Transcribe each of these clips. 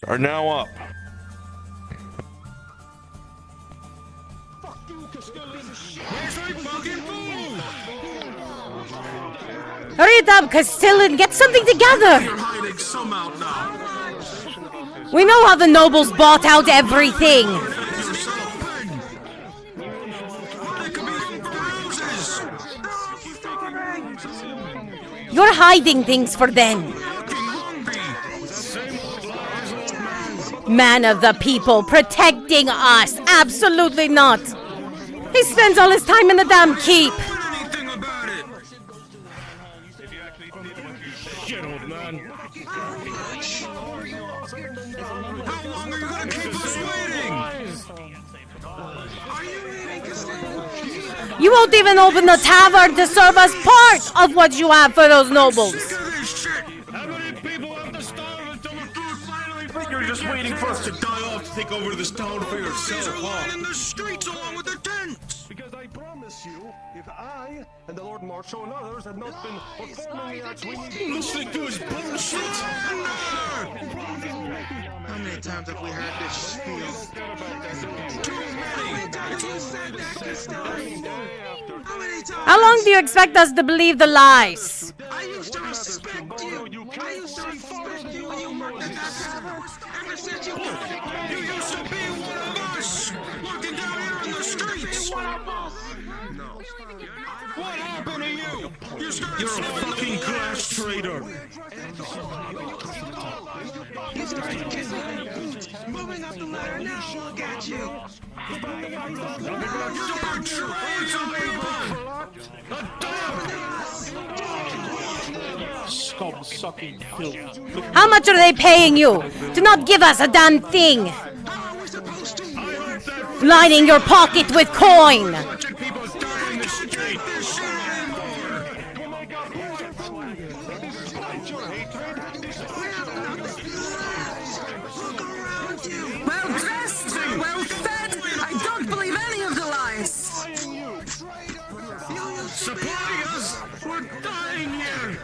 are now up. Hurry it up, Castellan, get something together! We know how the nobles bought out everything! You're hiding things for them. Man of the people, protecting us! Absolutely not! He spends all his time in the damn keep! Shit, old man. How long are you gonna keep us waiting? You won't even open the tavern to serve us part of what you have for those nobles! How many people have to starve until the food finally... I think you're just waiting for us to die off to take over this town for yourself, They're lying in the streets along with the tents! Because I promise you, if I and the Lord Marshal and others had not been performing the acts we need... Listening to his bullshit! How many times have we heard this spiel? Too many! You said that, Castellan! How many times? How long do you expect us to believe the lies? I used to respect you! I used to respect you when you worked at that tavern! Ever since you used to be one of us! Walking down here on the streets! No. What happened to you? You're a fucking class traitor! You started kissing. Moving up the ladder now, look at you! Scum sucking filth. How much are they paying you? To not give us a damn thing! How are we supposed to? Lining your pocket with coin! Watching people die in the street. Well dressed, well fed. I don't believe any of the lies. Supply us! We're dying here!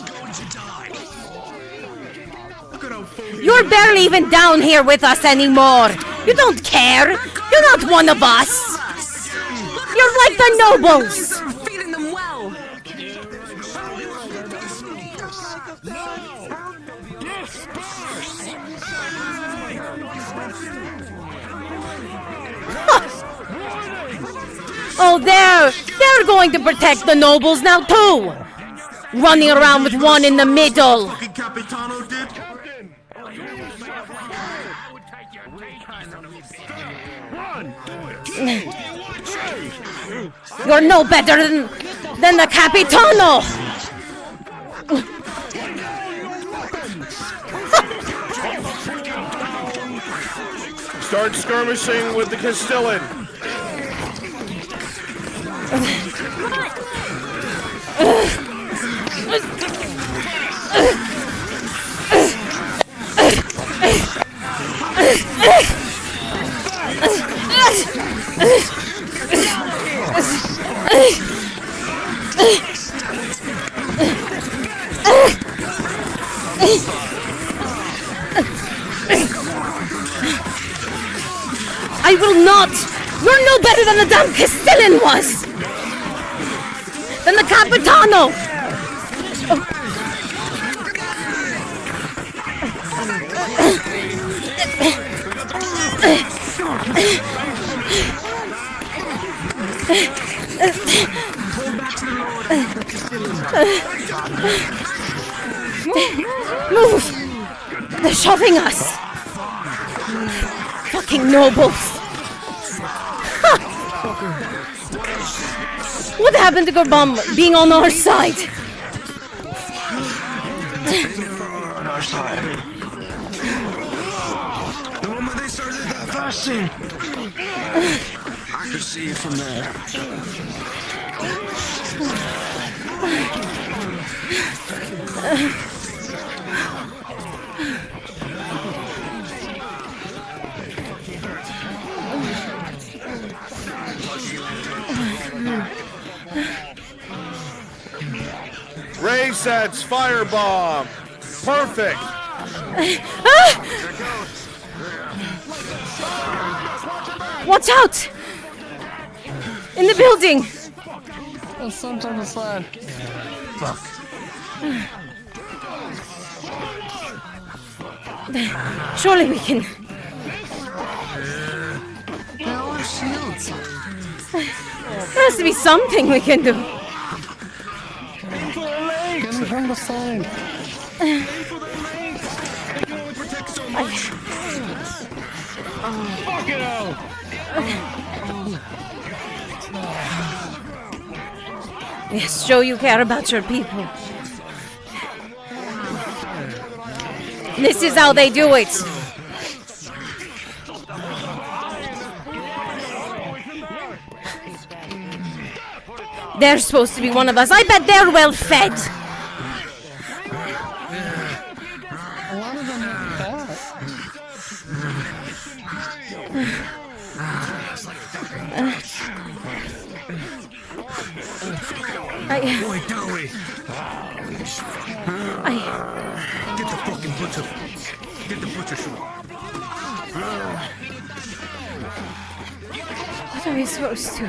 Going to die. Look at how phony... You're barely even down here with us anymore! You don't care! You're not one of us! You're like the nobles! Are feeding them well. Oh, they're going to protect the nobles now too! Running around with one in the middle! Fucking Capitano did. You're no better than the Capitano! Start skirmishing with the Castellan. I will not! You're no better than the damn Castellan was! Than the Capitano! Move! They're shoving us! Fucking nobles! What happened to Gorbam being on our side? On our side. The moment they started that fasting, I could see it from there. Ray sets firebomb. Perfect. Watch out! In the building! Oh, sometimes it's slide. Fuck. Surely we can. They all have shields. There has to be something we can do. Get him from the side. Fuck it out! Yes, show you care about your people. This is how they do it. They're supposed to be one of us. I bet they're well fed. A lot of them are fat. Boy, Dowie! Get the fucking butcher. Get the butcher shoe. What are we supposed to?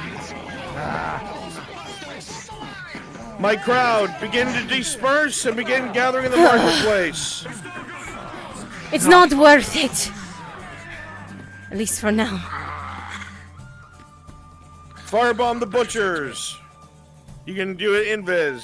My crowd, begin to disperse and begin gathering in the marketplace. It's not worth it. At least for now. Firebomb the butchers. You can do it invis.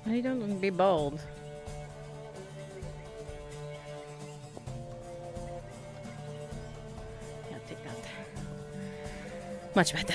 I don't be bold. Yeah, take that. Much better.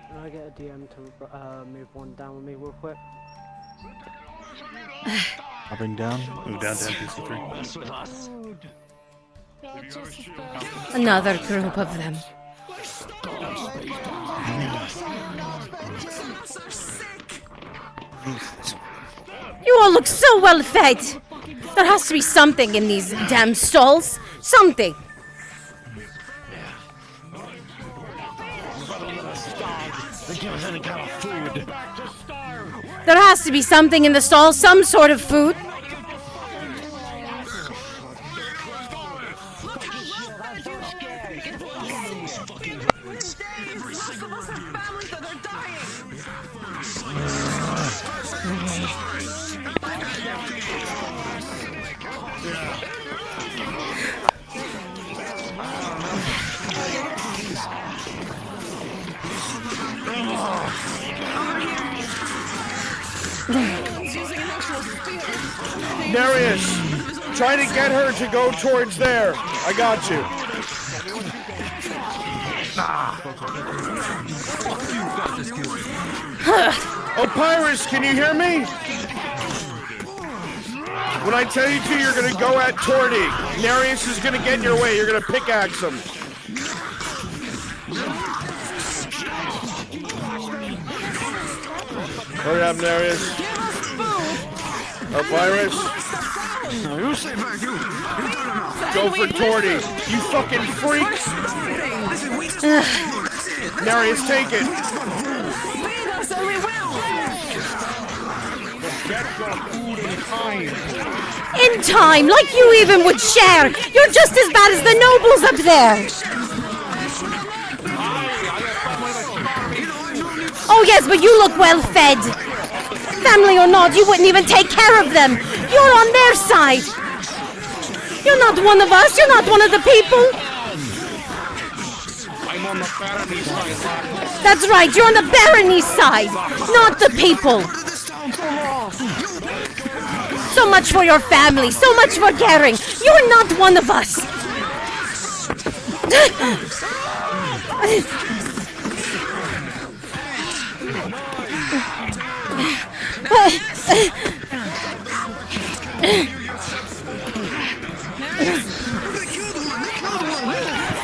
Can I get a DM to move one down with me real quick? I'll bring down. Move down to NPC3. Another group of them. You all look so well fed. There has to be something in these damn stalls. Something. There has to be something in the stall, some sort of food. Darius, try to get her to go towards there. I got you. Oh, Pyrus, can you hear me? When I tell you to, you're gonna go at Torty. Darius is gonna get in your way. You're gonna pickaxe him. Hurry up, Darius. A virus. You stay back, you. You've done enough. Go for Torty. You fucking freak. Listen, we just want food. That's it. Darius, take it. Feed us and we will! In time, like you even would share. You're just as bad as the nobles up there. Oh yes, but you look well fed. Family or not, you wouldn't even take care of them. You're on their side. You're not one of us. You're not one of the people. I'm on the barony side. That's right. You're on the barony side, not the people. So much for your family. So much for caring. You're not one of us.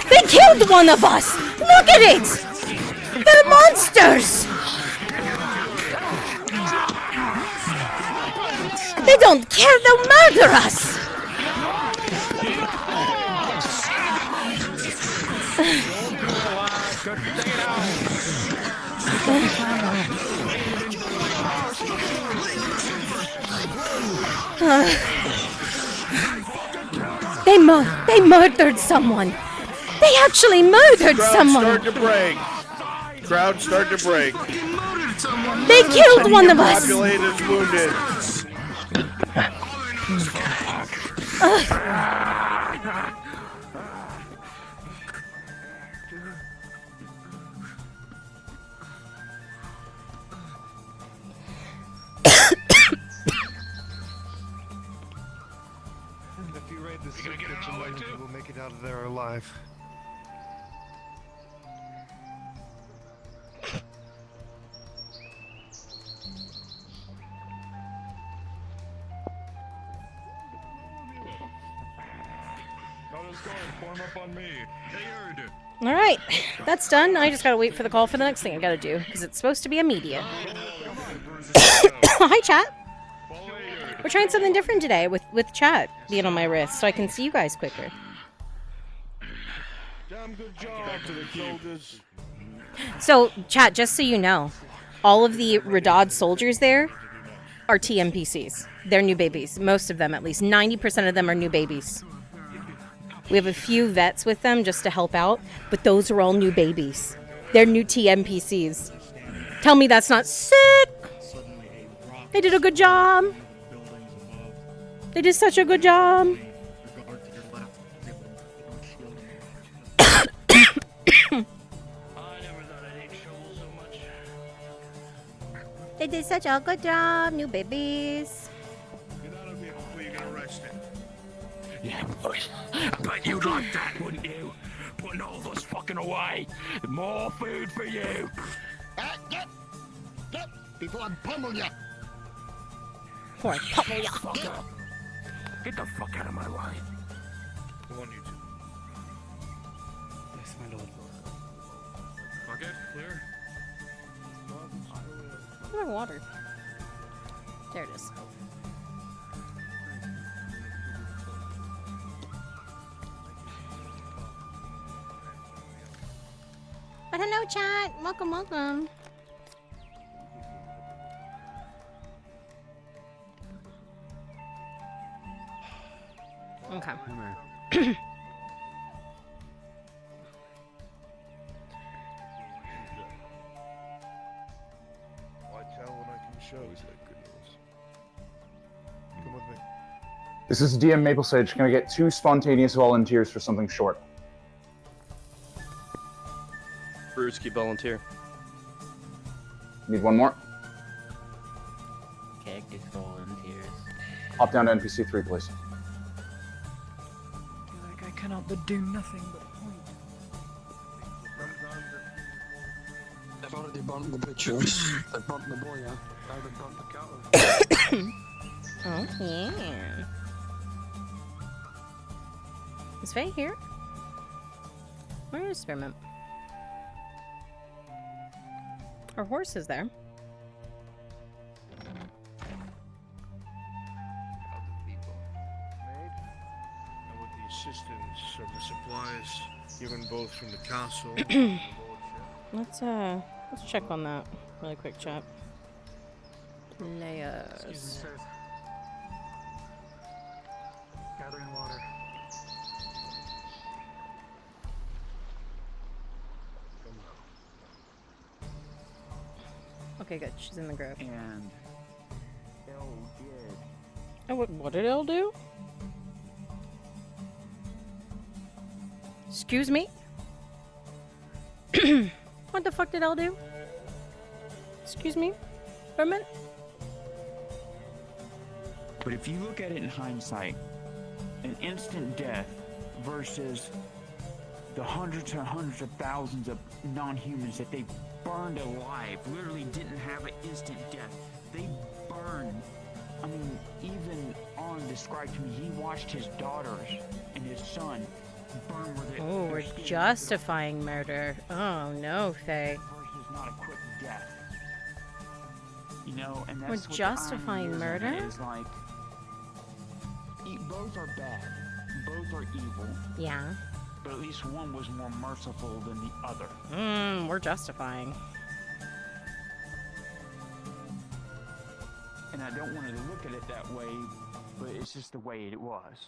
They killed one of us! Look at it! They're monsters! They don't care, they'll murder us! They murdered someone. They actually murdered someone. Start to break. Crowd start to break. They killed one of us. Populate is wounded. If you raid the soup kitchen, we'll make it out of there alive. All right, that's done. I just gotta wait for the call for the next thing I gotta do because it's supposed to be immediate. Hi, chat. We're trying something different today with chat being on my wrist so I can see you guys quicker. Damn good job to the soldiers. So, chat, just so you know, all of the Radad soldiers there are TMPCs. They're new babies. Most of them, at least 90% of them, are new babies. We have a few vets with them just to help out, but those are all new babies. They're new TMPCs. Tell me that's not sick. They did a good job. They did such a good job. They did such a good job, new babies. Get out of here before you get arrested. Yeah, boys. I bet you'd like that, wouldn't you? Putting all this fucking away. More food for you. Get! Before I pummel you! Poor puppy. Fucker. Get the fuck out of my way. Go on, you two. Yes, my lord. Bucket, clear. Where's my water? There it is. But hello, chat. Welcome, welcome. Okay. Why tell when I can show is like good news. Come with me. This is DM Maple Sage. Can I get 2 spontaneous volunteers for something short? Brewski volunteer. Need one more? Cactus volunteers. Hop down to NPC 3, please. Like I cannot but do nothing but point. They've already burnt the pictures. They've burnt the boy out. Now they've burnt the cattle. Oh, yeah. Is Faye here? Where is Spearmint? Our horse is there. assistance of the supplies given both from the castle. Let's check on that really quick, chat. Players. Gathering water. Okay, good. She's in the grove. And Elle did. Oh, what did Elle do? Excuse me? What the fuck did Elle do? Excuse me? For a minute? But if you look at it in hindsight, an instant death versus the hundreds and hundreds of thousands of non-humans that they burned alive, literally didn't have an instant death. They burned. I mean, even On described to me, he watched his daughters and his son burn with it. Oh, we're justifying murder. Oh no, Faye. Versus not a quick death. You know, and that's We're what the justifying irony murder? is like, both are bad, both are evil, Yeah. but at least one was more merciful than the other. We're justifying. And I don't want to look at it that way, but it's just the way it was.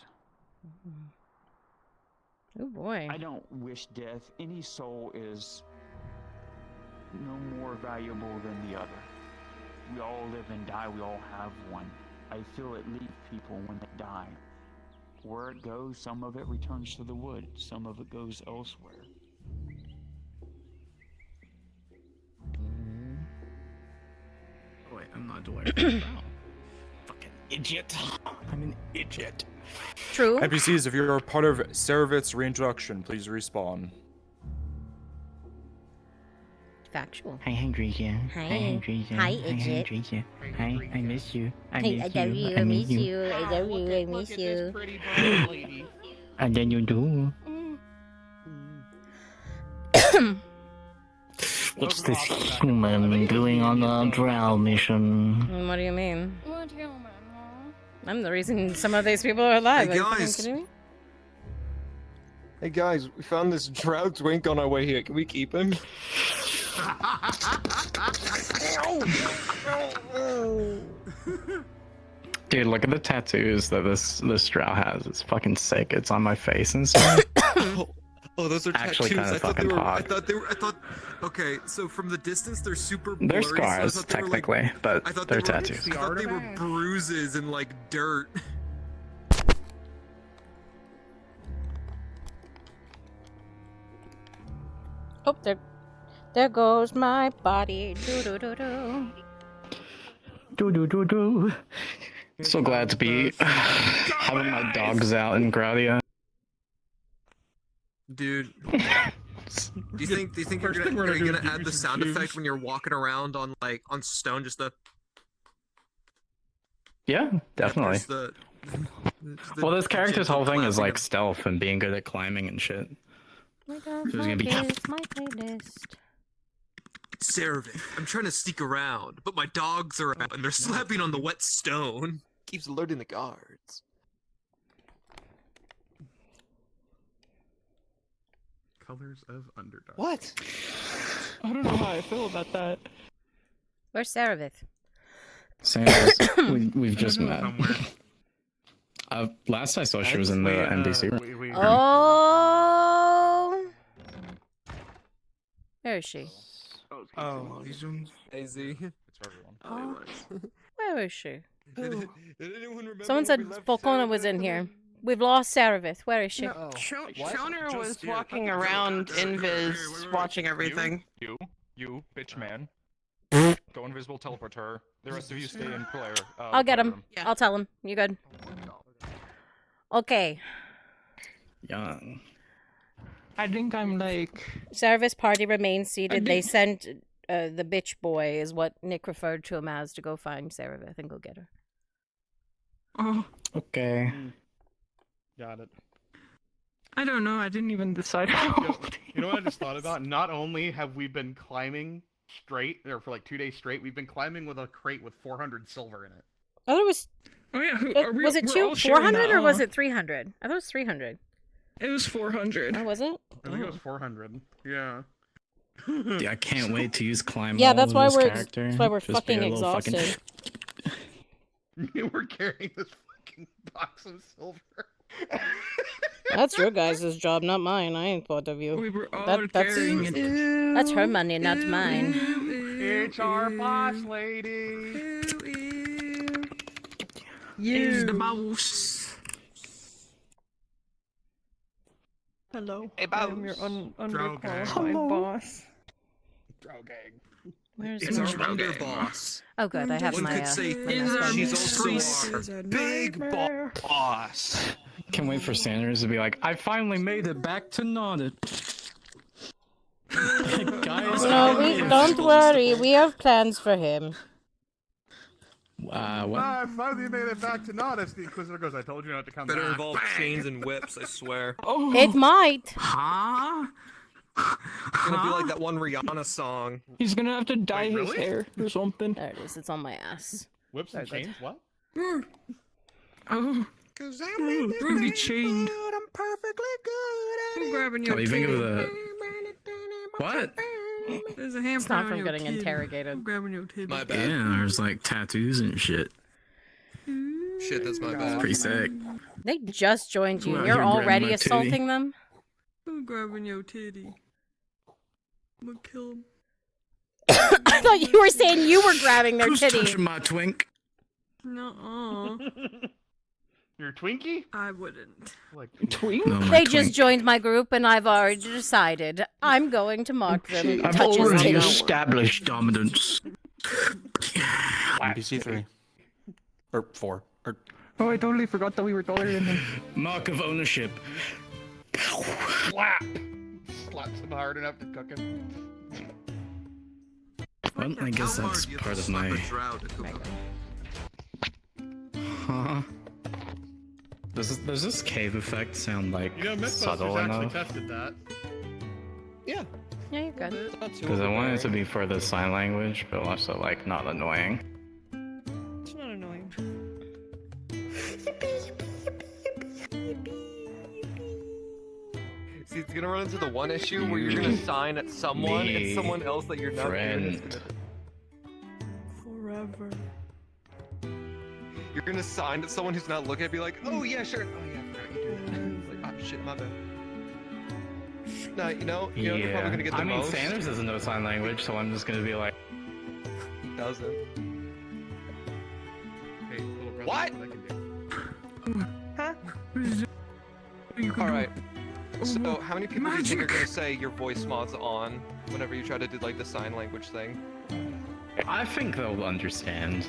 Oh boy. I don't wish death. Any soul is no more valuable than the other. We all live and die, we all have one. I feel it leaves people when they die. Where it goes, some of it returns to the wood, some of it goes elsewhere. Oh, wait, I'm not aware. Fucking idiot. I'm an idiot. True. NPCs, if you're a part of Saravit's reintroduction, please respawn. Factual. Hi, Andrea. Hi. Andrea. Hi, Hi, idiot. Andrea. Hi, I miss you. I Hey, miss I love you. I miss you. I love you. I miss you. And then you do. What's this human doing on the drow mission? What do you mean? I'm the reason some of these people are alive. Hey, Are you fucking guys. kidding me? Hey guys, we found this drow twink on our way here. Can we keep him? Dude, look at the tattoos that this drow has. It's fucking sick. It's on my face and stuff. Oh, those are Actually tattoos. kinda I thought they fucking were. hot. I thought they were. I thought. Okay, so from the distance, they're super blurry. They're so I scars, thought they were, like- technically, but I thought they're they were, tattoos. I thought they were bruises and like dirt. Oh, there goes my body. Do do do do. Do do do do. So glad to be having my dogs out in Gradia. Dude. Do you think you're gonna add the sound effect when you're walking around on on stone, just the Yeah, definitely. just the Well, this character's gentle whole thing is clapping like stealth and being good at climbing and shit. My God, Who's gonna be- my playlist. Cerevic, I'm trying to sneak around, but my dogs are out and they're slapping on the wet stone. Keeps alerting the guards. Colors of Underdog. What? I don't know how I feel about that. Where's Saravith? We've just met. Last I saw, she was in the NBC room. Oh. Where is she? Oh, these ones. AZ. It's for everyone. Oh. Where is she? Did anyone remember Someone when said we left Volcona Cerevic was in for here. the- We've lost Saravith. Where is she? Shoner was walking around invis, watching everything. You, bitch man. Go invisible, teleport her. The rest of you stay in player. I'll get him. room. I'll tell him. You good? Okay. Young. I think I'm like. Saravith's party remains seated. They sent the bitch boy, is what Nick referred to him as, to go find Saravith and go get her. Oh, Okay. Got it. I don't know. I didn't even decide how. You know what I just thought about? Not only have we been climbing straight, or for like 2 days straight, we've been climbing with a crate with 400 silver in it. I thought it was. Oh yeah. Was it 400 or was it 300? I thought it was 300. It was 400. Oh, was it? I think it was 400. Yeah. Dude, I can't wait to use climb Yeah, wall that's with why this we're character. that's why we're Just be fucking a little exhausted. We're carrying this fucking box of silver. That's your guys' job, not mine. I ain't thought of you. We were all carrying it. That's her money, not mine. It's our boss lady. Is the boss. Hello. Hey, I am your underqualified boss. Drogang. Where's It's our my... underboss. Oh, good. I have One my. could say my mascot. she's also our big boss. Can't wait for Sanders to be like, I finally made it back to Nodit. Guys, No, don't worry. We have plans for him. what? I finally made it back to Nodis. The Inquisitor goes, I told you not to come Better back. involve chains and whips, I swear. Oh. It might. Huh? It's gonna be like that one Rihanna song. He's gonna have to dye his hair or something. There it is. It's on my ass. Whips and chains? What? Oh. Cause I'm Ruby chained. I'm perfectly good at I'm grabbing your Oh, you think of the... it. What? There's a handprint It's not on from your getting titty. interrogated. I'm grabbing your titty. My bad. Yeah, there's like tattoos and shit. Shit, that's my bad. Pretty sick. They just joined you. Well, You're you're grabbing already my titty. assaulting them. I'm grabbing your titty. I'm gonna kill him. I thought you were saying you were grabbing their Who's titty. touching my twink? Nuh-uh. Your Twinkie? I wouldn't. Like Twink? No, my They twink. just joined my group, and I've already decided I'm going to mark them. I've Touch his already titty. established dominance. NPC 3. Or 4. Or... Oh, I totally forgot that we were taller than him. Mark of ownership. slap! Slaps him hard enough to cook him. Well, I guess How that's hard do you part have of to slap my... a drow to cook him? Huh? Does this cave effect sound like You know, subtle Mythbusters actually enough? tested that. Yeah. Yeah, you're good. Because I want it to be for the sign language, but also like not annoying. It's not annoying. See, it's gonna run into the one issue where you're gonna sign at someone Me, and someone else that you're not friend. Forever. You're gonna sign at someone who's not looking at, be like, oh yeah, sure. Oh yeah, I forgot you do that. It's like, oh shit, my bad. No, you know, you're probably gonna get the I mean, most. Sanders doesn't know sign language, so I'm just gonna be like, He doesn't. Hey, little brother, What? I can do. Huh? Alright. So, how many people do you think are gonna say your voice mod's on whenever you try to do like the sign language thing? I think they'll understand.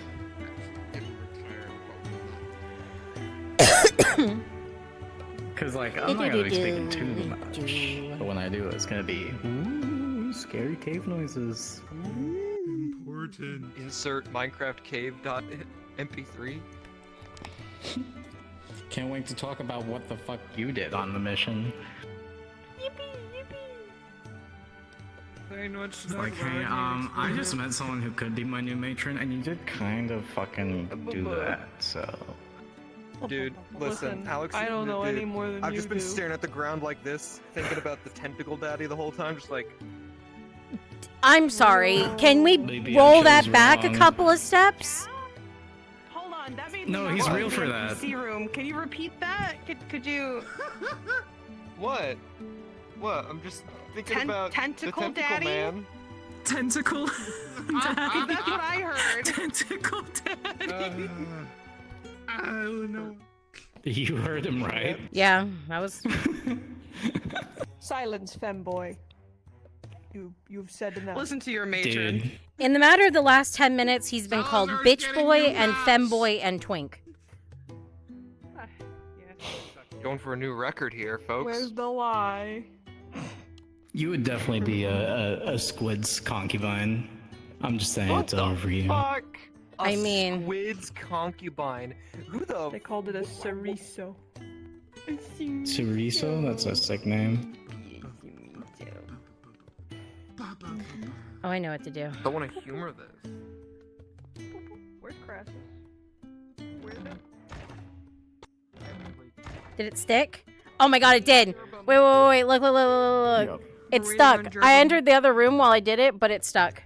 Cause like, I'm not gonna be speaking too much, but when I do, it's gonna be, ooh, scary cave noises. Important. Insert Minecraft cave.mp3. Can't wait to talk about what the fuck you did on the mission. Very much It's like, hey, I just met someone who could be my new matron, and you did kind of fucking do that, so... Dude, listen, Alex. I don't know dude, any more than I've you just been do. staring at the ground like this, thinking about the tentacle daddy the whole time, just like. I'm sorry. Can we Maybe I roll chose that back wrong. a couple of steps? Hold on, that made No, me he's not real like for the that. NPC room. Can you repeat that? Could you? What? What? I'm just thinking about tentacle the tentacle daddy? man. Tentacle. That's what I heard. Tentacle daddy. Oh no. You heard him right. Yeah, that was. Silence, femboy. You've said enough. Listen to your matron. Dude. In the matter of the last 10 minutes, he's been called bitch boy and femboy and twink. Going for a new record here, folks. Where's the lie? You would definitely be a squid's concubine. I'm just saying it's over for you. Fuck. I mean, Squid's concubine. Who the? They called it a Ceriso. Chorizo? That's a sick name. oh, I know what to do. I want to humor this. Where's Crassus? Where's it? Did it stick? Oh my god, it did. Wait. Look. Yep. It's stuck. I entered the other room while I did it, but it's stuck.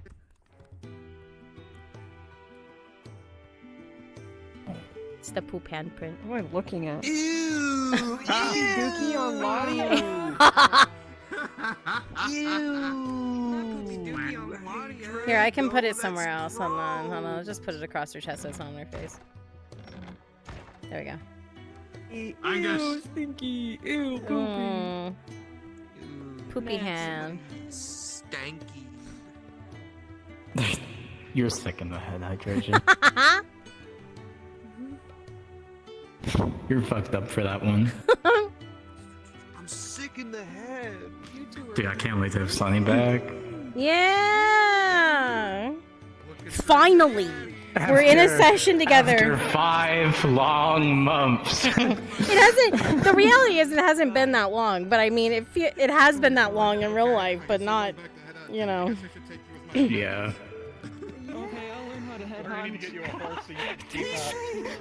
It's the poop handprint. What am I looking at? Ew! Dookie on Lottie. Here, I can put it somewhere else. Hold on. I'll just put it across her chest so it's not on her face. There we go. Ew, stinky. Ew, poopy. Poopy hand. Stanky. You're sick in the head, hydration. You're fucked up for that one. I'm sick in the head. Dude, I can't wait to have Sunny back. Yeah! Finally! We're in a session together. After 5 long months. The reality is it hasn't been that long, but I mean, it has been that long in real life, but not, you know. Yeah. Okay, I'll learn how to head I need to get you a horse so you can keep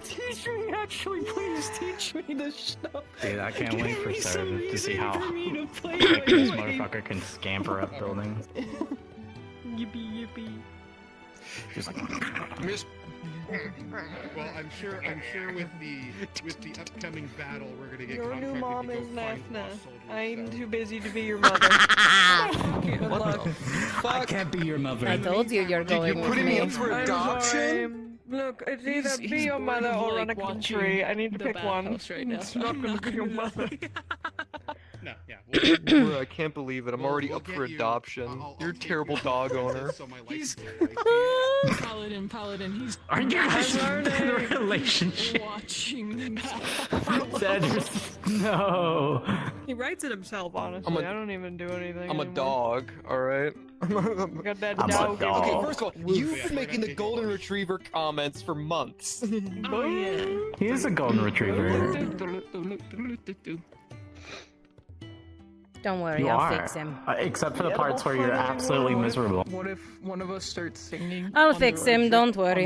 Teach me, actually, please teach me this stuff. Dude, I can't wait for Serve to see how to play this motherfucker can scamper up buildings. Yippee. Just like, Well, I'm sure with the upcoming battle, we're gonna get Your new contracted mom to go is find Nafna. lost soldiers, I'm so. too busy to be your mother. Good luck. I can't be your mother. I told you you're going with me. I'm sorry. Look, it's either be your mother or run a country. I need to pick one. It's not gonna be your mother. No, yeah. Bro, I can't believe it. I'm already up for adoption. You're a terrible dog owner. Paladin, he's... Are you guys in a relationship? watching the No. He writes it himself, honestly. I don't even do anything I'm a anymore. dog, alright? Got that I'm a dog. dog. Okay, first of all, you've been making the golden retriever comments for months. Oh, yeah. He is a golden retriever. Don't worry, You I'll are. fix him. Except for the parts where you're absolutely miserable. What if one of us starts singing? I'll fix him, don't worry.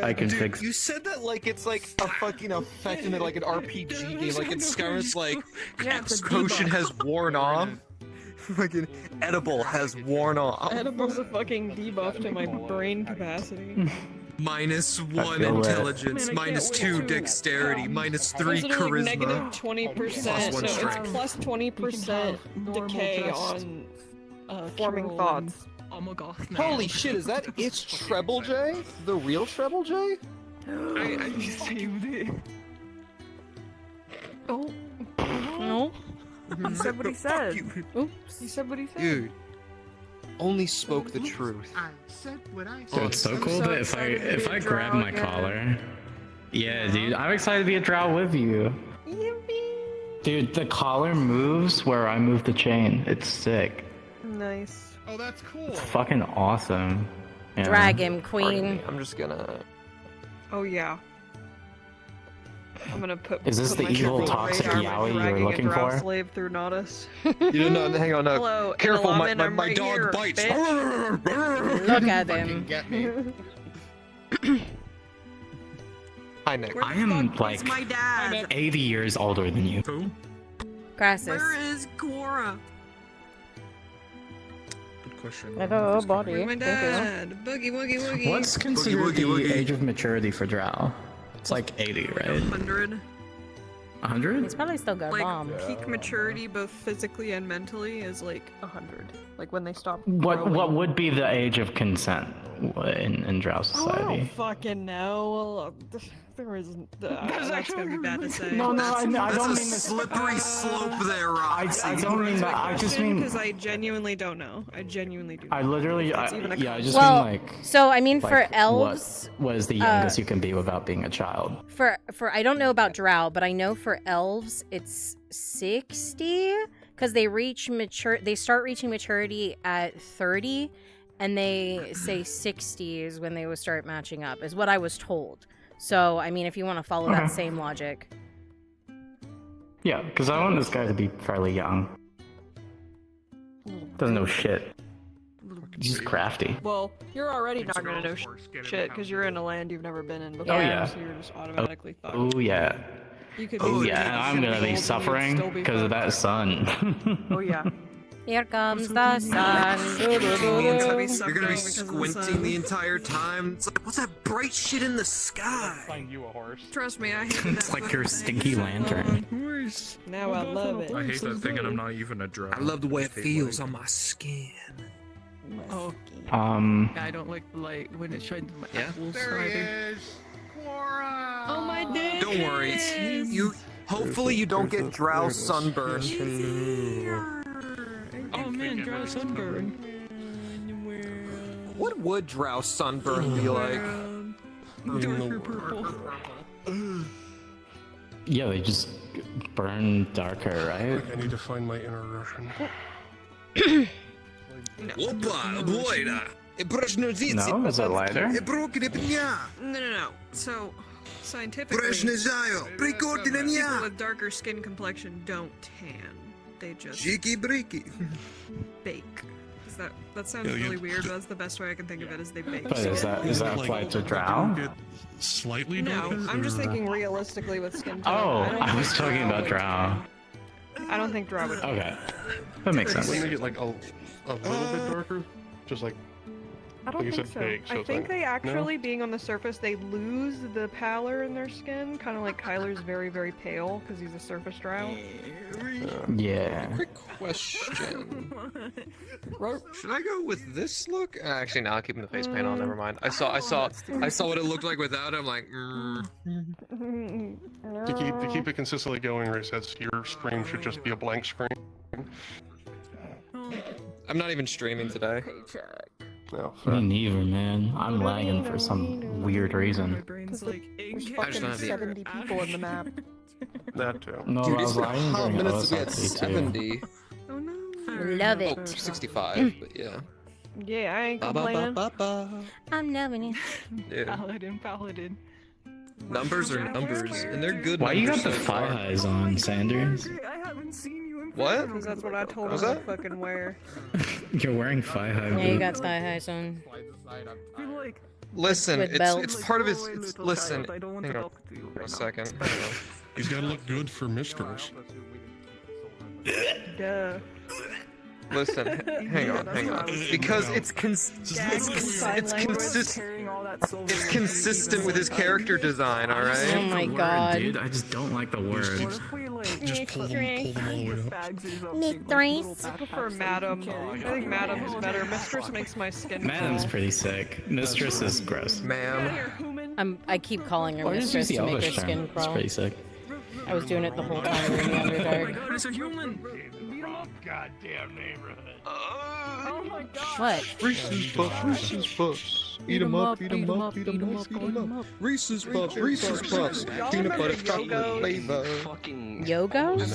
I can Dude, fix. you said that like it's like a fucking effect in like an RPG game, like it's Skyrim's like potion has worn off. Fucking edible has worn off. Edible's a fucking debuff to my brain capacity. -1 feel lit. intelligence, Man, I can't -2 wait. dexterity, -3 Consider, like, charisma. -20%, +1 so strength. it's plus 20% decay on forming thoughts. I'm a goth now. Holy shit, is that it's Treble J? The real Treble J? I saved it. Oh. No? He said what he said. Oops. He said what he said. Dude. Only spoke the truth. I said what I Dude, it's so cool that if I grab my collar. Yeah, dude, I'm excited to be a drow with you. Dude, the collar moves where I move the chain. It's sick. Nice. Oh, that's cool. It's fucking awesome. Yeah. Drag him, queen. I'm just gonna... Oh yeah. I'm gonna put. Is this put the my evil shit on toxic radar Yowie you were dragging a looking drow for? Slave through Nodus. You don't know, hang on, no. Hello, Careful, my Inalaman, I'm right dog here, bites. bitch. Look at him. Get me. Hi, Nick. I am like my dad? 80 years older than you. Crassus. Where is Cora? Good question. Hello, body. Where's my Thank you. dad? Boogie, woogie, woogie. What's considered the age of maturity for drow? It's like 80, right? 100. 100? He's probably still got a Like bomb. peak maturity, both physically and mentally, is like 100. Like when they stop. What growing. would be the age of consent in drow I don't society? fucking know. There isn't. That's gonna be bad to say. No, I don't That's a mean slippery slope there, Roxy. I don't mean that. I just mean because I genuinely don't know. I genuinely do. I literally That's even a I just Well, mean like so I mean, for like, elves, what was the youngest you can be without being a child? for I don't know about drow, but I know for elves it's 60 because they start reaching maturity at 30, and they say 60 is when they would start matching up, is what I was told. So I mean, if you want to follow that same logic. Yeah, because I want this guy to be fairly young. Doesn't know shit. He's crafty. Well, you're already not gonna know shit because you're in a land you've never been in before. Oh, yeah. So you're just automatically thought. Oh yeah. You could Oh be yeah, I'm gonna be suffering because of that sun. Oh yeah. Here comes the sun. You're gonna be squinting the entire time. It's like, what's that bright shit in the sky? Find you a horse. Trust me, I hate It's like your stinky lantern. Now I love it. I hate that thing, and I'm not even a drow. I love the way it feels on my skin. Oh. I don't like the light when it shines on my apples. There he either. is. Quora. Oh my day. Don't worry, you. Hopefully you don't get drow sunburn. Oh man, drow sunburn. What would drow sunburn be like? Darker purple. Yeah, they just burn darker, right? I need to find my inner Russian. Opa, Boyda. No, is it lighter? No. So, scientifically, Brezhnezayo, people with darker skin complexion don't tan. They just bake. That sounds really weird, but that's the best way I can think of it, is they bake. But is that applied to drow? Slightly No, darker? I'm just thinking realistically with skin tone. Oh, I was think talking drow about would drow. tan. I don't think drow would. Okay, that makes sense. Wouldn't they get like a little bit darker? Just like I don't you think said so. bake, so I it's think like- they no? actually, being on the surface, they lose the pallor in their skin, kind of like Kyler's very, very pale because he's a surface drow. Yeah. Quick question. Should I go with this look? Actually, no. I'll keep the face paint on. Never mind. I saw what it looked like without. I'm like, To keep it consistently going, Ray says your stream should just be a blank screen. I'm not even streaming today. No, Me neither, man. I'm lagging for some weird reason. There's I just fucking don't have the- 70 people in the map. That too. No, Dude, I it's was been a lagging hot during minute since we had OSRP too. 70. Oh no. Love Oh, it. 65, but yeah. Yeah, I ain't Ba, ba, complaining. ba, ba, I'm loving it. Yeah. Paladin. Numbers are numbers, and they're good Why you numbers got the so far. thigh highs on, Sanders? I haven't seen you in What? Because that's what I told him Was to that? fucking wear. You're wearing thigh high Yeah, you boots. got thigh highs on. Listen, With it's belts. part of his. Listen, hang on for a second. He's gotta look good for mistress. Duh. Listen, hang on. Because it's consistent with his character design, all Oh right? my Word, god. dude, I just don't like the word. Just pull them all the way up. Mistress. I prefer Madam. I think Madam is better. Mistress makes my skin Madam's crawl. pretty sick. Mistress is gross. Ma'am. I keep calling her Why just mistress use the to make her Elvish skin term? It's crawl. pretty sick. I was doing it the whole time we were in the Underdark. It's a human. Goddamn neighborhood. Oh my god. What? Reese's Puffs. Eat 'em up, eat 'em up, eat 'em up, eat 'em up. Reese's Puffs. Peanut butter chocolate flavor. Yogos?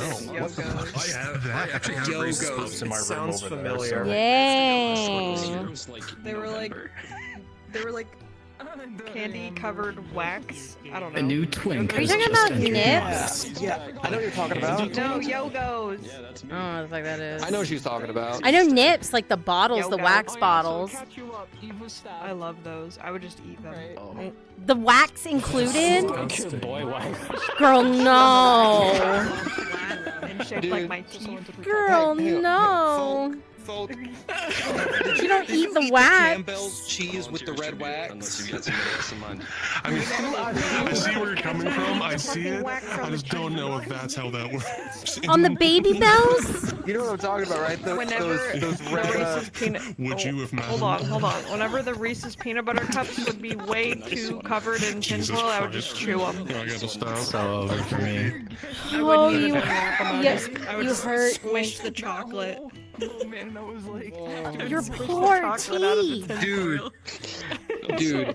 I actually have Reese's Yogos. Puffs in my It room sounds over familiar. Yay! They were like candy covered wax. I don't know. A new twink. Are you has talking just about entered nips? Mars. Yeah, I know what you're talking about. No, Yogos. Oh, what the fuck that is. I know what she's talking about. I know nips, like the bottles, the Yoga. wax bottles. I love those. I would just eat them. The wax included? Boy, why? Girl, no. And shaped like my teeth. Girl, no. Folk. You don't eat the Eat wax. Campbell's cheese with the red wax. Unless you get some ASMR. I mean, I see where you're coming from. I see it. I just don't know if that's how that works. On the baby bells? You know what I'm talking about, right? Whenever those the red. Reese's peanut. Would you if Hold on. Whenever the Reese's peanut butter cups would be way too covered in tinfoil, I would just chew them. I gotta stop. So over for me. I Oh, wouldn't you, even wrap them up. yes, I would you just hurt squish the chocolate. Oh man, that was like. your Squish the poor chocolate out of the teeth. tinfoil. Dude,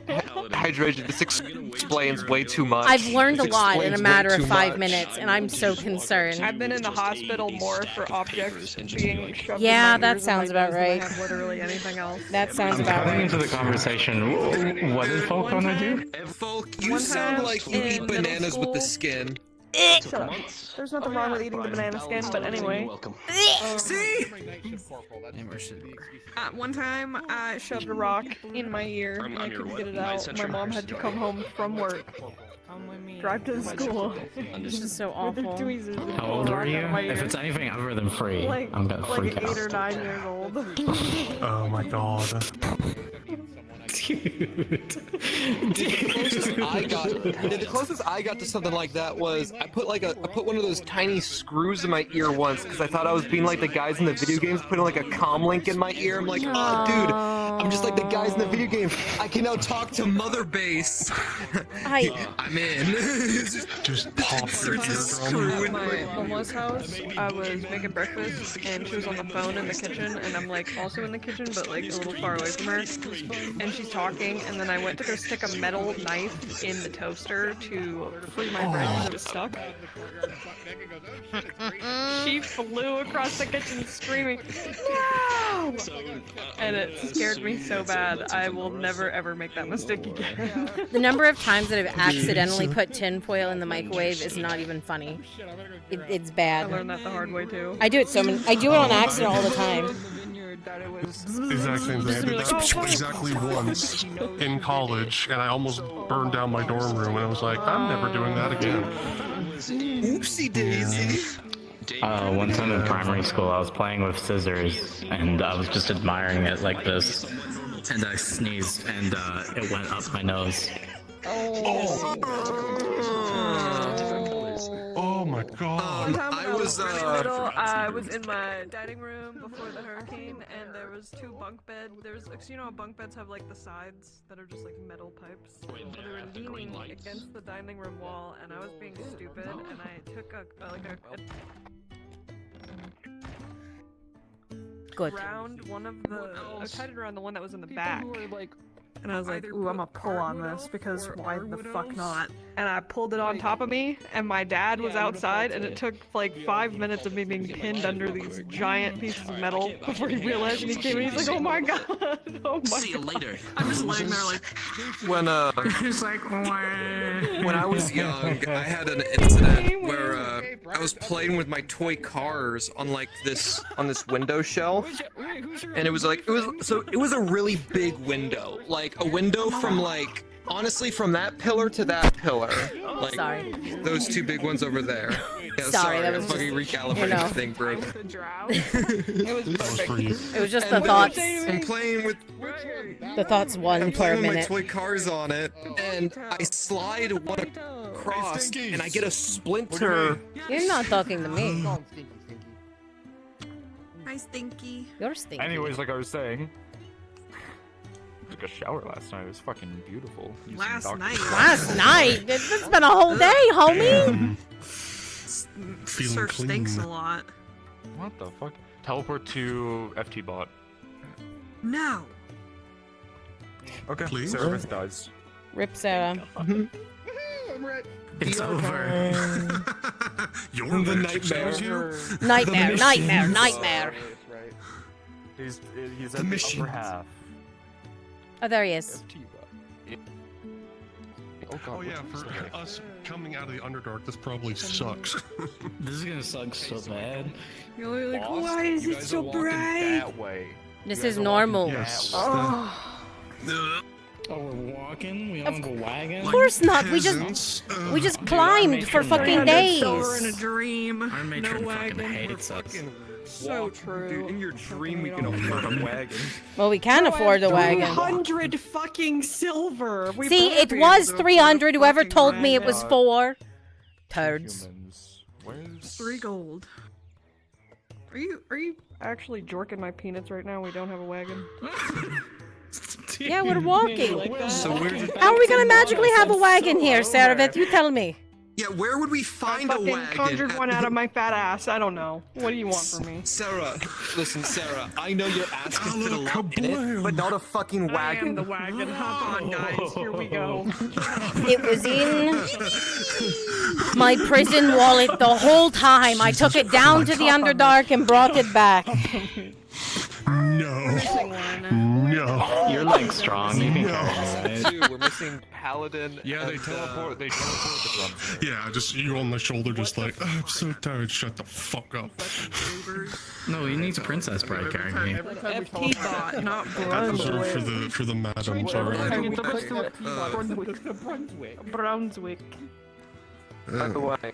hydration. This explains way too much. I've learned a This lot in a explains matter way of too 5 much. minutes, and I'm so concerned. I've been in the hospital more for objects being shoved Yeah, in my that ears sounds and my about nose than I right. have literally anything else. That sounds I'm about coming right. into the conversation. What did folk want to do? Folk, you One sound time like you in eat middle bananas with the school- skin. Shut up. There's nothing wrong with eating the banana skin, but anyway. See? One time I shoved a rock in my ear and I couldn't get it out. My mom had to come home from work Drive to the school. This is so awful. How old are you? If it's anything other than free, I'm gonna freak Like 8 out. or 9 years old. Oh my god. The closest I got to something like that was I put one of those tiny screws in my ear once because I thought I was being like the guys in the video games, putting like a comm link in my ear. I'm like, oh dude, I'm just like the guys in the video games. I can now talk to Mother Base. I'm in. Just pop your eardrum. At my homeless house, I was making breakfast and she was on the phone in the kitchen, and I'm like also in the kitchen but like a little far away from her, and she's talking, and then I went to go stick a metal knife in the toaster to free my bread because it was stuck. She flew across the kitchen screaming, "No!" And it scared me so bad. I will never ever make that mistake again. The number of times that I've accidentally put tinfoil in the microwave is not even funny. It's bad. I learned that the hard way too. I do it I do it on accident all the time. Exact same thing. I did that exactly once in college, and I almost burned down my dorm room, and I was like, I'm never doing that again. Oopsie daisy. One time in primary school, I was playing with scissors, and I was just admiring it like this, and I sneezed, and it went up my nose. Oh my god. I was in my dining room before the hurricane, and there was 2 bunk beds. Cause you know how bunk beds have like the sides that are just like metal pipes. So they were leaning against the dining room wall, and I was being stupid, and I took around one of the. I tied it around the one that was in the back. And I was like, ooh, I'm gonna pull on this because why the fuck not? And I pulled it on top of me, and my dad was outside, and it took like 5 minutes of me being pinned under these giant pieces of metal before he realized, and he came in, he's like, oh my god, oh my See you later. I'm just laying there like... When It's like, when I was young, I had an incident where I was playing with my toy cars on like this window shelf, and it was a really big window, like a window from like honestly from that pillar to that pillar, like Sorry. those 2 big ones over there. Yeah, Sorry, that was fucking just, recalibrating the thing broke. It was just the thoughts. I'm playing with The thoughts one per playing with my minute. toy cars on it, and I slide one across, and I get a splinter. You're not talking to me. Hi, Stinky. You're stinky. Anyways, like I was saying, I took a shower last night. It was fucking beautiful. Last night? Last night? It's been a whole day, homie. Sir stinks a lot. What the fuck? Teleport to FT bot. No. Okay. Please? Service does. Rip Sarah. It's over. You're the nightmare. Nightmare. He's The at the mission. upper half. Oh, there he is. Oh yeah, for us coming out of the Underdark, this probably sucks. This is gonna suck so bad. You're like, Boss, why is you it guys so are walking bright? That way. This You guys is are normal. walking Yes. that way. Oh, we're walking? We don't have a wagon? Of course not. We just climbed for fucking days. $300 in a dream. Our matron No fucking wagon. hates us. So true. Dude, in your dream we can afford a wagon. Well, we can afford a wagon. 300 fucking silver. We See, better it be was able to 300. Whoever fucking told me it wagon. was 4. Turds. Humans. Where's 3 gold. Are you actually jorking my peanuts right now? We don't have a wagon. Yeah, we're walking. So where did How are we gonna magically have a wagon here, Sarah? You tell me. Yeah, where would we find a fucking wagon? conjured one out of my fat ass. I don't know. What do you want from me? Sarah, listen, Sarah, I know your ass can fit a lot in it, but not a fucking I am wagon. the wagon. Hop on, guys. Here we go. It was in my prison wallet the whole time. I took it down to the Underdark and brought it back. No. Missing one. No. You're like strong. You can No. carry it. Dude, we're missing paladin. Yeah, they and, teleport. They teleport the drums. Yeah, just you on my shoulder, just like, "Oh, I'm so tired. Shut the fuck up. No, he needs a princess bride carrying me. FP bot, not Reserved for the madams already. Brunswick. By the way,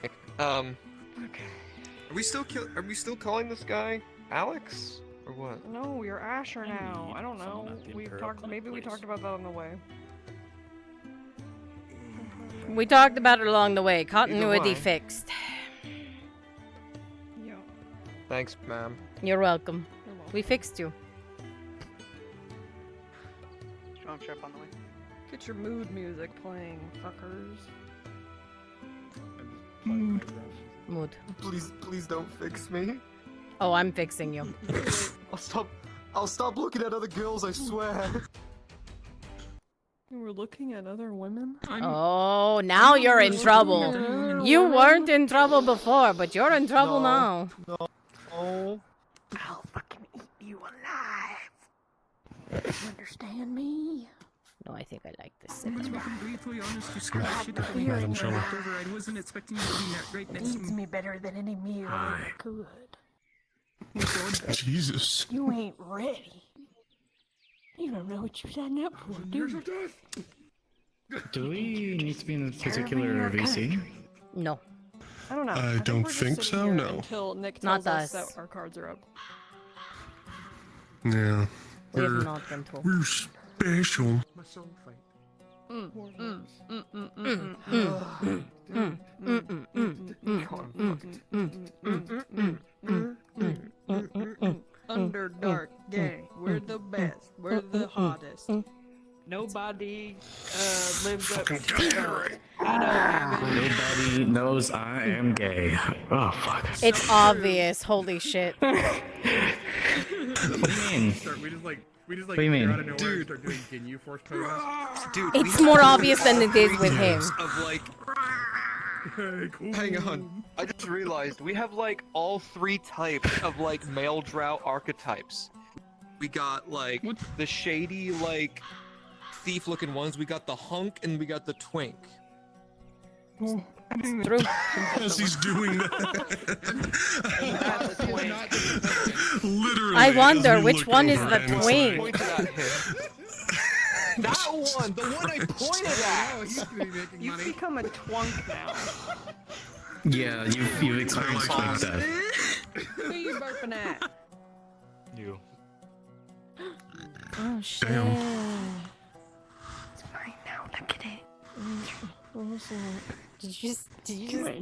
are we still calling this guy Alex or what? No, we are Asher now. I don't know. We talked. Maybe we talked about that on the way. We talked about it along the way. Continuity way. fixed. Yeah. Thanks, ma'am. You're welcome. We fixed you. Strong trip on the way. Get your mood music playing, fuckers. Mood. Please don't fix me. Oh, I'm fixing you. I'll stop looking at other girls, I swear. You were looking at other women? Oh, now you're in trouble. You weren't in trouble before, but you're in trouble now. No. Oh. I'll fucking eat you alive. You understand me? No, I think I like this. I'm gonna be completely honest, you scared the shit out of me. Madam I Shelley. wasn't expecting you to be right next to Eats me. me better than any meal ever could. Jesus. You ain't ready. You don't know what you're signing up for, do you? Do we need to be in a particular VC? No. I don't know. I think don't we're just think sitting so, here no. Until Nick Not tells us us. that our cards are up. Yeah. We have not been told. We're special. Underdark gang. We're the best. We're the hottest. Nobody lives up to that. Nobody knows I am gay. Oh, fuck. It's obvious. Holy shit. What do you mean? We just What do you mean? out of nowhere and start doing Ginyu Force poses. Dude, It's more obvious than it is with him. Of like, hang on. I just realized we have like all three types of like male drow archetypes. We got like the shady like thief-looking ones. We got the hunk and we got the twink. It's true. As he's doing that. Literally. I as wonder we which look one is over the and it's twink. Pointed at him. That one, the one I pointed at. You've become a twunk now. Yeah, you've experienced like that. Who you burping at? You. Oh shit. Damn. It's mine now, look at it. Are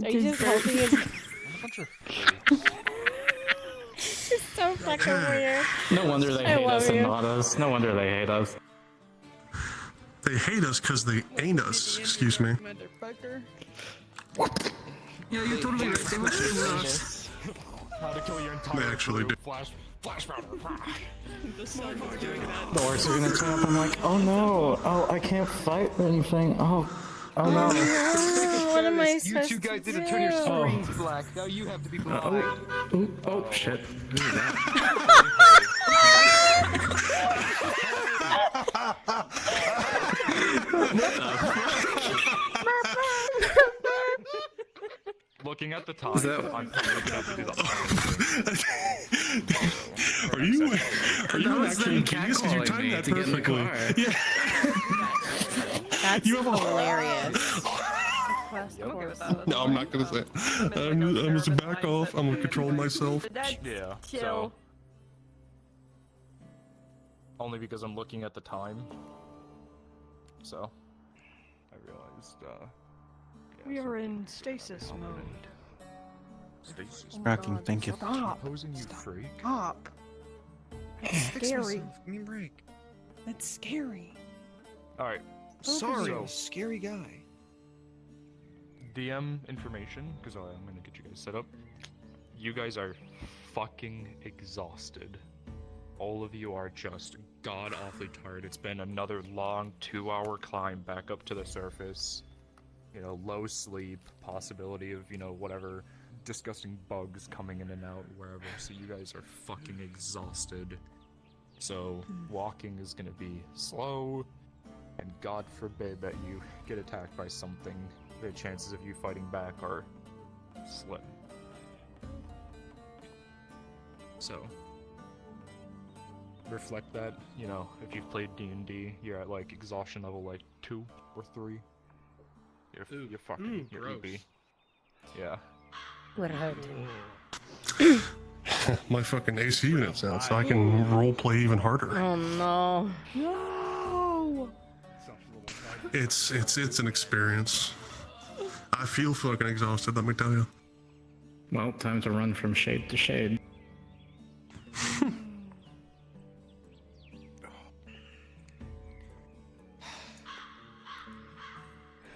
you just holding it? It's so fucking weird. No wonder they I hate love us and you. not us. No wonder they hate us. They hate us because they ain't us. Excuse me. Motherfucker. Yeah, you're totally right. They wish they were us. How to kill your entire They actually do. Flash powder. The sun is doing that. The orcs are gonna turn up. I'm like, oh no. Oh, I can't fight or anything. Oh no. What am I You supposed two guys to didn't turn your do? screens black. Now you have to be blind. Oh shit. Who is that? Looking at the top, Is that- I'm looking at the Are you That was actually them genius? Because you catcalling timed me that to get in the perfectly. car. Yeah. That's You have a- hilarious. No, I'm not gonna say it. I'm just back off. I'm gonna control myself. Yeah. Chill. So only because I'm looking at the time. So I realized. We are in stasis mode. Stasis. Rocking, thank you. Stop. Supposing you freak. Stop. That's Fix scary. myself. Give me a break. That's scary. All right. Sorry, So- scary guy. DM information, because I'm gonna get you guys set up. You guys are fucking exhausted. All of you are just god awfully tired. It's been another long 2-hour climb back up to the surface. You know, low sleep, possibility of, you know, whatever disgusting bugs coming in and out, wherever. So you guys are fucking exhausted. So walking is gonna be slow. and God forbid that you get attacked by something, the chances of you fighting back are slim. So, reflect that, you know, if you've played D&D, you're at like exhaustion level like 2 or 3. You're fucking, you're gross. EB. Yeah. We're hurting. My fucking AC unit's out, so I can roleplay even harder. Oh no. No! It's an experience. I feel fucking exhausted, let me tell you. Well, time to run from shade to shade.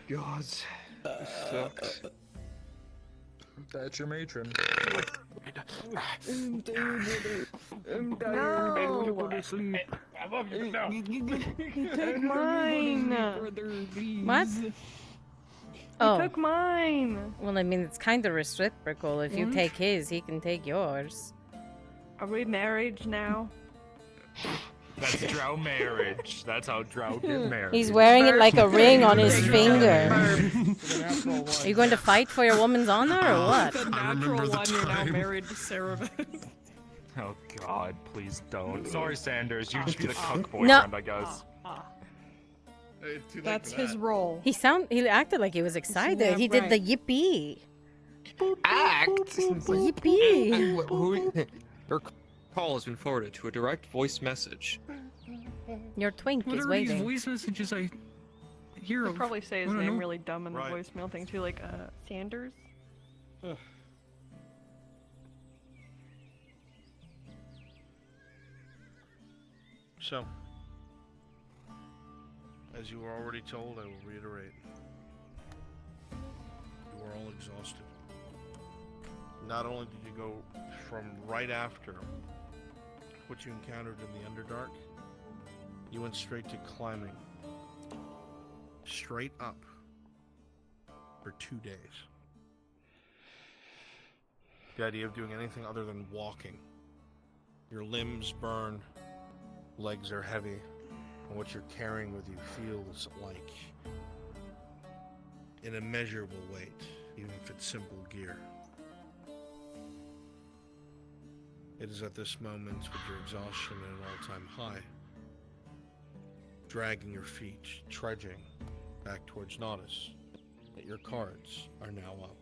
God, this sucks. That's your matron. I'm tired. I'm tired. No. I want to go to sleep. I love you, no. He took mine. What? He Oh. took mine. Well, I mean, it's kind of reciprocal. If you take his, he can take yours. Are we married now? That's drow marriage. That's how drow get married. He's wearing it like a ring on his finger. Are you going to fight for your woman's honor or what? The natural one, you're now married to Cerebus. Oh God, please don't. Sorry, Sanders. You just be the cuck No. boyfriend, I guess. That's his role. He acted like he was excited. He did the yippee. Act. Yippee. Your call has been forwarded to a direct voice message. Your twink What is are these waiting. voice messages I hear He'll of? probably say his I don't name know. really dumb in the Right. voicemail thing too, like Sanders. So, as you were already told, I will reiterate. You are all exhausted. Not only did you go from right after what you encountered in the Underdark, you went straight to climbing. Straight up. For 2 days. The idea of doing anything other than walking. Your limbs burn, legs are heavy, and what you're carrying with you feels like an immeasurable weight, even if it's simple gear. It is at this moment, with your exhaustion at an all-time high, dragging your feet, trudging back towards Nautice, that your cards are now up.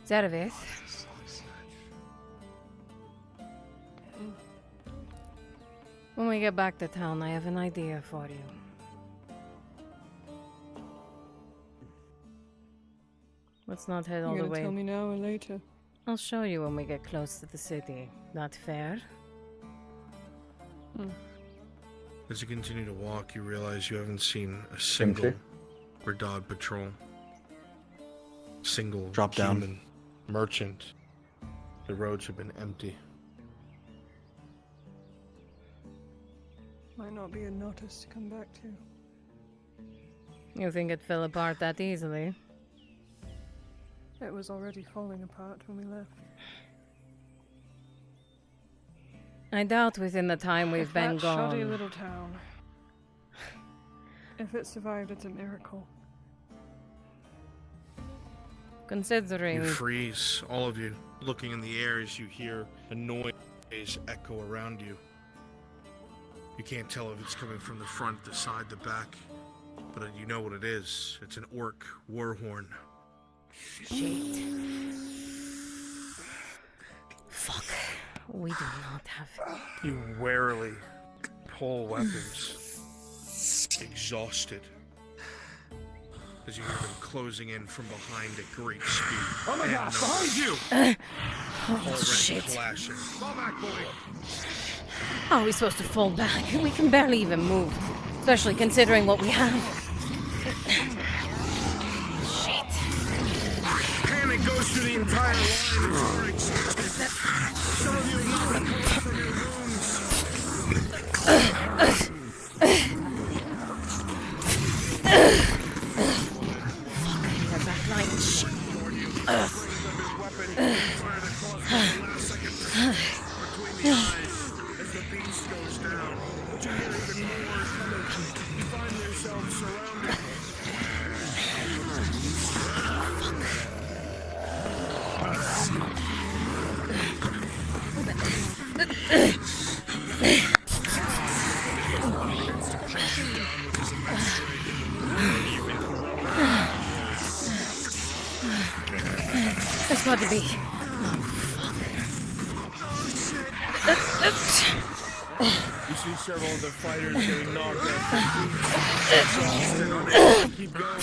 Zervith. When we get back to town, I have an idea for you. Let's not head all You're the gonna way. tell me now or later? I'll show you when we get close to the city. Not fair? As you continue to walk, you realize you haven't seen a single Redod patrol. Single Drop down. human merchant. The roads have been empty. Might not be a notice to come back to. You think it fell apart that easily? It was already falling apart when we left. I doubt within the time we've been That shoddy gone. little town. If it survived, it's a miracle. Considering. You freeze, all of you, looking in the air as you hear a noise echo around you. You can't tell if it's coming from the front, the side, the back, but you know what it is. It's an orc war horn. Shit. Fuck. We do not have. You warily pull weapons, exhausted, as you hear them closing in from behind at great speed. Oh my God, behind you! Already shit. flashing. Fall back, boy! How are we supposed to fall back? We can barely even move. Especially considering what we have. Shit. Panic goes through the entire line as you're exhausted. Some of you have not recovered from your wounds. gotta be. You see several of the fighters getting knocked out. Unable to keep going.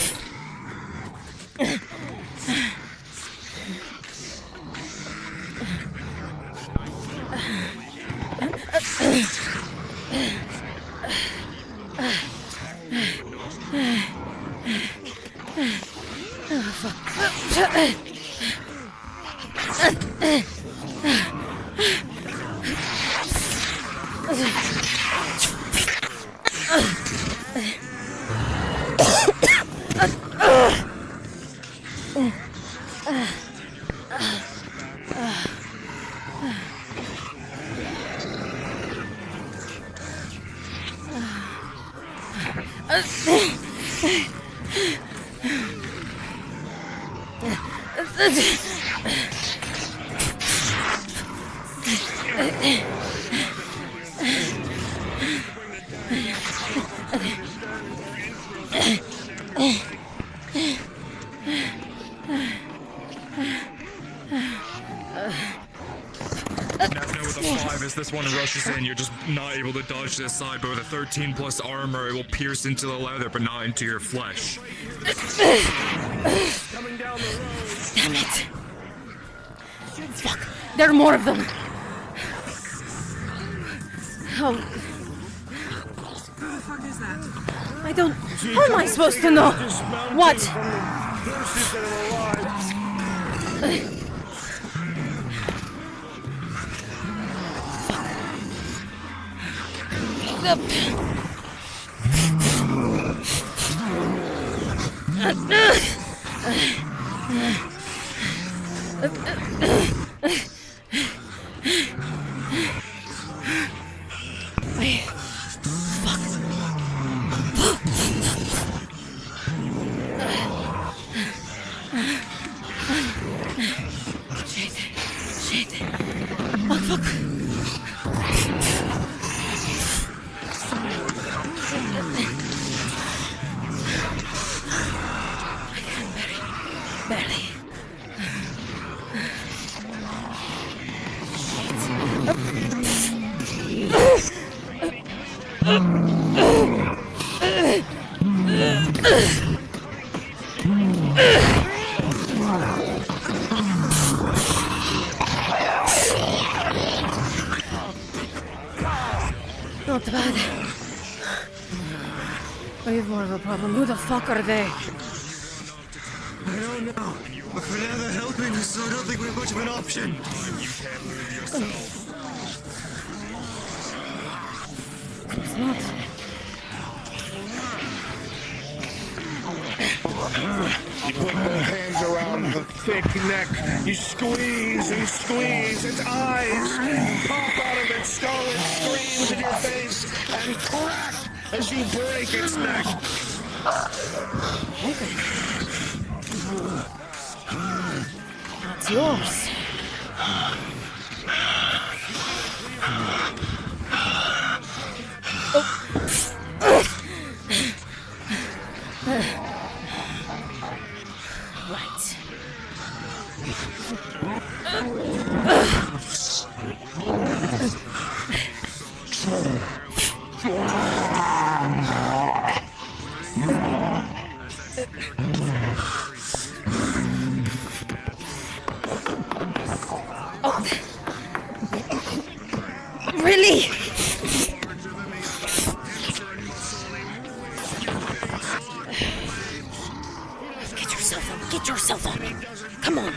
As this one rushes in, you're just not able to dodge to the side, but with a 13 plus armor, it will pierce into the leather, but not into your flesh. Coming down the road. Damn it. Fuck. There are more of them. Oh. Who the fuck is that? I don't... How am I supposed to know? What? Not bad. We have more of a problem. Who the fuck are they? I don't know. But for now they're helping us, so I don't think we have much of an option. It's not. You put both hands around the thick neck. You squeeze and squeeze. Its eyes pop out of its skull. It screams in your face and crack as you break its neck. That's yours. Right. Oh. Really? Get yourself up. Get yourself up. Come on.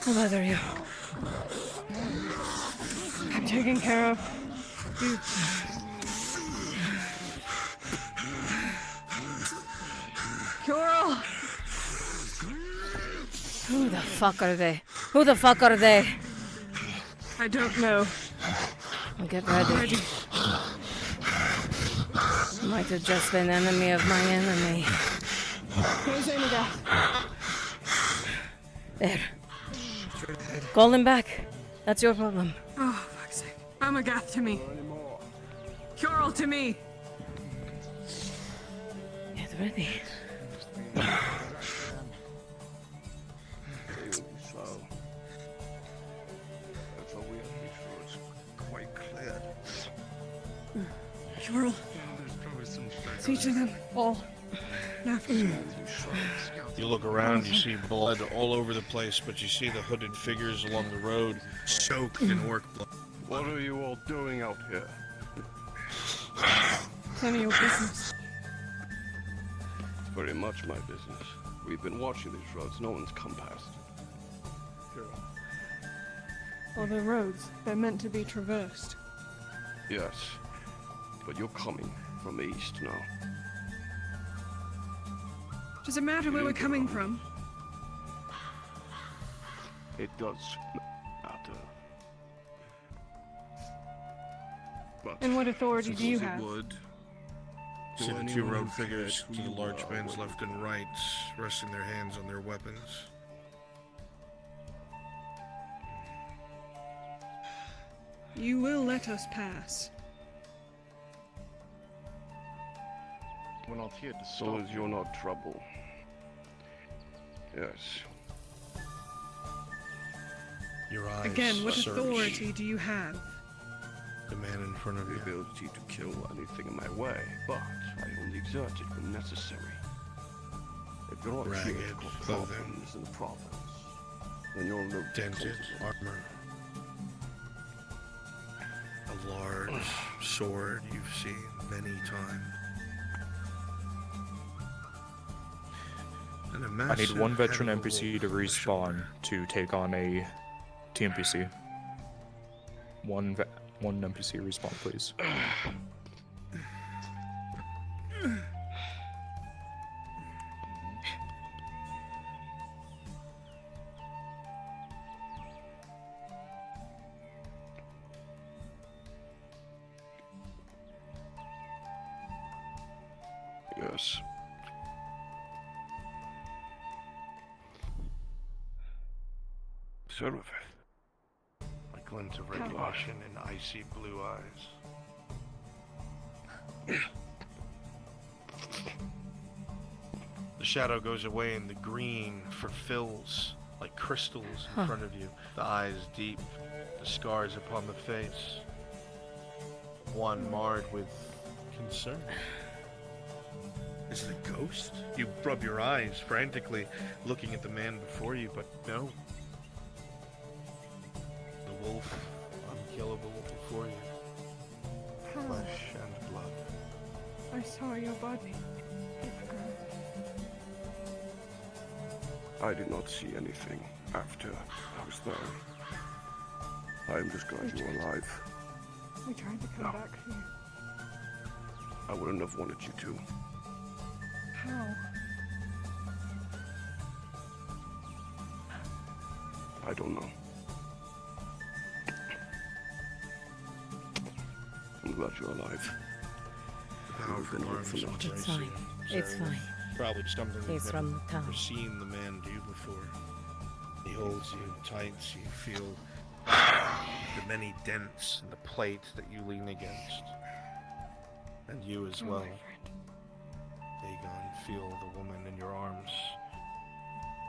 I'll bother you. I'm taken care of. You. Coral! Who the fuck are they? Who the fuck are they? I don't know. Well, get ready. Might have just been enemy of my enemy. Here's Amaga. There. Call him back. That's your problem. Oh, fuck's sake. Amagath to me. Coral to me. Get ready. So, that's all we have to make sure it's quite clear. Coral. Teaching them all. Now. You look around, you see blood all over the place, but you see the hooded figures along the road soaked in orc blood. What are you all doing out here? None of your business. It's very much my business. We've been watching these roads. No one's come past. Well, they're roads. They're meant to be traversed. Yes, but you're coming from east now. Does it matter where we're coming from? It does matter. But And what authority do you have? See the two road figures to the large bands left and right, resting their hands on their weapons. You will let us pass. We're not here to stop. So as you're not trouble. Yes. Your eyes Again, what search authority do you have? the man in front of you. The ability to kill anything in my way, but I only exert it when necessary. If you're not here to Ragged cause clothing, problems in the province, then you're no dented armor, a large sword you've seen many times. And a I need one massive veteran head of a NPC to wolf on the respawn to take on a TNPC. One NPC respawn, please. Yes. Sort of. A glint of recognition in icy blue eyes. The shadow goes away and the green fulfills like crystals in front of you. The eyes deep, the scars upon the face. One marred with concern. Is it a ghost? You rub your eyes frantically, looking at the man before you, but no. The wolf, unkillable before you. How? Flesh and blood. I saw your body. I did not see anything after I was there. I am just glad you were alive. We tried to come back for you. I wouldn't have wanted you to. How? I don't know. I'm glad you're alive. Powerful arms for and nothing. It's fine. It's fine. Probably something He's you've from never the town. seen the man do before. He holds you tight, so you feel the many dents in the plate that you lean against. And you as well. Dagon, feel the woman in your arms.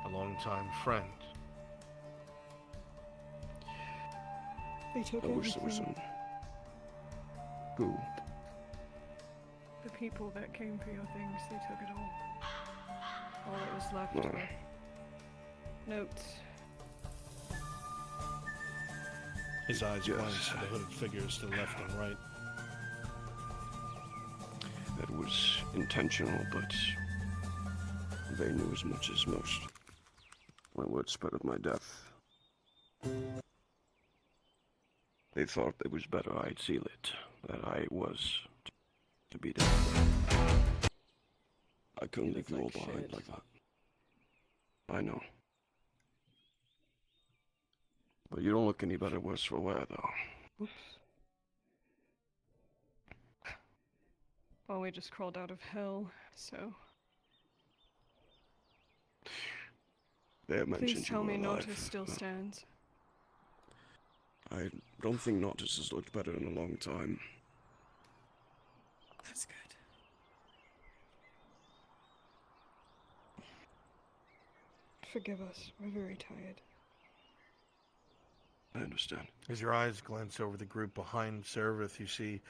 A longtime friend. They took I wish there was everything. some. Who? The people that came for your things, they took it all. All that was left No. were notes. His eyes glance to the hooded figures to the left and right. That was intentional, but they knew as much as most. My word spread of my death. They thought it was better I'd seal it, that I was to be there. I couldn't leave you all behind like that. I know. But you don't look any better worse for wear, though. Oops. Well, we just crawled out of hell, so... They have mentioned Please tell you were me alive. Nortis still stands. I don't think Nortis has looked better in a long time. That's good. Forgive us, we're very tired. I understand. As your eyes glance over the group behind Servith, you see,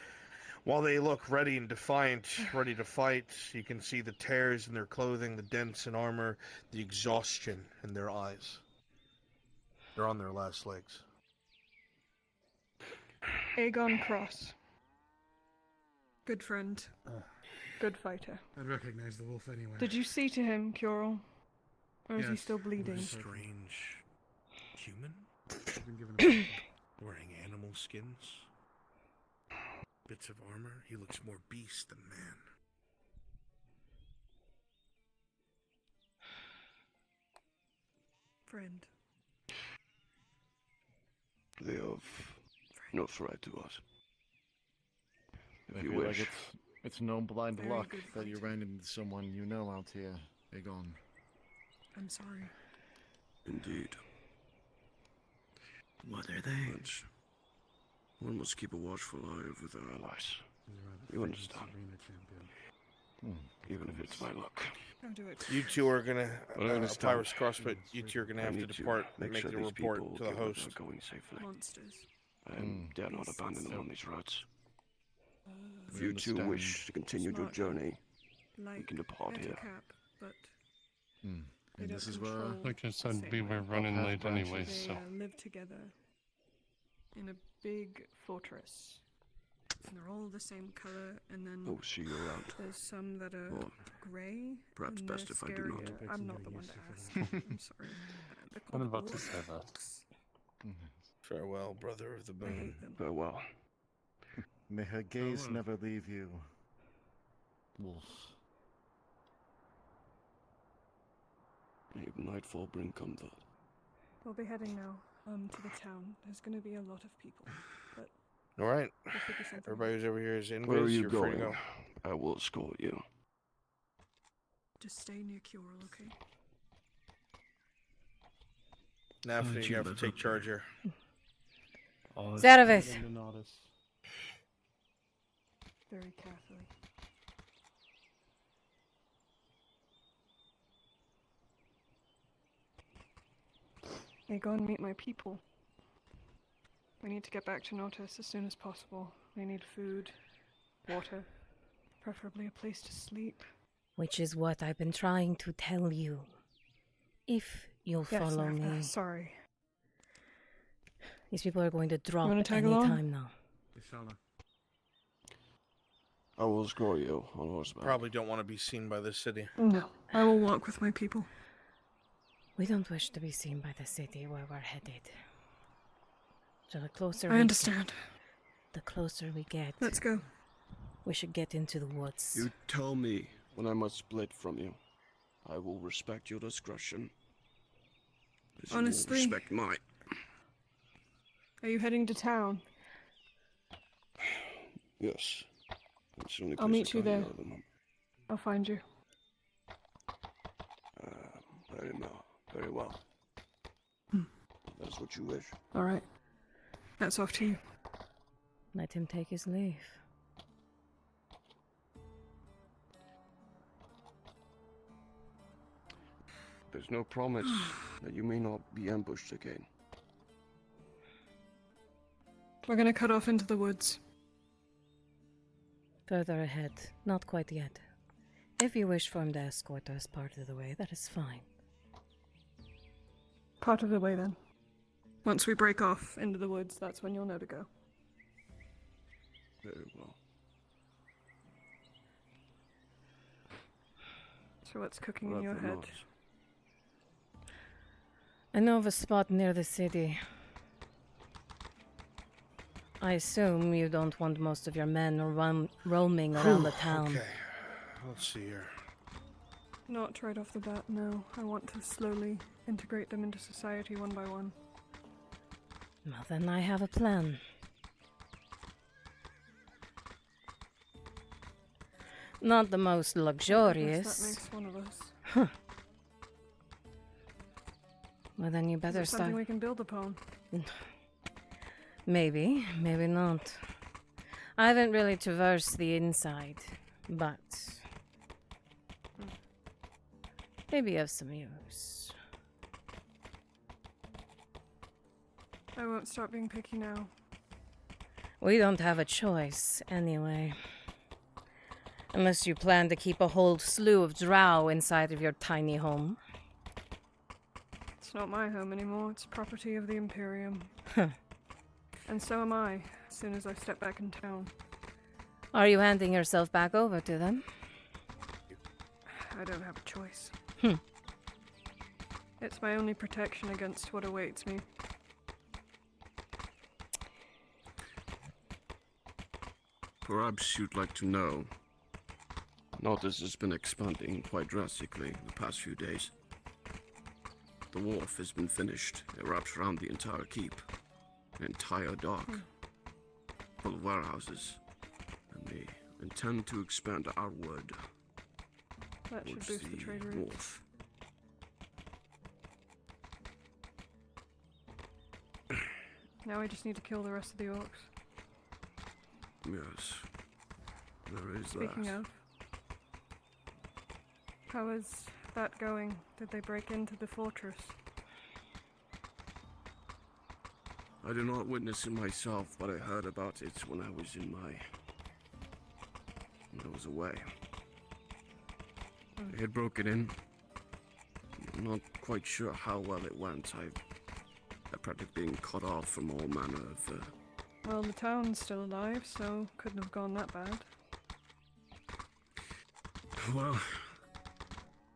while they look ready and defiant, ready to fight, you can see the tears in their clothing, the dents in armor, the exhaustion in their eyes. They're on their last legs. Aegon Cross. Good friend. Good fighter. I'd recognize the wolf anyway. Did you see to him, Curel? Or is he Yes, still bleeding? Strange human? I've been given a Wearing animal skins? Bits of armor? He looks more beast than man. Friend. They have no threat to us. If I you feel wish. like it's no blind Very luck good that you ran into someone you know out here, Aegon. I'm sorry. Indeed. What are they? But one must keep a watchful eye over their allies. You understand? Even if it's my luck. I'll do it. You two are gonna, But I understand. Pyrus Crossfoot, you two are gonna have to depart and make sure the these report people to the get where host. they're going safely. Monsters. And dare not abandon them on these roads. If We you two understand. wish to continue your Smart. journey, Like we can depart here. Ettercap, but And they this don't is where control Like I the said, same we way. were running late anyways, They so. live together in a big fortress. And they're all the same color, and then Oh, see you around. there's some that are Well, grey. perhaps and best they're if I do not. scarier. I'm not the one to ask. I'm sorry. They're I'm called about to say that. orcs. Farewell, brother of the I moon. hate them. Farewell. May her gaze never leave you, Wolf. May nightfall bring comfort. We'll be heading now to the town. There's going to be a lot of people, but All right. we'll figure something out. Everybody who's over here is in. Where are you You're free to going? go. I will escort you. Just stay near Curel, okay? Nafny, you have to take charge here. Zarevith. Very carefully. Hey, go and meet my people. We need to get back to Nortis as soon as possible. We need food, water, preferably a place to sleep. Which is what I've been trying to tell you. If you'll Yes, follow Nafna, me. sorry. These people are going to drop wanna tag any along? time now. I will escort you on horseback. Probably don't want to be seen by the city. No, I will walk with my people. We don't wish to be seen by the city where we're headed. So the closer I understand. The closer we get. Let's go. We should get into the woods. You tell me when I must split from you. I will respect your discretion. As you will Honestly. respect mine. Are you heading to town? Yes. It's the only I'll place meet I you can there. go at the moment. I'll find you. Very well. That's what you wish. All right. That's off to you. Let him take his leave. There's no promise that you may not be ambushed again. We're gonna cut off into the woods. Further ahead. Not quite yet. If you wish for him to escort us part of the way, that is fine. Part of the way then. Once we break off into the woods, that's when you'll know to go. Very well. So what's cooking in your Rather head? not. I know of a spot near the city. I assume you don't want most of your men roaming around the town. Okay, let's see here. Not right off the bat, no. I want to slowly integrate them into society one by one. Well, then I have a plan. Not the most I guess luxurious. that makes one of us. Huh. Well, then you Is better it something start. we can build upon? Maybe, maybe not. I haven't really traversed the inside, but maybe of some use. I won't start being picky now. We don't have a choice, anyway. Unless you plan to keep a whole slew of drow inside of your tiny home. It's not my home anymore, it's property of the Imperium. Huh. And so am I, as soon as I step back in town. Are you handing yourself back over to them? I don't have a choice. Hmm. It's my only protection against what awaits me. Perhaps you'd like to know. Nautis has been expanding quite drastically the past few days. The wharf has been finished. It wraps around the entire keep. An entire dock. Full of warehouses. And they intend to expand outward. That should towards boost the trade route. north. Now we just need to kill the rest of the orcs. Yes. There is Speaking that. of, how is that going? Did they break into the fortress? I did not witness it myself, but I heard about it when I was away. They had broken in. I'm not quite sure how well it went. I practically being cut off from all manner of Well, the town's still alive, so couldn't have gone that bad. well,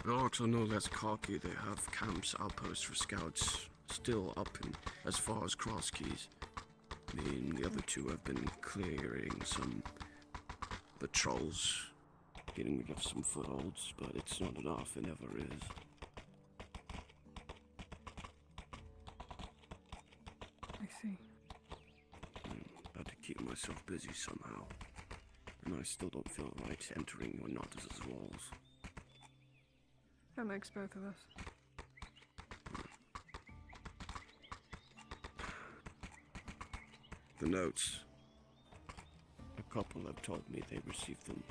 the orcs are no less cocky. They have camps, outposts for scouts still up in as far as Cross Keys. Me and the other two have been clearing some patrols, getting rid of some footholds, but it's not enough. It never is. I see. About to keep myself busy somehow, and I still don't feel right entering your Nautis' walls. That makes both of us. The notes. A couple have told me they received them.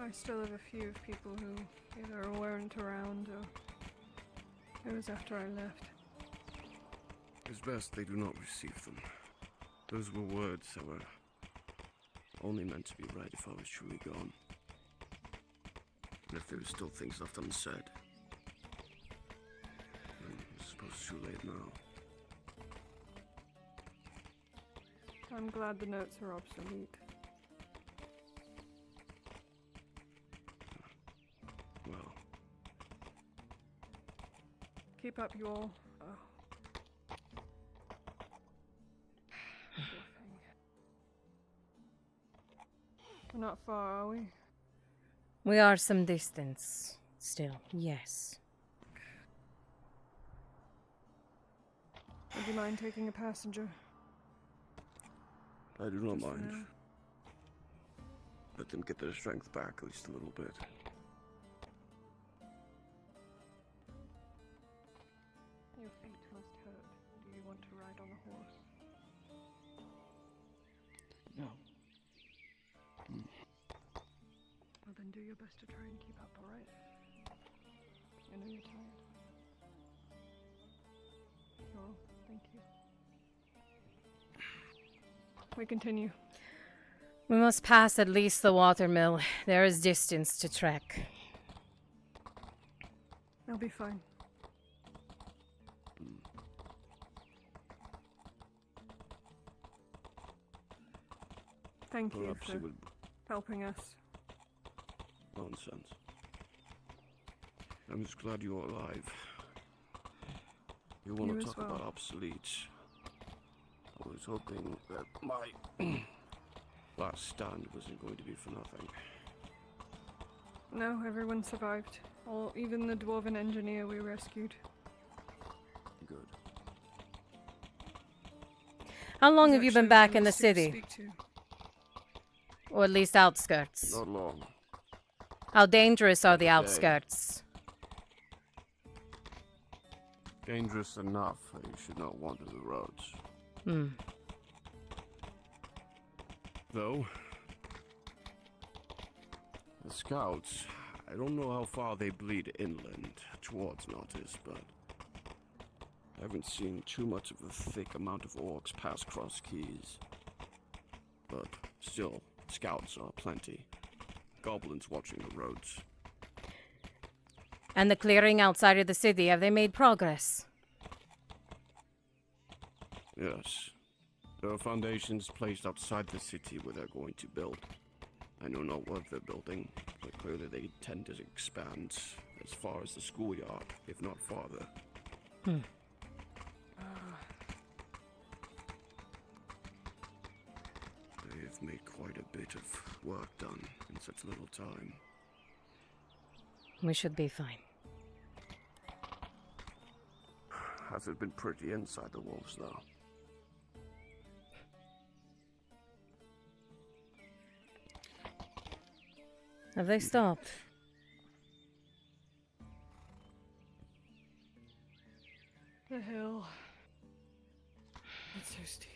I still have a few of people who either weren't around or it was after I left. It's best they do not receive them. Those were words that were only meant to be read if I was truly gone. And if there were still things left unsaid, then I suppose it's too late now. I'm glad the notes are obsolete. Well, Keep up, you all. Oh. We're not far, are we? We are some distance still, yes. Would you mind taking a passenger? I do not Just for mind. now. Let them get their strength back at least a little bit. Your feet must hurt. Do you want to ride on a horse? No. Well, then do your best to try and keep up, alright? I know you're tired. Well, thank you. We continue. We must pass at least the watermill. There is distance to trek. I'll be fine. Thank you Perhaps for you would. helping us. Nonsense. I'm just glad you're alive. You want You to as talk well. about obsolete? I was hoping that my last stand wasn't going to be for nothing. No, everyone survived. Even the dwarven engineer we rescued. Good. How long He's have you been actually back in the nice to city? speak to. Or at least outskirts? Not long. How dangerous are the Day. outskirts? Dangerous enough that you should not wander the roads. Hmm. Though, the scouts, I don't know how far they bleed inland towards Nautis, but I haven't seen too much of a thick amount of orcs pass cross keys. But still, scouts are plenty. Goblins watching the roads. And the clearing outside of the city, have they made progress? Yes. There are foundations placed outside the city where they're going to build. I know not what they're building, but clearly they intend to expand as far as the schoolyard, if not farther. Hmm. They've made quite a bit of work done in such little time. We should be fine. Has it been pretty inside the walls, though? Have they stopped? The hill. It's so steep.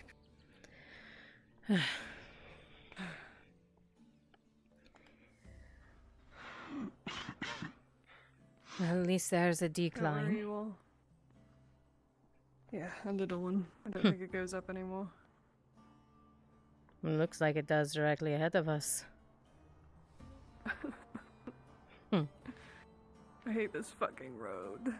Well, at least there's a Don't worry, decline. you all. Yeah, a little one. I don't think it goes up anymore. It looks like it does directly ahead of us. I hate this fucking road.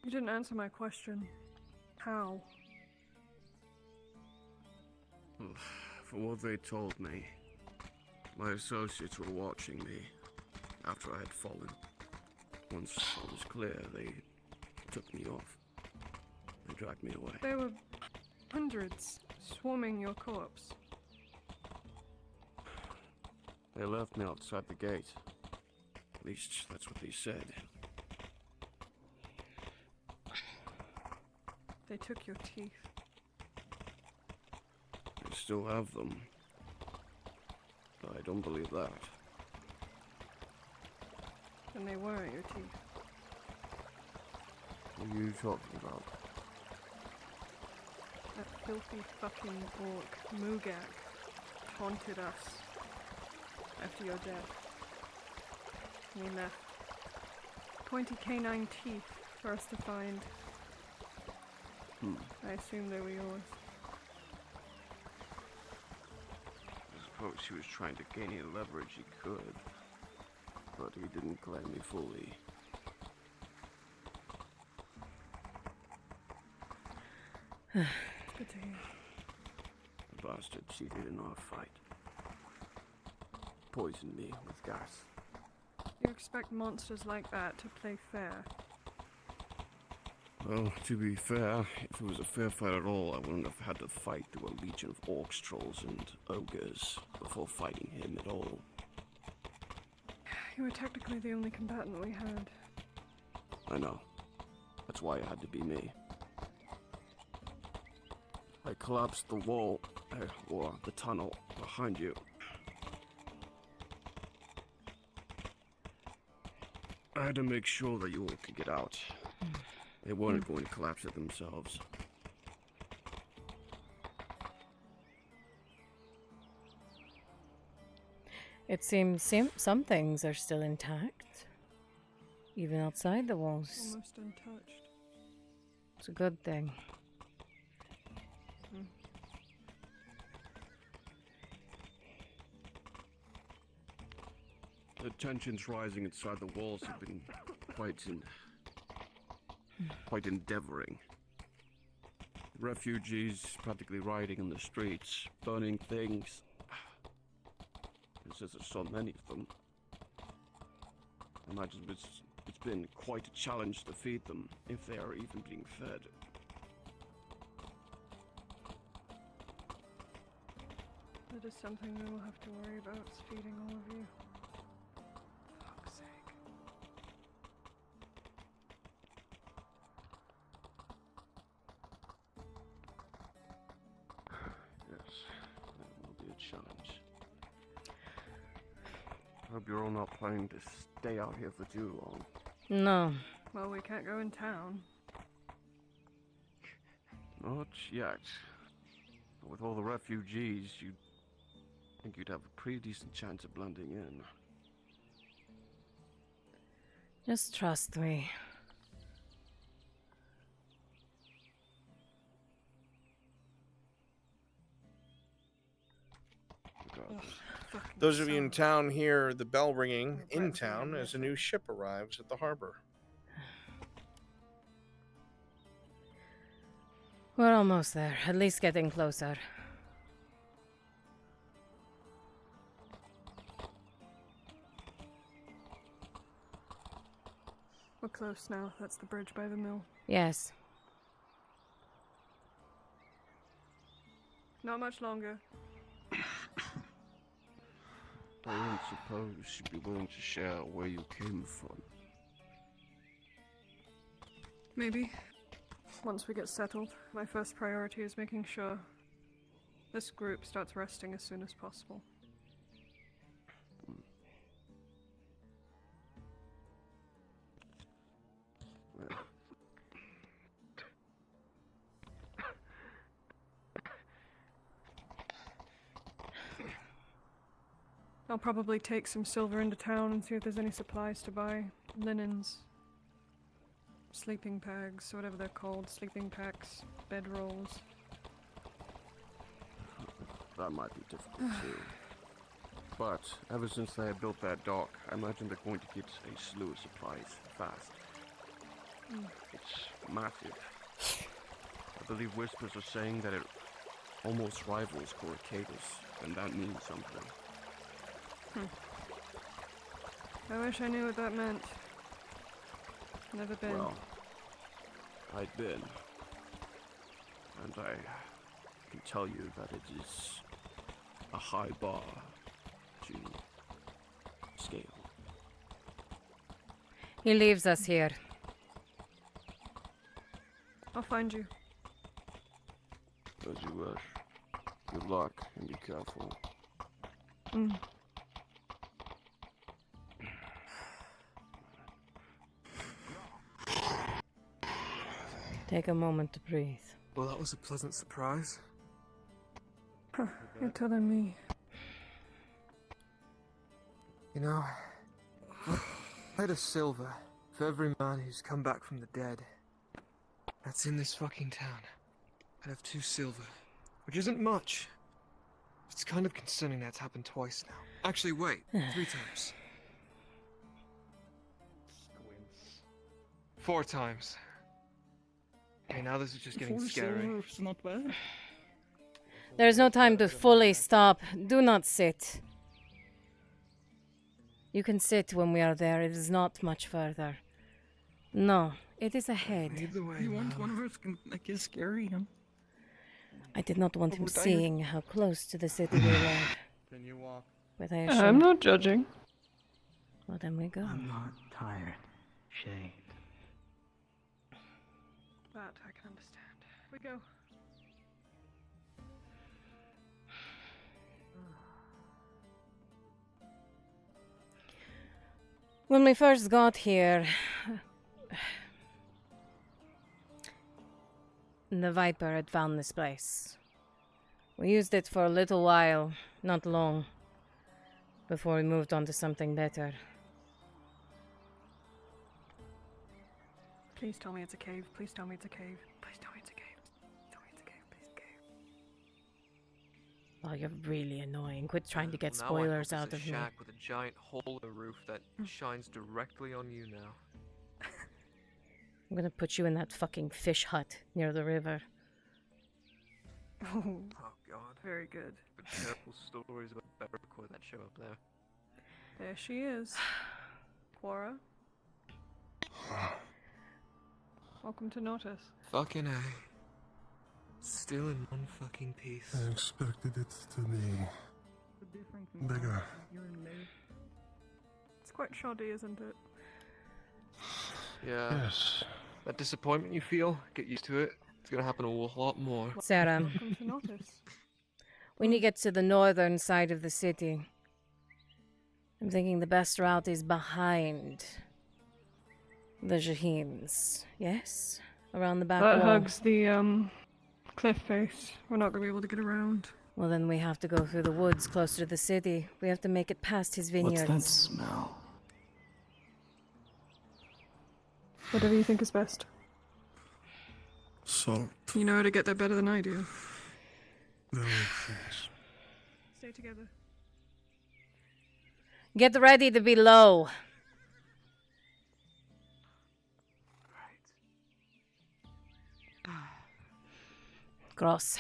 You didn't answer my question. How? From what they told me, my associates were watching me after I had fallen. Once all was clear, they took me off. They dragged me away. There were hundreds swarming your corpse. They left me outside the gate. At least that's what they said. They took your teeth. I still have them. But I don't believe that. And they weren't your teeth. What are you talking about? That filthy fucking orc, Mugak, taunted us after your death. He left pointy canine teeth for us to find. I assume they were yours. I suppose he was trying to gain any leverage he could. But he didn't claim me fully. Good to hear. The bastard cheated in our fight. Poisoned me with gas. You expect monsters like that to play fair? Well, to be fair, if it was a fair fight at all, I wouldn't have had to fight through a legion of orcs, trolls, and ogres before fighting him at all. You were technically the only combatant we had. I know. That's why it had to be me. I collapsed the wall, or the tunnel, behind you. I had to make sure that you all could get out. They weren't going to collapse it themselves. It seems some things are still intact, even outside the walls. Almost untouched. It's a good thing. The tensions rising inside the walls have been quite endeavoring. Refugees practically rioting in the streets, burning things. There's so many of them. I imagine it's been quite a challenge to feed them, if they are even being fed. That is something we will have to worry about, is feeding all of you. Fuck's sake. Yes, that will be a challenge. I hope you're all not planning to stay out here for too long. No. Well, we can't go in town. Not yet. But with all the refugees, you'd think you'd have a pretty decent chance of blending in. Just trust me. Those of you in town hear the bell ringing in town as a new ship arrives at the harbor. We're almost there, at least getting closer. We're close now. That's the bridge by the mill. Yes. Not much longer. I don't suppose you'd be willing to share where you came from. Maybe. Once we get settled, my first priority is making sure this group starts resting as soon as possible. I'll probably take some silver into town and see if there's any supplies to buy. Linens, sleeping bags, whatever they're called, sleeping packs, bedrolls. That might be difficult too. But ever since they have built that dock, I imagine they're going to get a slew of supplies fast. It's massive. I believe whispers are saying that it almost rivals Coracadus, and that means something. I wish I knew what that meant. Never been. Well, I've been. And I can tell you that it is a high bar to scale. He leaves us here. I'll find you. As you wish. Good luck and be careful. Take a moment to breathe. Well, that was a pleasant surprise. You're telling me. You know, I'd a silver for every man who's come back from the dead. That's in this fucking town. I'd have 2 silver, which isn't much. It's kind of concerning that's happened twice now. Actually, wait, 3 times. 4 times. Okay, now this is just getting 4 scary. silver is not bad. There's no time to fully stop. Do not sit. You can sit when we are there. It is not much further. No, it is ahead. You want one of us can like is scary him. I did not want him seeing how close to the city we were. Can you walk? But I assure I'm not judging. Well, then we go. I'm not tired, Shay. That I can understand. We go. When we first got here, the Viper had found this place. We used it for a little while, not long, before we moved on to something better. Please tell me it's a cave. Please tell me it's a cave. Please tell me it's a cave. Tell me it's a cave. Please, cave. Oh, you're really annoying. Quit trying to get Now I spoilers hope out there's of a me. shack with a giant hole in the roof that shines directly on you now. I'm gonna put you in that fucking fish hut near the river. Oh, Oh god. very good. But terrible stories about Barracuda that show up there. There she is. Quora. Welcome to Notice. Fucking A. Still in one fucking piece. I expected it to be bigger. It's quite shoddy, isn't it? Yeah. Yes. That disappointment you feel, get used to it. It's gonna happen a lot more. Sarah, Welcome to Notice. we need to get to the northern side of the city. I'm thinking the best route is behind the Jahins. Yes? Around the back That wall. hugs the, cliff face. We're not gonna be able to get around. Well, then we have to go through the woods closer to the city. We have to make it past his vineyards. What's that smell? Whatever you think is best. Salt. You know how to get there better than I do. That makes sense. Stay together. Get ready to be low. Cross.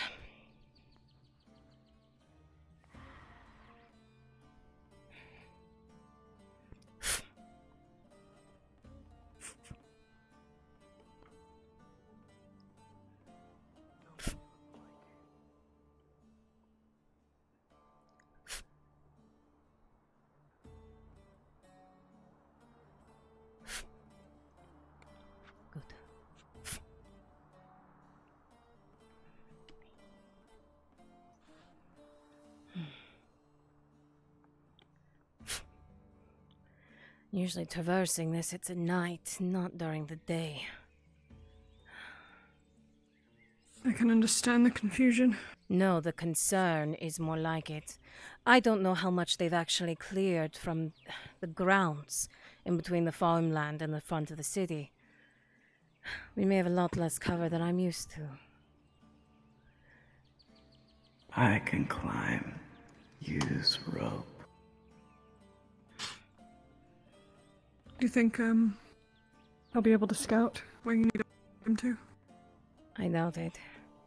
Usually traversing this, it's at night, not during the day. I can understand the confusion. No, the concern is more like it. I don't know how much they've actually cleared from the grounds in between the farmland and the front of the city. We may have a lot less cover than I'm used to. I can climb. Use rope. Do you think, I'll be able to scout where you need him to? I doubt it.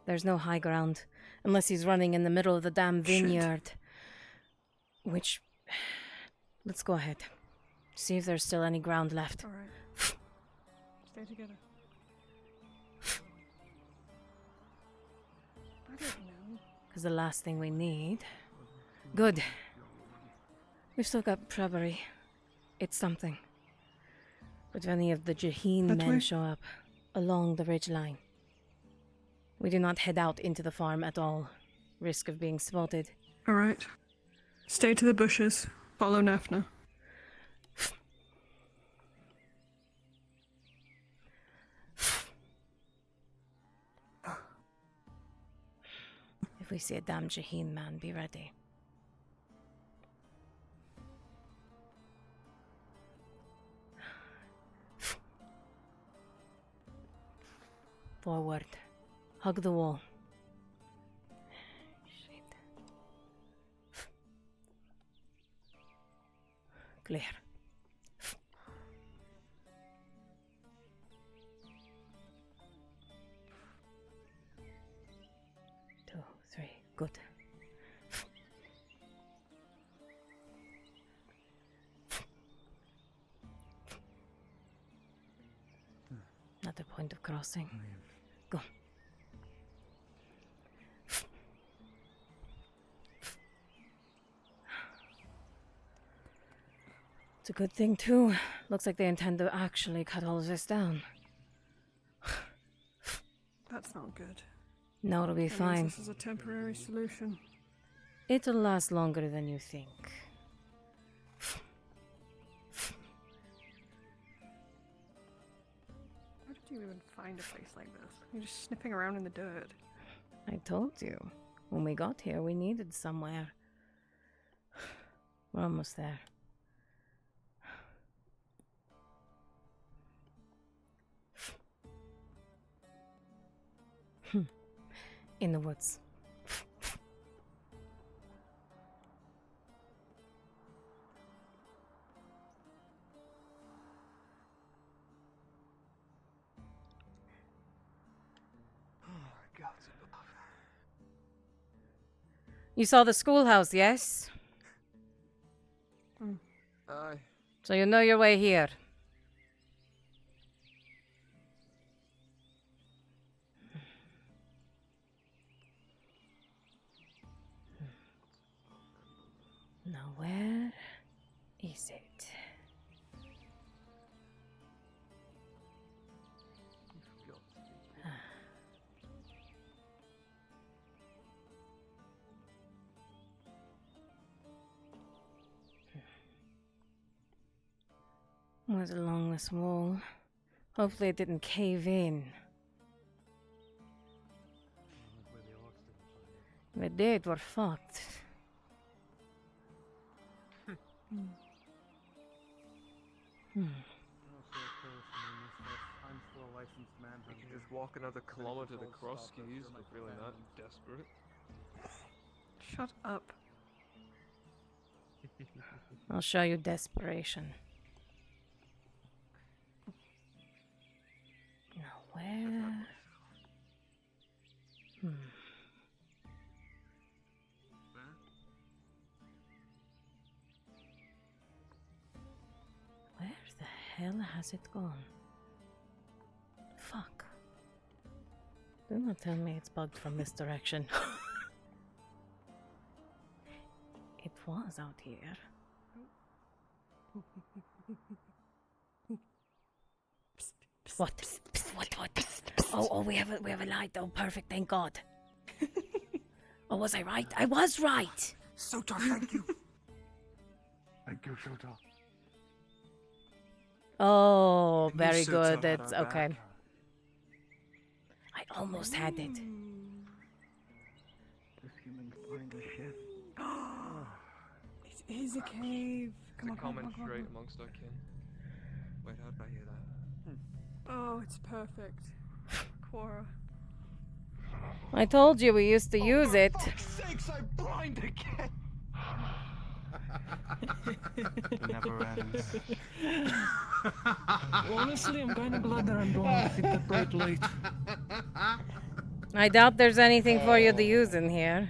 There's no high ground, unless he's running in the middle of the damn vineyard. Which... Let's go ahead. See if there's still any ground left. Alright. Stay together. I don't know. Because the last thing we need... Good. We've still got shrubbery. It's something. But if any of the Jahin That men way? show up along the ridgeline, we do not head out into the farm at all. Risk of being spotted. Alright. Stay to the bushes. Follow Nafna. If we see a damn Jahin man, be ready. Forward. Hug the wall. Shit. Clear. 2, 3, good. Another point of crossing. Go. It's a good thing, too. Looks like they intend to actually cut all of this down. That's not good. No, it'll be That means fine. This is a temporary solution. It'll last longer than you think. How did you even find a place like this? You're just sniffing around in the dirt. I told you. When we got here, we needed somewhere. We're almost there. In the woods. You saw the schoolhouse, yes? Aye. So you know your way here. Now where is it? Was along this wall. Hopefully it didn't cave in. If it did, we're fucked. We can just walk another kilometer to cross skis if we're really not desperate. Shut up. I'll show you desperation. Now where? Where the hell has it gone? Fuck. Do not tell me it's bugged from this direction. It was out here. What? What? Oh, we have a light. Oh, perfect. Thank God. Oh, was I right? I was right. Sota, thank you. Thank you, Sota. Oh, knew very Sota good. had That's our okay. back. I almost had it. It is a cave. Come on, come on, Common come on, trait come on. amongst our kin. Wait, how did I hear that? Oh, it's perfect. Quora. I told you we used to use it. Sakes, I'm blind again. It never ends. Honestly, I'm kind of glad that I'm done with the bright light. I doubt there's anything for you to use in here.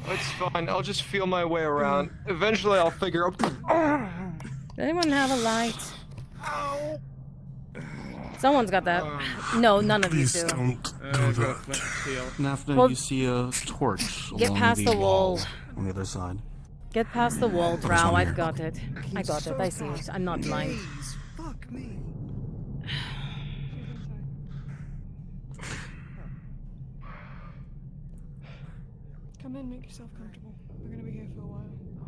It's fine. I'll just feel my way around. Eventually, I'll figure out. Does anyone have a light? Someone's got that. No, none of you do. Nafna, Well, you see a torch get along past the wall. on the other side. Get past the wall, What's Drow. on I've here? got it. I got it. I see it. I'm not blind. Fuck me. Come in, make yourself comfortable. We're gonna be here for a while.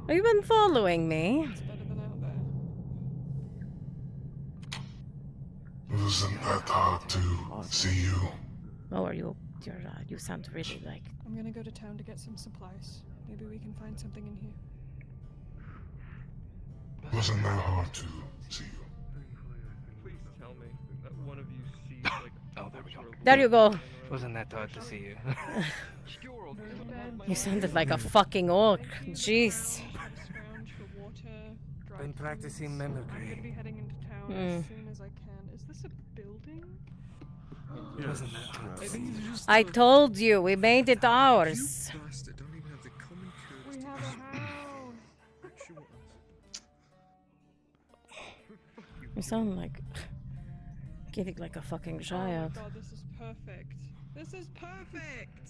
Have you been following me? It's better than out there. Wasn't that hard to see you? Oh, are you? You sound really like. I'm gonna go to town to get some supplies. Maybe we can find something in here. Wasn't that hard to see you? Please tell me that one of you sees like. Oh, there we go. There you go. Wasn't that hard to see you? You sounded like a fucking orc. Jeez. Been practicing I'm gonna be mimicry. heading into town Hmm. as soon as I can. Is this a building? Wasn't that hard to see you? I told you, we made it ours. Bastard, don't even have the common We have a house. You sound like. Getting like a fucking child. Oh my god, this is perfect. This is perfect!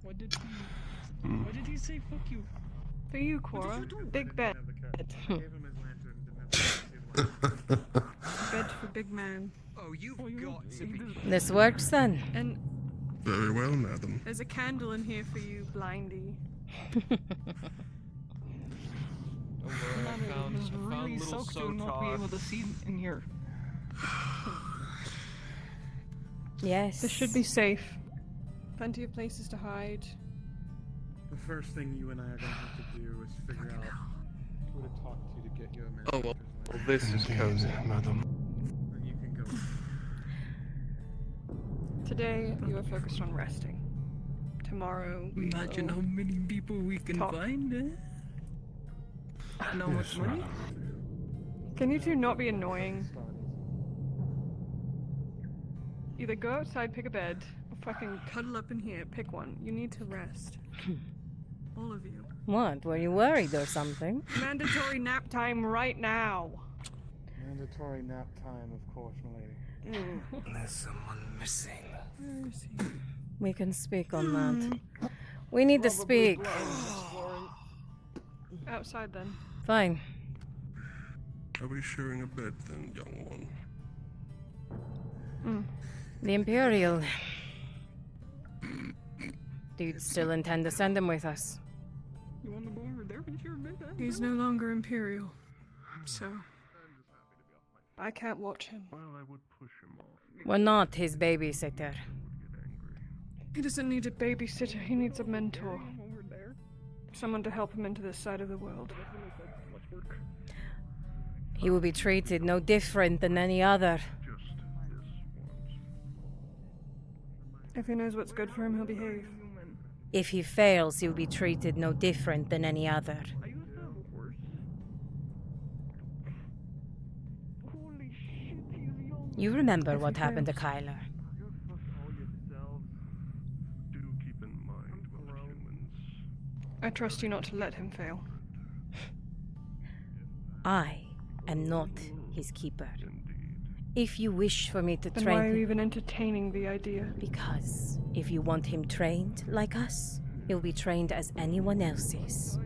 What did he say? Fuck you. For you, Quora. Big bed. Bed for big man. Oh, you've got to be. This works then. And Very well, madam. there's a candle in here for you, blindy. I found It really little sucks to not be able to see in here. Yes. This should be safe. Plenty of places to hide. The first thing you and I are gonna have to do is figure out who to talk to get you a man. Oh well, this is cozy, madam. Then you can go. Today, you are focused on resting. Tomorrow, we Imagine will how many people we can talk. find, eh? Know how much money? Can you two not be annoying? Either go outside, pick a bed, or Fucking cuddle up in here. Pick one. You need to rest. All of you. What? Were you worried or something? Mandatory nap time right now. Mandatory nap time, of course, milady. There's someone missing. Where is he? We can speak on that. We need to speak. Outside then. Fine. Are we sharing a bed then, young one? The Imperial. Do you still intend to send him with us? You want the boy over there? He's no longer Imperial. So. I can't watch him. Well, I would push him off. We're not his babysitter. He doesn't need a babysitter, he needs a mentor. Someone to help him into this side of the world. He will be treated no different than any other. If he knows what's good for him, he'll behave. If he fails, he will be treated no different than any other. You remember what happened to Kyler? I trust you not to let him fail. I am not his keeper. If you wish for me to Then train why are you him, even entertaining the idea? because if you want him trained like us, he'll be trained as anyone else is.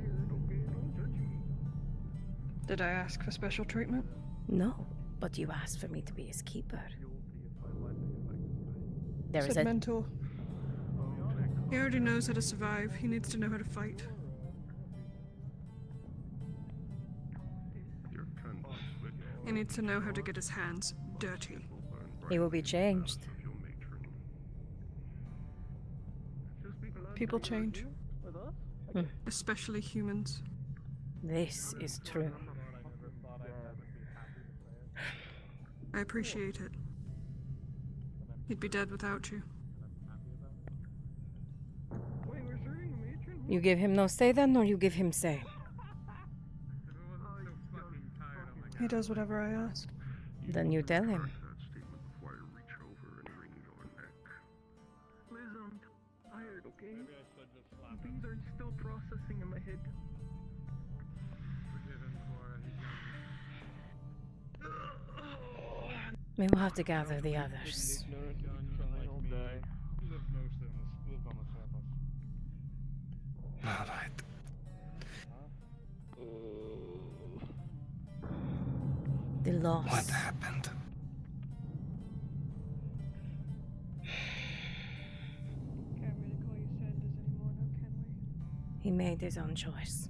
Did I ask for special treatment? No, but you asked for me to be his keeper. There is Said a mentor. He already knows how to survive. He needs to know how to fight. He needs to know how to get his hands dirty. He will be changed. People change. Hmm. Especially humans. This is true. I appreciate it. He'd be dead without you. You give him no say then, or you give him say? He does whatever I ask. Then you tell him. Liz, I'm tired, okay? Things are still processing in my head. We will have to gather the others. Alright. The loss. What happened? Can't really call you Sanders anymore, now can we? He made his own choice.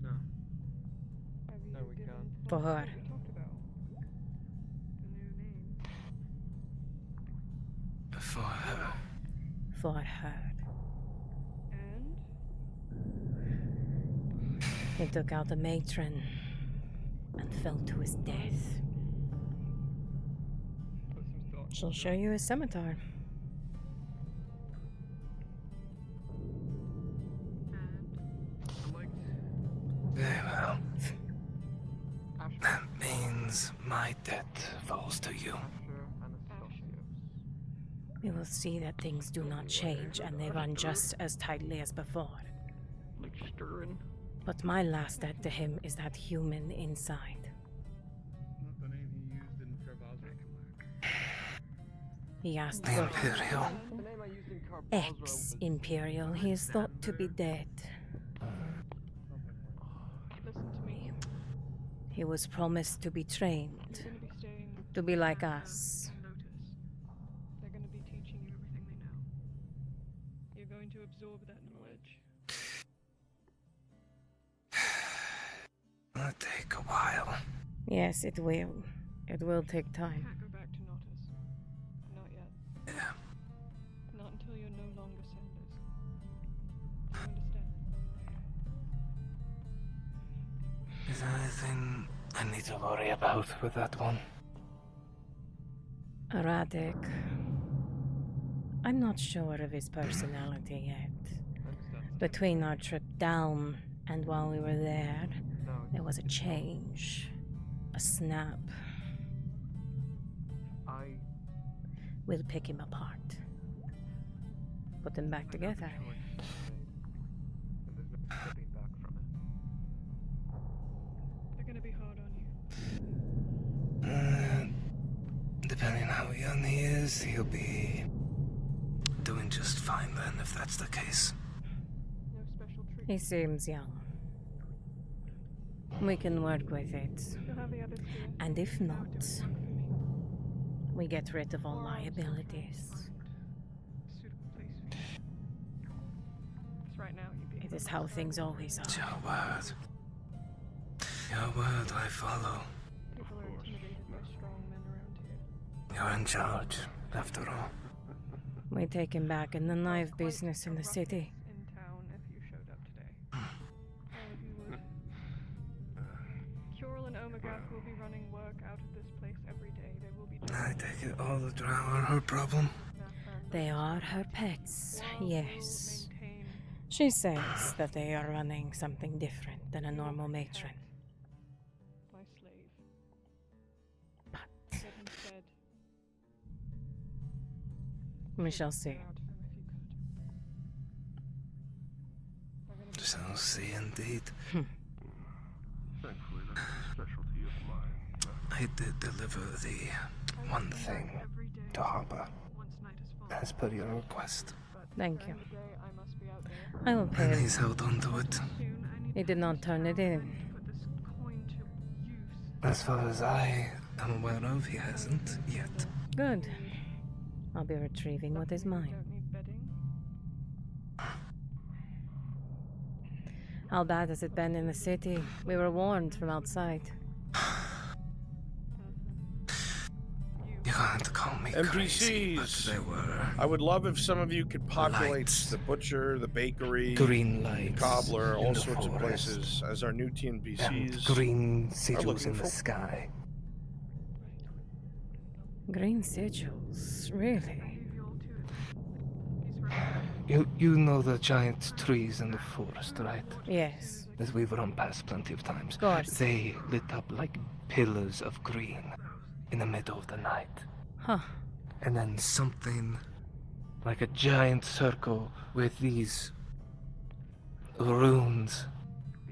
No. No, we can't. For her. We talked about the new name. For her. For her. And? He took out the matron and fell to his death. She'll show you his scimitar. Very well. That means my debt falls to you. You will see that things do not change and they run just as tightly as before. Like stirring. But my last debt to him is that human inside. He asked for Imperial. ex-Imperial. He is thought to be dead. Listen to me. He was promised to be trained, You're gonna be staying to be like us. notice. They're gonna be teaching you everything they know. You're going to absorb that knowledge. It'll take a while. Yes, it will. It will take time. Can't go back to Notus. Not yet. Yeah. Not until you're no longer Sanders. Do you understand? Is there anything I need to worry about with that one? Radek. I'm not sure of his personality yet. Between our trip down and while we were there was a change. A snap. We'll pick him apart. Put them back together. They're gonna be hard on you. Depending on how young he is, he'll be doing just fine then, if that's the case. He seems young. We can work with it. And if not, we get rid of all liabilities. It is how things always are. Your word. Your word I follow. You're in charge, after all. We take him back in the knife business in the city. Curl and Omagath will be running work out of this place every day. They will be. I take it all the drow are her problem. They are her pets, yes. She says that they are running something different than a normal matron. My slave. But Get him fed. we shall see. Shall see indeed. I did deliver the one thing to Harper, as per your request. Thank you. I will pay And him. he's held on to it. He did not turn it in. As far as I am aware of, he hasn't yet. Good. I'll be retrieving what is mine. How bad has it been in the city? We were warned from outside. You're going to call me crazy, but NPCs. they were. I would love if some of you could populate Lights. the butcher, the bakery, Green the lights cobbler, in all the sorts of forest. places as our new TNPCs. And green are sigils looking in the for. sky. Green sigils, really? You know the giant trees in the forest, right? Yes. As we've run past plenty of times. Of course. They lit up like pillars of green in the middle of the night. Huh. And then something like a giant circle with these runes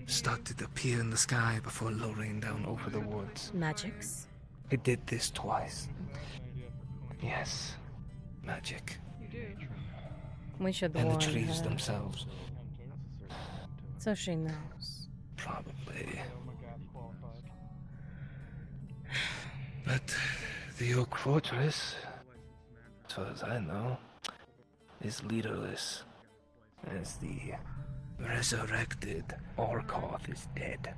started to appear in the sky before lowering down over the woods. Magics? It did this twice. Yes, magic. We should And the warn trees her. themselves. So she knows. Probably. But the Oak Fortress, as far as I know, is leaderless. As the resurrected Orkoth is dead.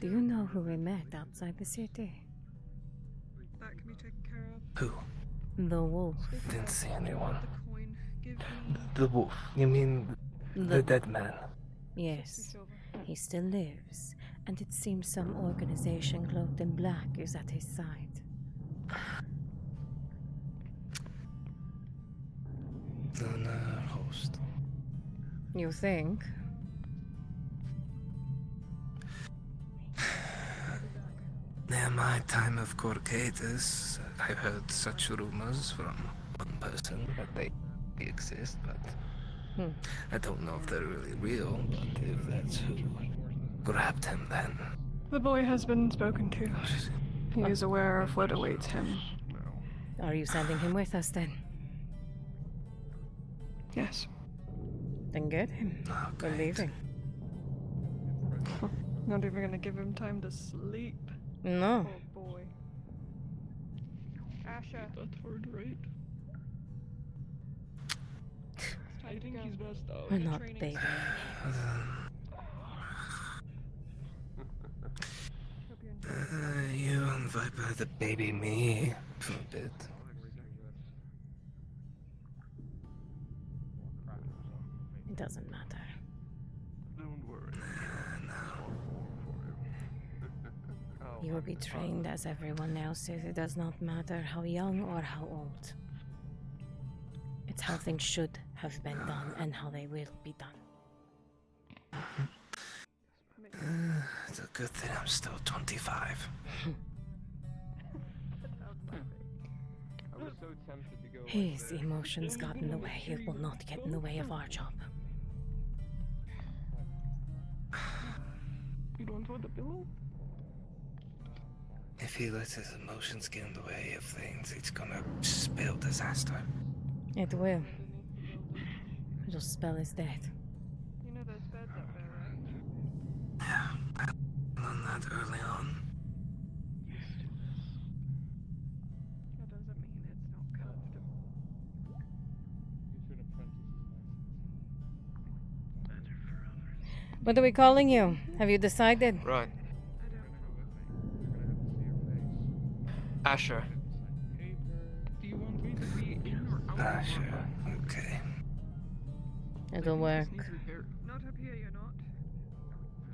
Do you know who we met outside the city? That can be taken care of. Who? The wolf. Didn't see anyone. Give me. The wolf. You mean the dead man? Yes. He still lives, and it seems some organization cloaked in black is at his side. Then host. You think? Near my time of Corcatus, I've heard such rumors from one person that they exist, but I don't know if they're really real, but if that's who grabbed him, then... The boy has been spoken to. He is aware of what awaits him. Are you sending him with us then? Yes. Then get him. We're leaving. Not even gonna give him time to sleep. No. Oh boy. Asha. That's hard, right? I think he's best out. We're not baby. You and Viper had to baby me for a bit. It doesn't matter. Don't worry. You will be trained as everyone else is. It does not matter how young or how old. It's how things should have been done and how they will be done. It's a good thing I'm still 25. I was so tempted to go. His emotions got in the way. It will not get in the way of our job. You don't want a pillow? If he lets his emotions get in the way of things, it's gonna spell disaster. It will. It'll spell his death. You know those beds up there, right? Yeah, I learned that early on. That doesn't mean it's not comfortable. What are we calling you? Have you decided? Right. Asher. Do you want me to be in or out? Asher, okay. It'll work. Not up here, you're not.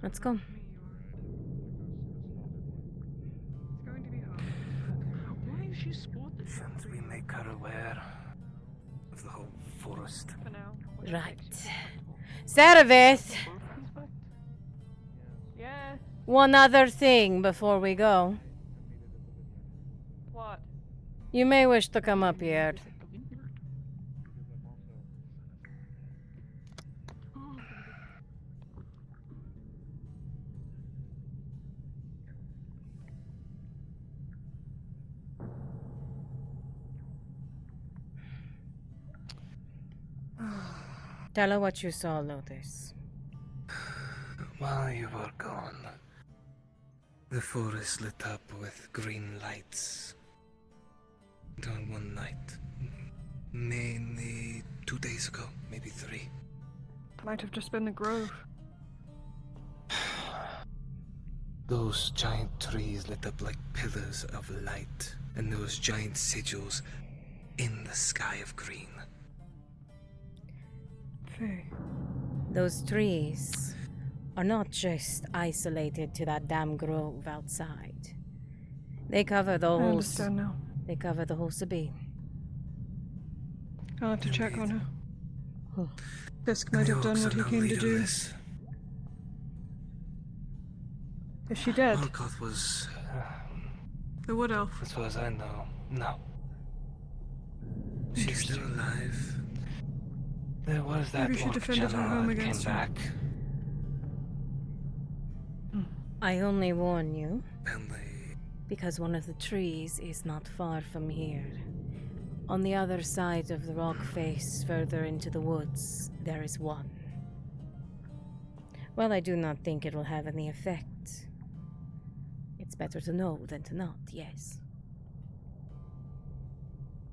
Let's go. It's going to be hard. Why is she spotted? Shouldn't we make her aware of the whole forest? For now. Right. Saravith! Yes. One other thing before we go. What? You may wish to come up here. Tell her what you saw, Lotus. While you were gone, the forest lit up with green lights. And on one night, mainly 2 days ago, maybe 3. Might have just been the grove. Those giant trees lit up like pillars of light, and those giant sigils in the sky of green. Those trees are not just isolated to that damn grove outside. They cover the whole. I understand now. They cover the whole Sabine. I'll have to check on her. Fisk might have done what he came to do. Is she dead? Morgoth was. The wood elf. As far as I know, no. She's still alive. There was that Maybe she orc defended her general home that came against her. back. I only warn you. And because one of the trees is not far from here. On the other side of the rock face, further into the woods, there is one. Well, I do not think it will have any effect. It's better to know than to not, yes.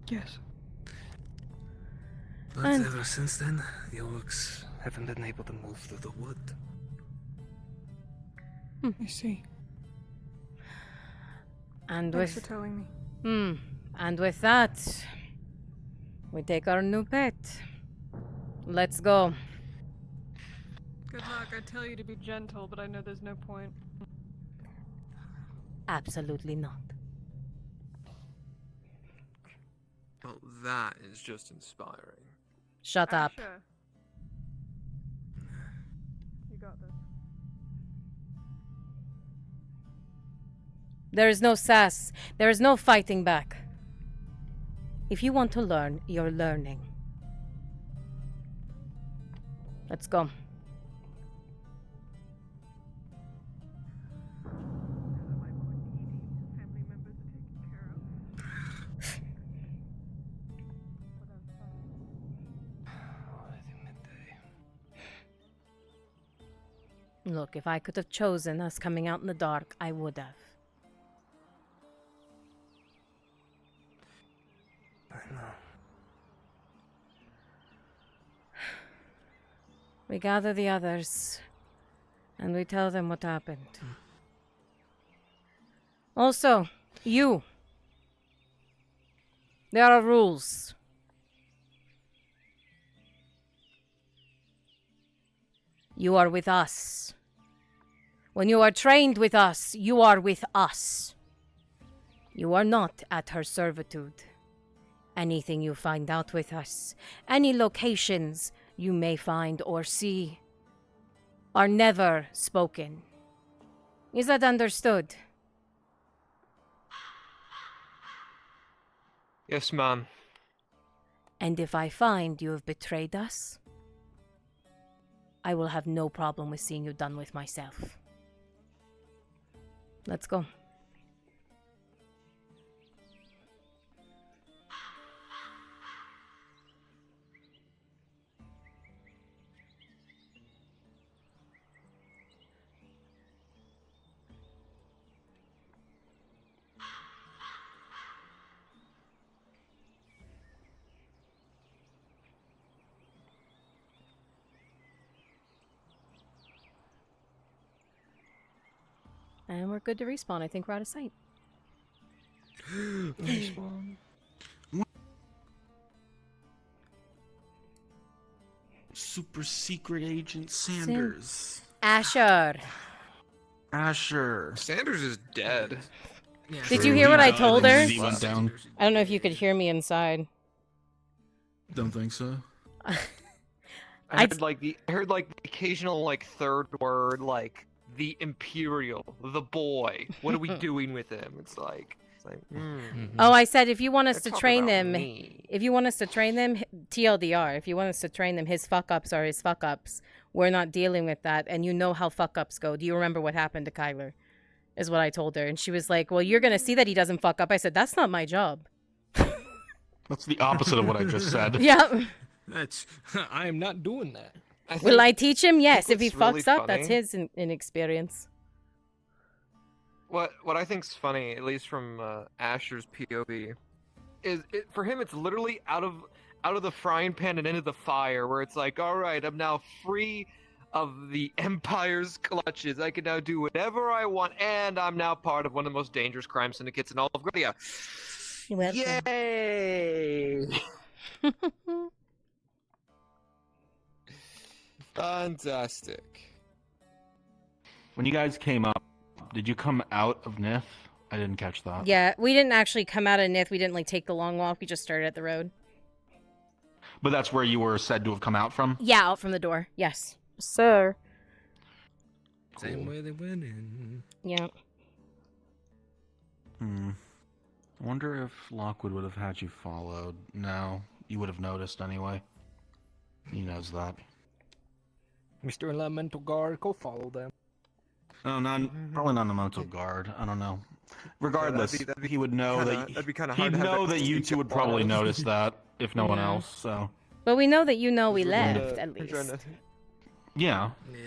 Yes. But And- ever since then, the orcs haven't been able to move through the wood. I see. And Thanks with for telling me. And with that, we take our new pet. Let's go. Good luck. I tell you to be gentle, but I know there's no point. Absolutely not. Well, that is just inspiring. Shut up. Asher. You got this. There is no sass. There is no fighting back. If you want to learn, you're learning. Let's go. Look, if I could have chosen us coming out in the dark, I would have. I know. We gather the others, and we tell them what happened. Also, you. There are rules. You are with us. When you are trained with us, you are with us. You are not at her servitude. Anything you find out with us, any locations you may find or see, are never spoken. Is that understood? Yes, ma'am. And if I find you have betrayed us, I will have no problem with seeing you done with myself. Let's go. And we're good to respawn. I think we're out of sight. Respawn. Super secret agent Sanders. Asher. Asher. Sanders is dead. Did you hear what I told her? He went down. I don't know if you could hear me inside. Don't think so. I heard like the occasional like third word, like the Imperial, the boy. What are we doing with him? It's like Oh, I said if you want us They're to talking train about them, me. if you want us to train them, TLDR, if you want us to train them, his fuck ups are his fuck ups. We're not dealing with that, and you know how fuck ups go. Do you remember what happened to Kyler? Is what I told her, and she was like, "Well, you're gonna see that he doesn't fuck up." I said, "That's not my job." That's the opposite of what I just said. Yeah. That's I am not doing that. Will I teach him? Yes. If he what's fucks really up, that's funny- his inexperience. What I think's funny, at least from Asher's POV, is for him it's literally out of the frying pan and into the fire, where it's like, all right, I'm now free of the Empire's clutches. I can now do whatever I want, and I'm now part of one of the most dangerous crime syndicates in all of Gradia. Yay! Fantastic. When you guys came up, did you come out of Nith? I didn't catch that. Yeah, we didn't actually come out of Nith. We didn't like take the long walk. We just started at the road. But that's where you were said to have come out from? Yeah, out from the door. Yes, sir. Same way they went in. Yeah. I wonder if Lockwood would have had you followed. No, you would have noticed anyway. He knows that. Mr. Elemental Guard, go follow them. No, probably not a mental guard. I don't know. Regardless, that'd be he would know kinda- that. that'd be kinda hard He'd to have know that that you two would probably notice that, if no one Yeah. else. So. But we know that you know we We're trying left to- at we're least. trying to- Yeah. Yeah.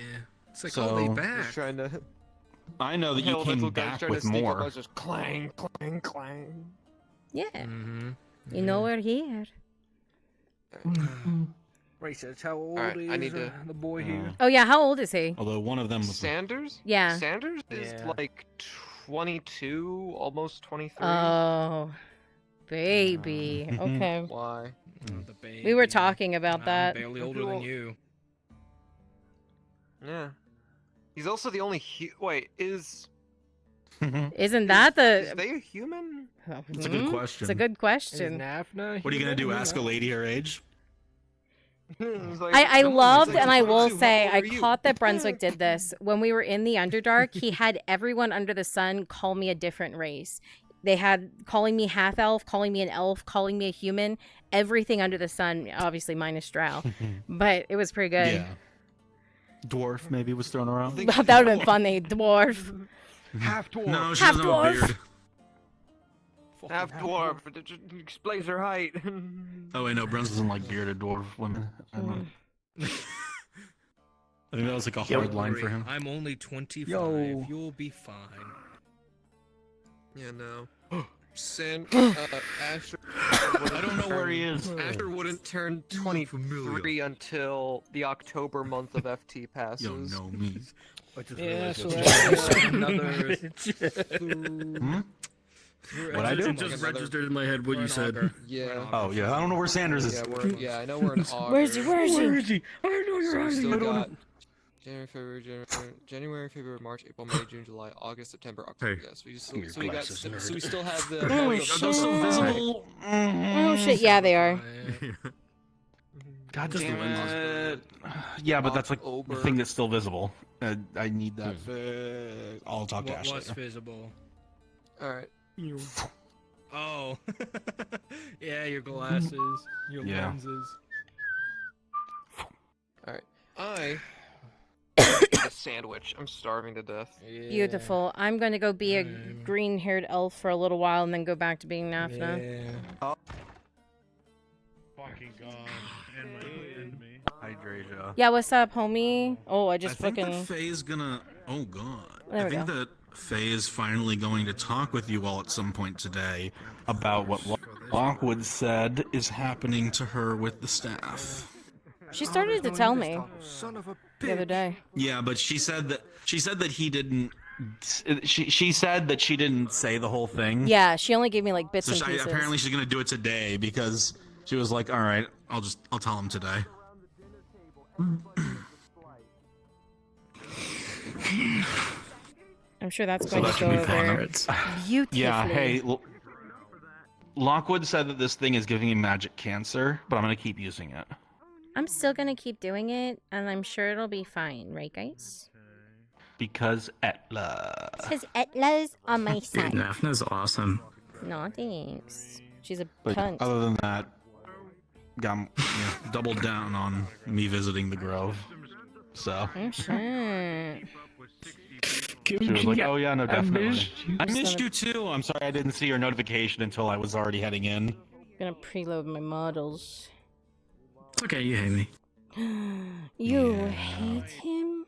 It's like, So- oh, they Just back. trying to. I know that you Elemental came guys back trying to with sneak up, more. I was just clang, clang, clang. Yeah. Mm-hmm. You know we're here. Research, how old Alright, is I need to- the boy here? Oh yeah, how old is he? Although one of them was. Sanders? Yeah. Sanders is Yeah. like 22, almost 23. Oh, baby. Okay. Why? The baby. We were talking about I'm that. barely older than you. Yeah. He's also the only wait, is Isn't that the? is they a human? It's a good question. It's a good question. Nafna What are you gonna do? Ask a lady her age? It's like, I someone was loved, like, and I will 22, say, how I old are you? caught that Brunswick did this. When we were in the Underdark, he had everyone under the sun call me a different race. They had calling me half elf, calling me an elf, calling me a human, everything under the sun, obviously minus Drow. But it was pretty good. Yeah. Dwarf maybe was thrown around. That would have been funny. Dwarf. Half dwarf. No, she Half doesn't have a dwarf. beard. Half dwarf. It explains her height. Oh wait, no, Bruns doesn't like bearded dwarf women. I think that was like a hard line for him. I'm only 25. Yo. You'll be fine. Yeah, no. Asher. I don't know where he is. Asher wouldn't turn 23 until the October month of FT passes. Yo, no me. Yeah, so that's another. What I do? It just registered in my head what you said. Yeah. Oh yeah, I don't know where Sanders is. Yeah, I know we're in August. Where is he? Where is he? Where is he? I know you're So we hiding. still I don't got know. January, February, March, April, May, June, July, August, September, October. Hey. Yes, we just Your so we got glasses, nerd. so we still have the. Oh, the- shit. Those so visible. Oh shit! Yeah, they are. God, just the Damn wind lost. it. Yeah, but that's like the October. thing that's still visible. I need that. I'll talk to What Ashley. was visible? All right. Oh. Yeah, your glasses, your Yeah. lenses. Alright. I need a sandwich. I'm starving to death. Beautiful. I'm going to go be a green-haired elf for a little while and then go back to being Nafna. Yeah. Fucking god. And me. Hydrasia. Yeah, what's up, homie? Oh, I just think that fucking... Faye's gonna. Oh god. There I we think go. that Faye is finally going to talk with you all at some point today About what Lockwood said is happening to her with the staff. She started to tell me the other day. Yeah, but she said that he didn't. She said that she didn't say the whole thing. Yeah, she only gave me like bits So and pieces. apparently she's gonna do it today because she was like, "All right, I'll tell him today." I'm sure that's So going that to should go be fun. over beautifully. Yeah, hey, Lockwood said that this thing is giving him magic cancer, but I'm gonna keep using it. I'm still going to keep doing it, and I'm sure it'll be fine, right, guys? Because Etla. Because Etla's on my Dude, side. Nafna's awesome. No, thanks. She's a But cunt. other than that, doubled down on me visiting the Grove. So. Oh, shit. She was like, "Oh yeah, no, definitely. I Son missed of- you too. I'm sorry I didn't see your notification until I was already heading in." Gonna preload my models. It's okay, you hate me. You hate him?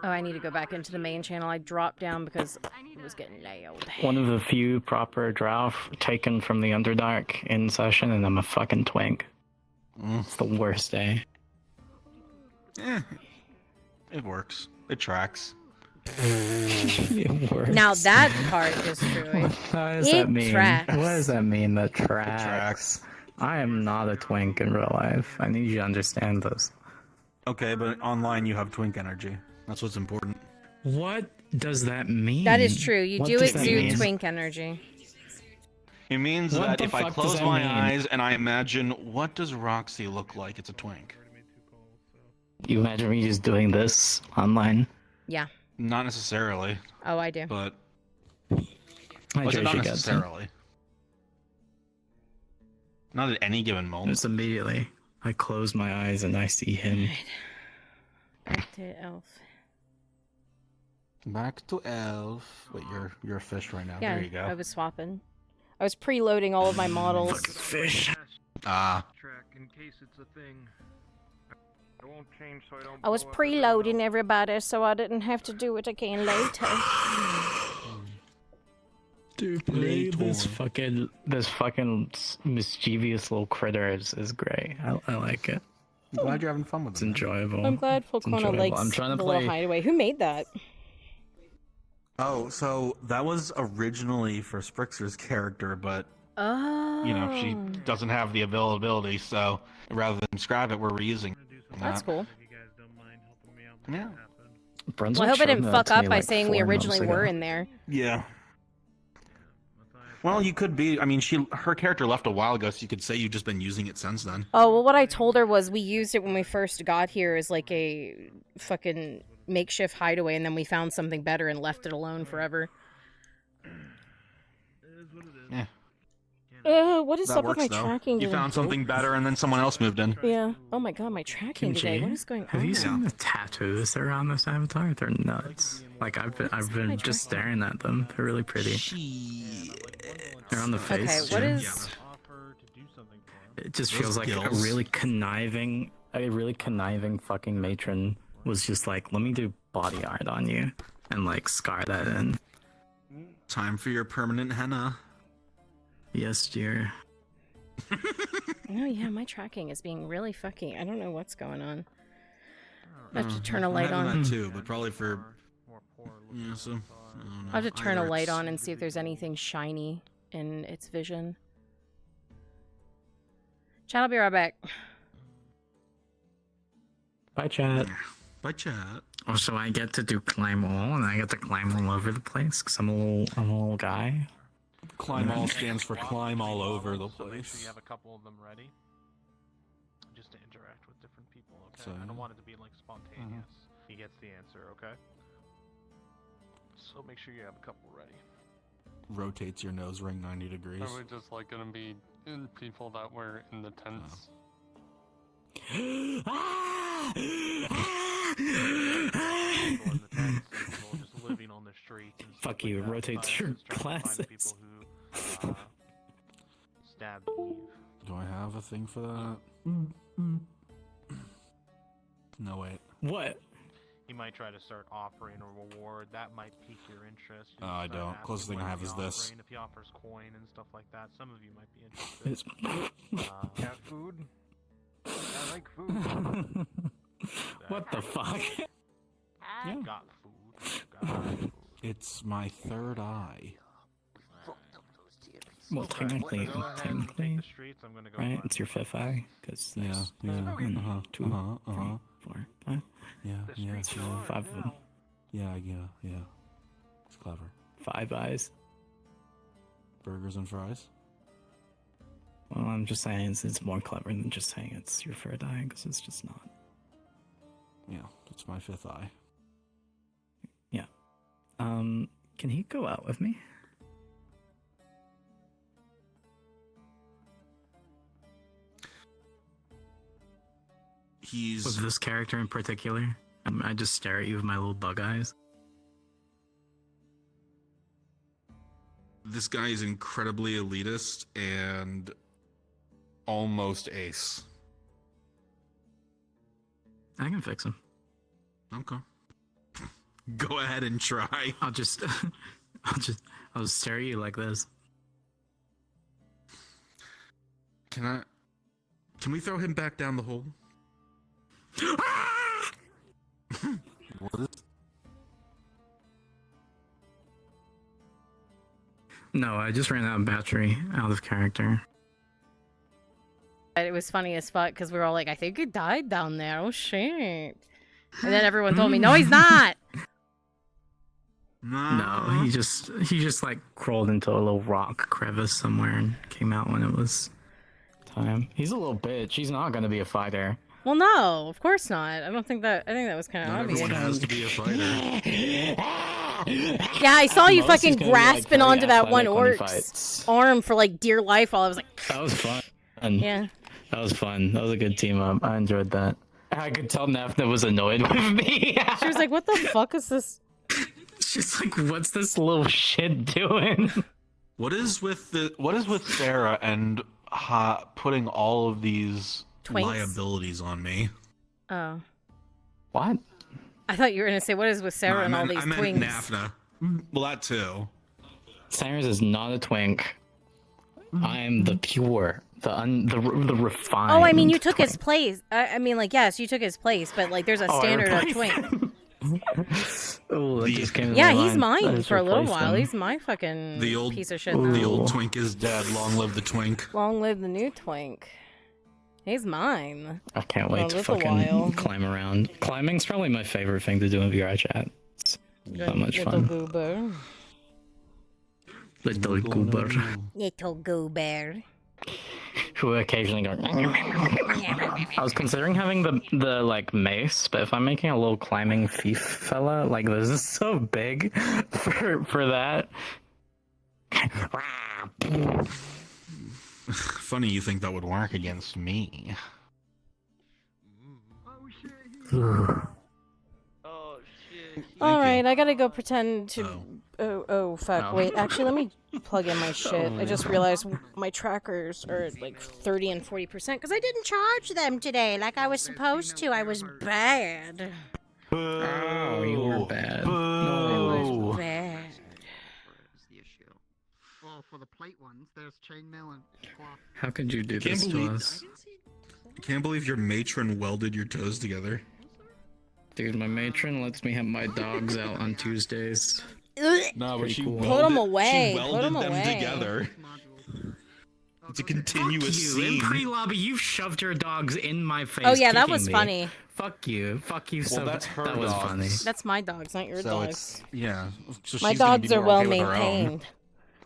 Oh, I need to go back into the main channel. I dropped down because it was getting loud. One of the few proper drow taken from the Underdark in session, and I'm a fucking twink. It's the worst day. It works. It tracks. It works. Now that part is true. What does It that mean? tracks. What does that mean? That tracks. I am not a twink in real life. I need you to understand this. Okay, but online you have twink energy. That's what's important. What does that mean? That is true. You What do does exude that mean? twink energy. It means What that the if I fuck does close that my mean? eyes and I imagine what does Roxy look like, it's a twink. You imagine me just doing this online? Yeah. Not necessarily. Oh, I do. But I was it not Tracy gets it. necessarily? Not at any given moment. Just immediately. I close my eyes and I see him. Back to elf. Back to elf. Wait, you're a fish right now. Yeah, There you go. I was swapping. I was preloading all of my models. Fish. Ah. Track in case it's a thing. I won't change so I don't. I was preloading everybody so I didn't have to do it again later. Dude, this fucking mischievous little critter is great. I like it. I'm glad you're having fun with It's it. enjoyable. I'm glad It's Fulcona enjoyable. likes I'm trying to the play. little hideaway. Who made that? Oh, so that was originally for Sprixer's character, but Oh. you know, she doesn't have the availability, so rather than scrap it, we're reusing That's that. cool. Yeah. Brunswick Well, I hope I showed didn't that fuck to me, up by like, saying 4 we months originally ago. were in there. Yeah. Well, you could be. I mean, her character left a while ago, so you could say you've just been using it since then. Oh, well, what I told her was we used it when we first got here as like a fucking makeshift hideaway, and then we found something better and left it alone forever. Yeah. What is That up with works, my though. tracking? You today? found something better, and then someone else moved in. Yeah. Oh my god, my tracking today. Kimchi, What is going on? have you seen the tattoos that are on this avatar? They're nuts. Like I've been just staring at them. They're really pretty. They're on the face. Okay, what too. is? It just Those feels like a gills. really conniving fucking matron was just like, let me do body art on you and like scar that in. Time for your permanent henna. Yes, dear. Oh yeah, my tracking is being really fucky. I don't know what's going on. I have to turn a I'm light having on. that too, but probably for. Yeah, so. I don't know. I have to turn a Either light it's- on and see if there's anything shiny in its vision. Chat, I'll be right back. Bye, chat. Bye, chat. Oh, so I get to do climb all, and I get to climb all over the place because I'm a little guy. Climb all stands for climb all over the Make sure place. you have a couple of them ready, just to interact with different people. Okay. So- I don't want it to be like spontaneous. He gets the answer. Okay. so make sure you have a couple ready. Rotates your nose ring 90 degrees. Are we just like gonna be in people that were in the tents? People in the tents, people just living on the streets. And stuff Fuck you, like that. rotates your Trying to find the glasses. people who stabbed Eve. Do I have a thing for that? No, wait. What? He might try to start offering a reward. That might pique your interest. You I start don't. asking Closest thing what I have he's is this. offering. If he offers coin and stuff like that, some of you might be interested. Got food? I like food. What the fuck? Yeah. Got food. Got food. It's my third eye. Well, technically, right? It's your fifth eye, because Yeah, yeah, two, three, 4, 5. Yeah, yeah, yeah. 5 of them. Yeah. It's clever. 5 eyes. Burgers and fries? Well, I'm just saying it's more clever than just saying it's your third eye, because it's just not. Yeah, it's my fifth eye. Yeah. Can he go out with me? With this character in particular? I just stare at you with my little bug eyes. This guy is incredibly elitist and almost ace. I can fix him. Okay. Go ahead and try. I'll just stare at you like this. Can we throw him back down the hole? What is... No, I just ran out of battery, out of character. It was funny as fuck because we were all like, I think he died down there. Oh shit. And then everyone told me, no, he's not. No, he just like crawled into a little rock crevice somewhere and came out when it was time. He's a little bitch. He's not gonna be a fighter. Well, no, of course not. I think that was kind of Not obvious. everyone has to be a fighter. Yeah, I saw you Most is fucking gonna be, like, grasping very onto that one athletic when he orc's fights. arm for like dear life while I was like, That was fun. yeah. That was fun. That was a good team up. I enjoyed that. I could tell Nafna was annoyed with me. She was like, what the fuck is this? She's like, what's this little shit doing? What is with Sarah and putting all of these Twinks? liabilities on me? Oh. What? I thought you were going to say, what is with Sarah and all these I meant twinks? Nafna. Well, that too. Sarah's is not a twink. I am the pure, the refined. Oh, I mean, you took twink. his place. I mean, like, yes, you took his place, but like, there's a standard of twink. Oh, that just came to Yeah, my he's mind. I mine just for a little replaced while. him. He's my fucking The old piece of shit now. The old twink is dead. Long live the twink. Long live the new twink. He's mine. I can't wait Well, to live a fucking while. climb around. Climbing's probably my favorite thing to do in VRChat. It's so much Little fun. goober. Little goober. Little goober. Who occasionally go. I was considering having the like mace, but if I'm making a little climbing thief fella, like this is so big for that. Funny you think that would work against me. Alright, I gotta go pretend to. Oh, fuck. Wait, actually, let me plug in my shit. I just realized my trackers are at like 30 and 40% because I didn't charge them today like I was supposed to. I was bad. Oh, you were bad. I was bad. Well, for the plate ones, there's chainmail and cloth. How could you do this to us? Can't believe your matron welded your toes together. Dude, my matron lets me have my dogs out on Tuesdays. No, but Pretty she cool. welded, Put 'em away. She Put welded 'em them away. together. It's a continuous Fuck you. In scene. pre-lobby, you shoved your dogs in my face. Oh, yeah, that kicking was me. funny. Fuck you. Fuck you. Well, So that's her that was dogs. funny. That's my dogs, not your So dogs. it's yeah. So My she's gonna be dogs are more well okay with her own. maintained.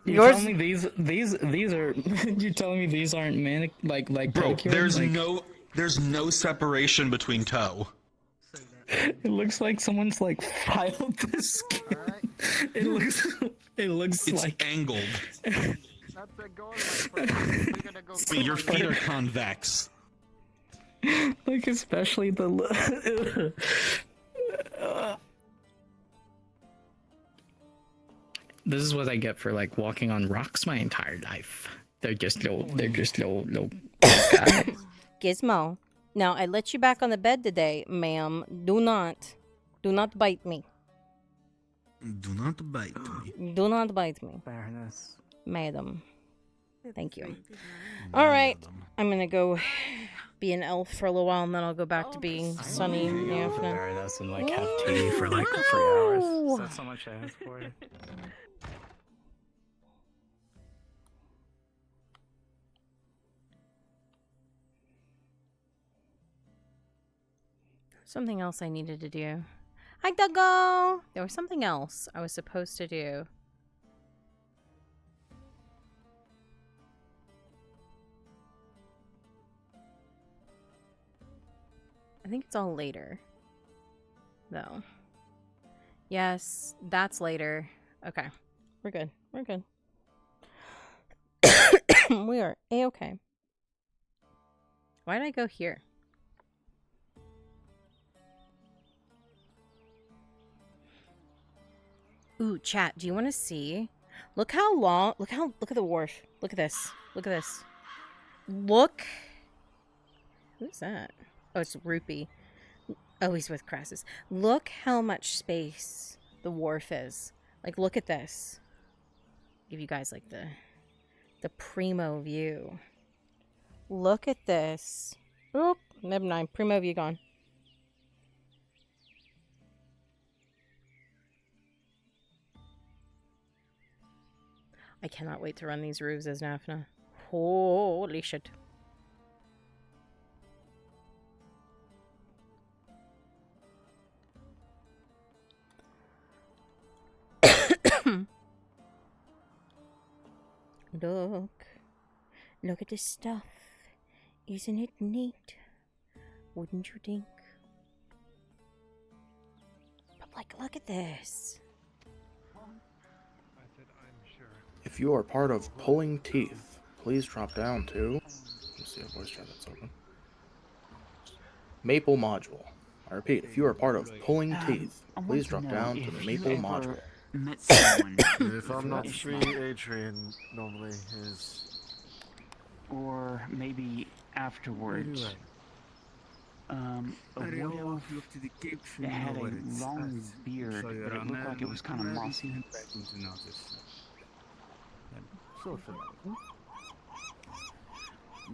You're Yours. telling me these are you're telling me these aren't like Bro, pedicure? there's Like- no separation between toe. It looks like someone's like filed this skin. It looks It's like angled. That's a goal, my friend. We're gonna go. See, your feet are convex. like especially the. This is what I get for like walking on rocks my entire life. They're just little guys. Gizmo. Now, I let you back on the bed today, ma'am. Do not bite me. Do not bite me. Do not bite me. Fairness. Madam. Thank you. All right. I'm going to go be an elf for a little while, and then I'll go back to being Sunny in the afternoon. Fairness and like have tea for like 3 hours. Is that so much I asked for? Something else I needed to do. Hi, Duggo! There was something else I was supposed to do. I think it's all later, though. Yes, that's later. Okay, we're good. We're good. We are A-okay. Why did I go here? Ooh, chat, do you want to see? Look how long, look at the wharf. Look at this. Look at this. Look. Who's that? Oh, it's Rupee. Oh, he's with Crassus. Look how much space the wharf is. Like, look at this. Give you guys, like, the primo view. Look at this. Oop, never mind. Primo view gone. I cannot wait to run these roofs as Nafna. Holy shit. Look at this stuff. Isn't it neat? Wouldn't you think? But like, look at this. If you are part of Pulling Teeth, please drop down to... Let's see a voice chat that's open. Maple Module. I repeat, if you are part of Pulling Teeth, please drop down to the Maple Module. Met someone. If I'm not free, Adrian normally is. Or maybe afterwards. A widow that had a long beard, but it looked like it was kind of mossy.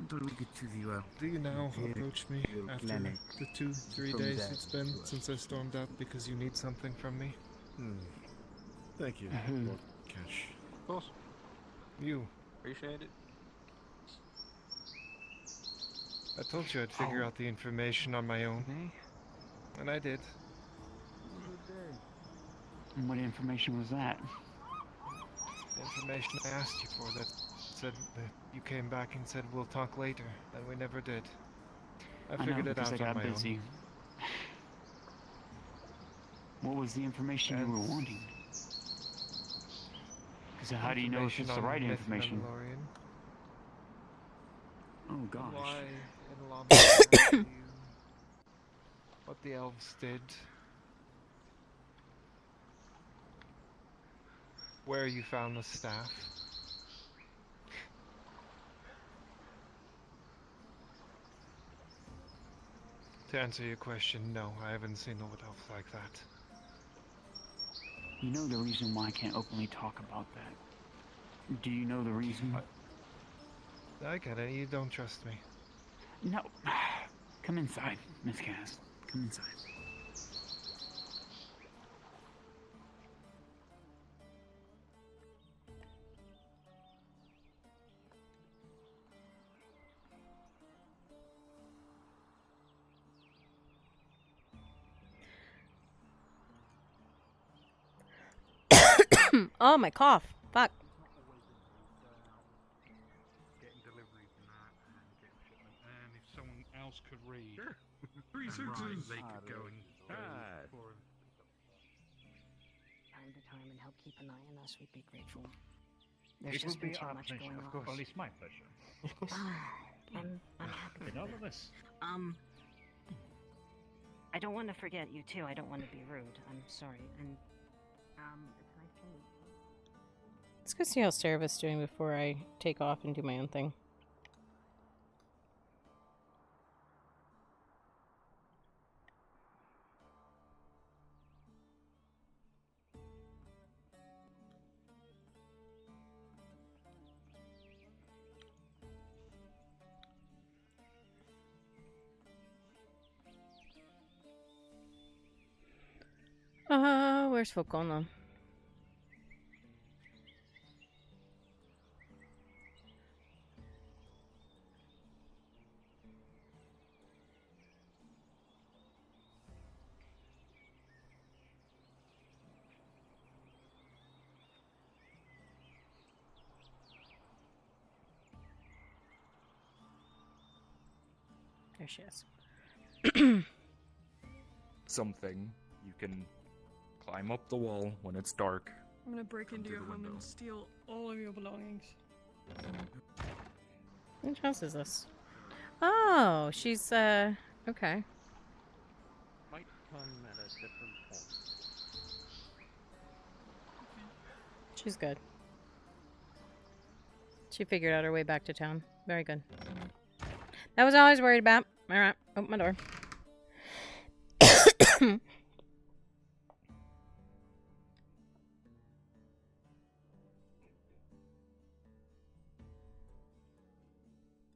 Do you now approach me after the 2-3 days it's been since I stormed out because you need something from me? Thank you, Lord Cash. Of course. You. Appreciate it. I told you I'd figure out the information on my own. And I did. And what information was that? The information I asked you for that said that you came back and said we'll talk later, and we never did. I figured it out on my own. What was the information you were wanting? Because how do you know if it's the right information? Oh gosh. Why in what the elves did. Where you found the staff. To answer your question, no, I haven't seen no elf like that. You know the reason why I can't openly talk about that? Do you know the reason? I get it, you don't trust me. No. Come inside, Miss Cass. Come inside. Oh, my cough. Fuck. And if someone else could read, Sure. 3 sixes. they could go and Time to time and help keep an eye on us, we'd be grateful. There's It just will been be too our much pleasure, going of on. course. Well, it's my pleasure. I'm happy In with all it. of us. I don't want to forget you too. I don't want to be rude. I'm sorry. And it's nice to meet you. Let's go see how Cerebus doing before I take off and do my own thing. Where's Fokona? There she is. Something. You can climb up the wall when it's dark. I'm gonna break into through your the home window. and steal all of your belongings. Which house is this? Oh, she's, okay. Might come at a different point. She's good. She figured out her way back to town. Very good. That was all I was worried about. Alright, open my door.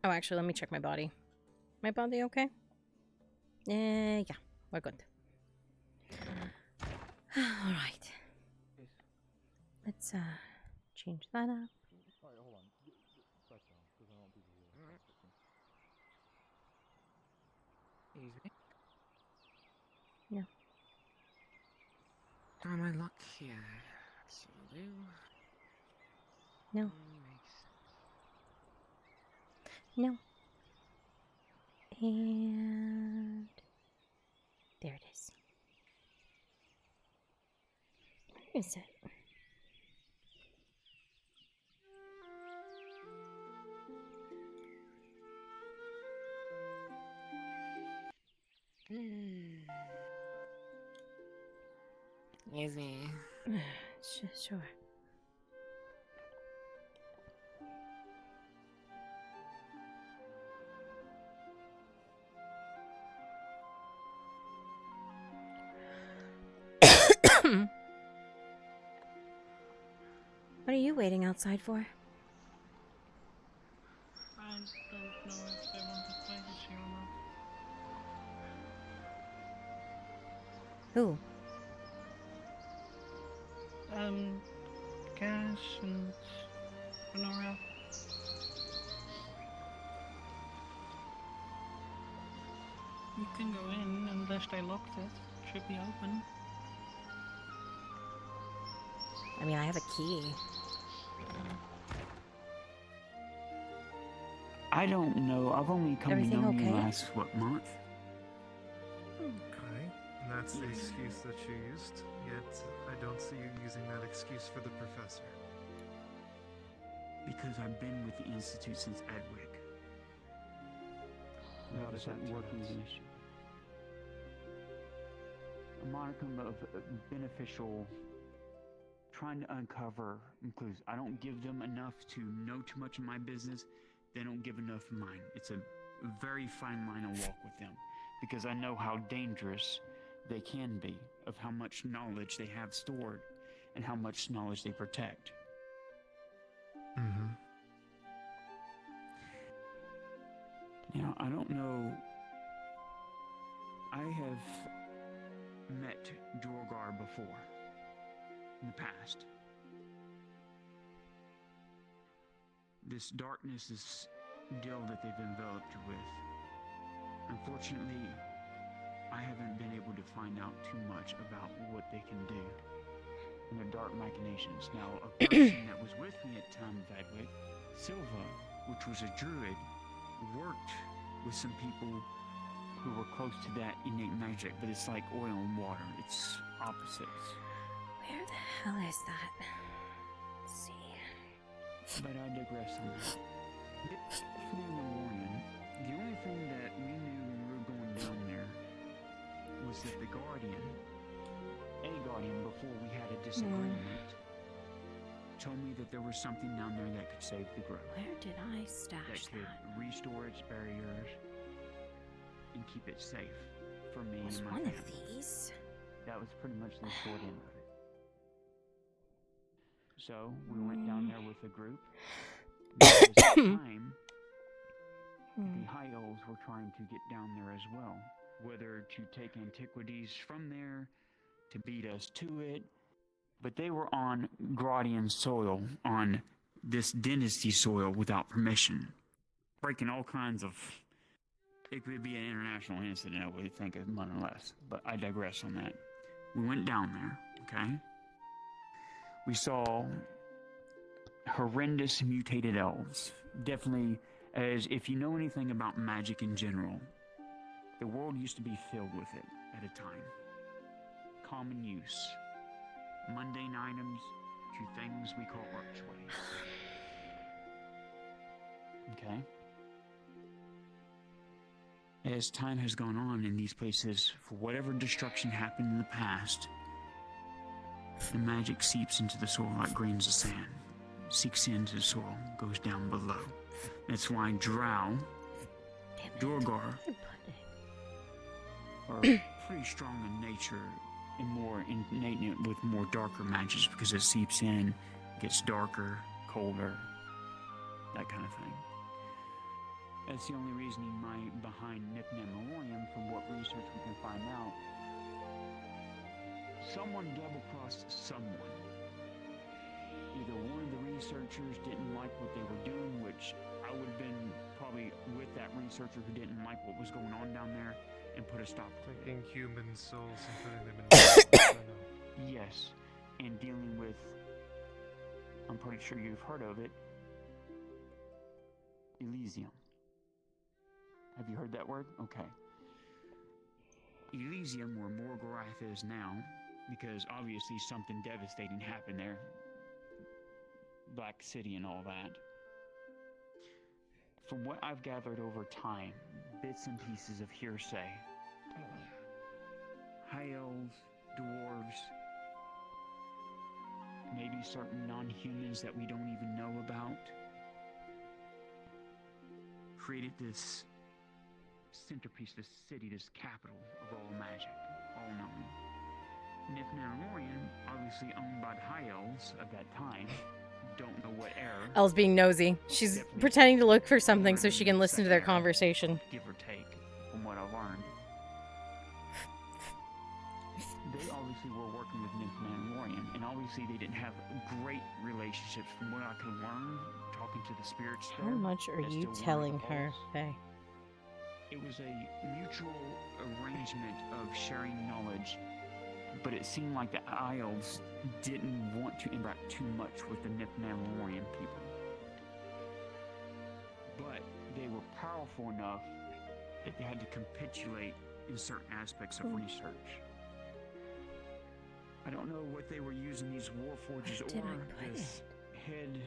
Oh, actually, let me check my body. My body okay? Yeah, we're good. Alright. Let's, change that up. Sorry, hold on. Back down, because I don't want people to Easy. Yeah. Try my luck here. See what I do. No. No. And there it is. Where is it? Easy. Sure. What are you waiting outside for? I don't know if they want to play this year or not. Who? Cass and Honora. You can go in unless they locked it. Should be open. I mean, I have a key. I don't know. I've only come Everything to know you okay? last, what, month? Okay, and that's the excuse that you used, yet I don't see you using that excuse for the professor. Because I've been with the Institute since Edwick. How does that working do that? issue? A modicum of beneficial, trying to uncover clues. I don't give them enough to know too much of my business. They don't give enough of mine. It's a very fine line to walk with them, because I know how dangerous they can be, of how much knowledge they have stored and how much knowledge they protect. Mm-hmm. Now, I don't know. I have met Dorgar before in the past. This darkness, this deal that they've enveloped you with. Unfortunately, I haven't been able to find out too much about what they can do and their dark machinations. Now, a person that was with me at the time of Edwick, Silva, which was a druid, worked with some people who were close to that innate magic, but it's like oil and water. It's opposites. Where the hell is that? Let's see. But I digress on that. In the morning, the only thing that we knew when we were going down there was that the Guardian, before we had a disagreement, told me that there was something down there that could save the grove. Where did I stash that? Could restore its barriers and keep it safe for me Was and my one family. of these? That was pretty much the short end of it. So we went down there with a group. At this time, the High Elves were trying to get down there as well. Whether to take antiquities from there, to beat us to it. But they were on Graudian soil, on this dynasty soil without permission. Breaking all kinds of... It could be an international incident, I would think, more or less. But I digress on that. We went down there, okay? We saw horrendous mutated elves. Definitely, as if you know anything about magic in general, the world used to be filled with it at a time. Common use. Mundane items to things we call archways. Okay? As time has gone on in these places, for whatever destruction happened in the past, the magic seeps into the soil like grains of sand. Seeks into the soil, goes down below. That's why Drow, Dorgar, are pretty strong in nature and more innate with more darker magics because it seeps in, gets darker, colder, that kind of thing. That's the only reasoning behind Nifnamorium, from what research we can find out. Someone double-crossed someone. Either one of the researchers didn't like what they were doing, which I would have been probably with that researcher who didn't like what was going on down there, and put a stop to it. Taking human souls and putting them in bottles, I know. Yes, and dealing with, I'm pretty sure you've heard of it, Elysium. Have you heard that word? Okay. Elysium, where Morgorath is now, because obviously something devastating happened there. Black City and all that. From what I've gathered over time, bits and pieces of hearsay, High Elves, Dwarves, maybe certain non-humans that we don't even know about, created this centerpiece, this city, this capital of all magic, all known. Nifnamorium, obviously owned by the High Elves of that time, don't know what era. Elle's being nosy. She's pretending to look for something so she can listen to their conversation. Give or take, from what I've learned. They obviously were working with Nifnamorium, and obviously they didn't have great relationships from what I could learn, talking to the spirits there. How much are you telling her, Faye? It was a mutual arrangement of sharing knowledge, but it seemed like the Isles didn't want to interact too much with the Nifnamorian people. But they were powerful enough that they had to capitulate in certain aspects of research. I don't know what they were using these warforges or this head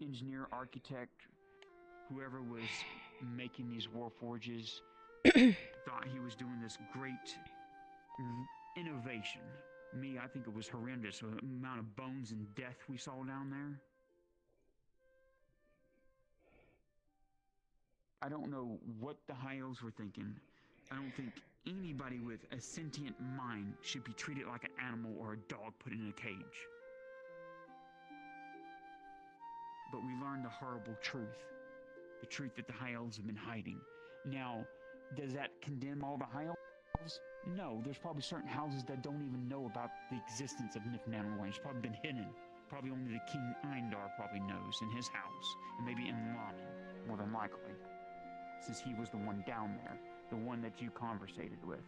engineer, architect, whoever was making these warforges thought he was doing this great innovation. Me, I think it was horrendous, the amount of bones and death we saw down there. I don't know what the High Elves were thinking. I don't think anybody with a sentient mind should be treated like an animal or a dog put in a cage. But we learned the horrible truth. The truth that the High Elves have been hiding. Now, does that condemn all the High Elves? No, there's probably certain houses that don't even know about the existence of Nifnamorium. It's probably been hidden. Probably only the King Eindar probably knows in his house. And maybe in Lamin, more than likely. Since he was the one down there. The one that you conversated with.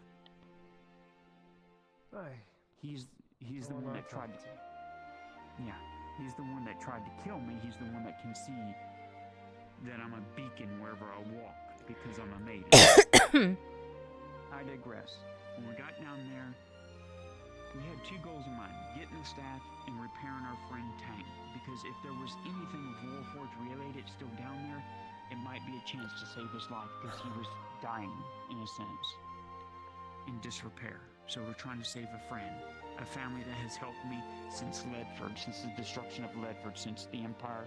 He's the one that tried to... Yeah, he's the one that tried to kill me. He's the one that can see that I'm a beacon wherever I walk. because I'm a maiden. I digress. When we got down there, we had two goals in mind: getting the staff and repairing our friend Tank. Because if there was anything with Warforged related still down there, it might be a chance to save his life because he was dying, in a sense, in disrepair. So we're trying to save a friend, a family that has helped me since Ledford, since the destruction of Ledford, since the Empire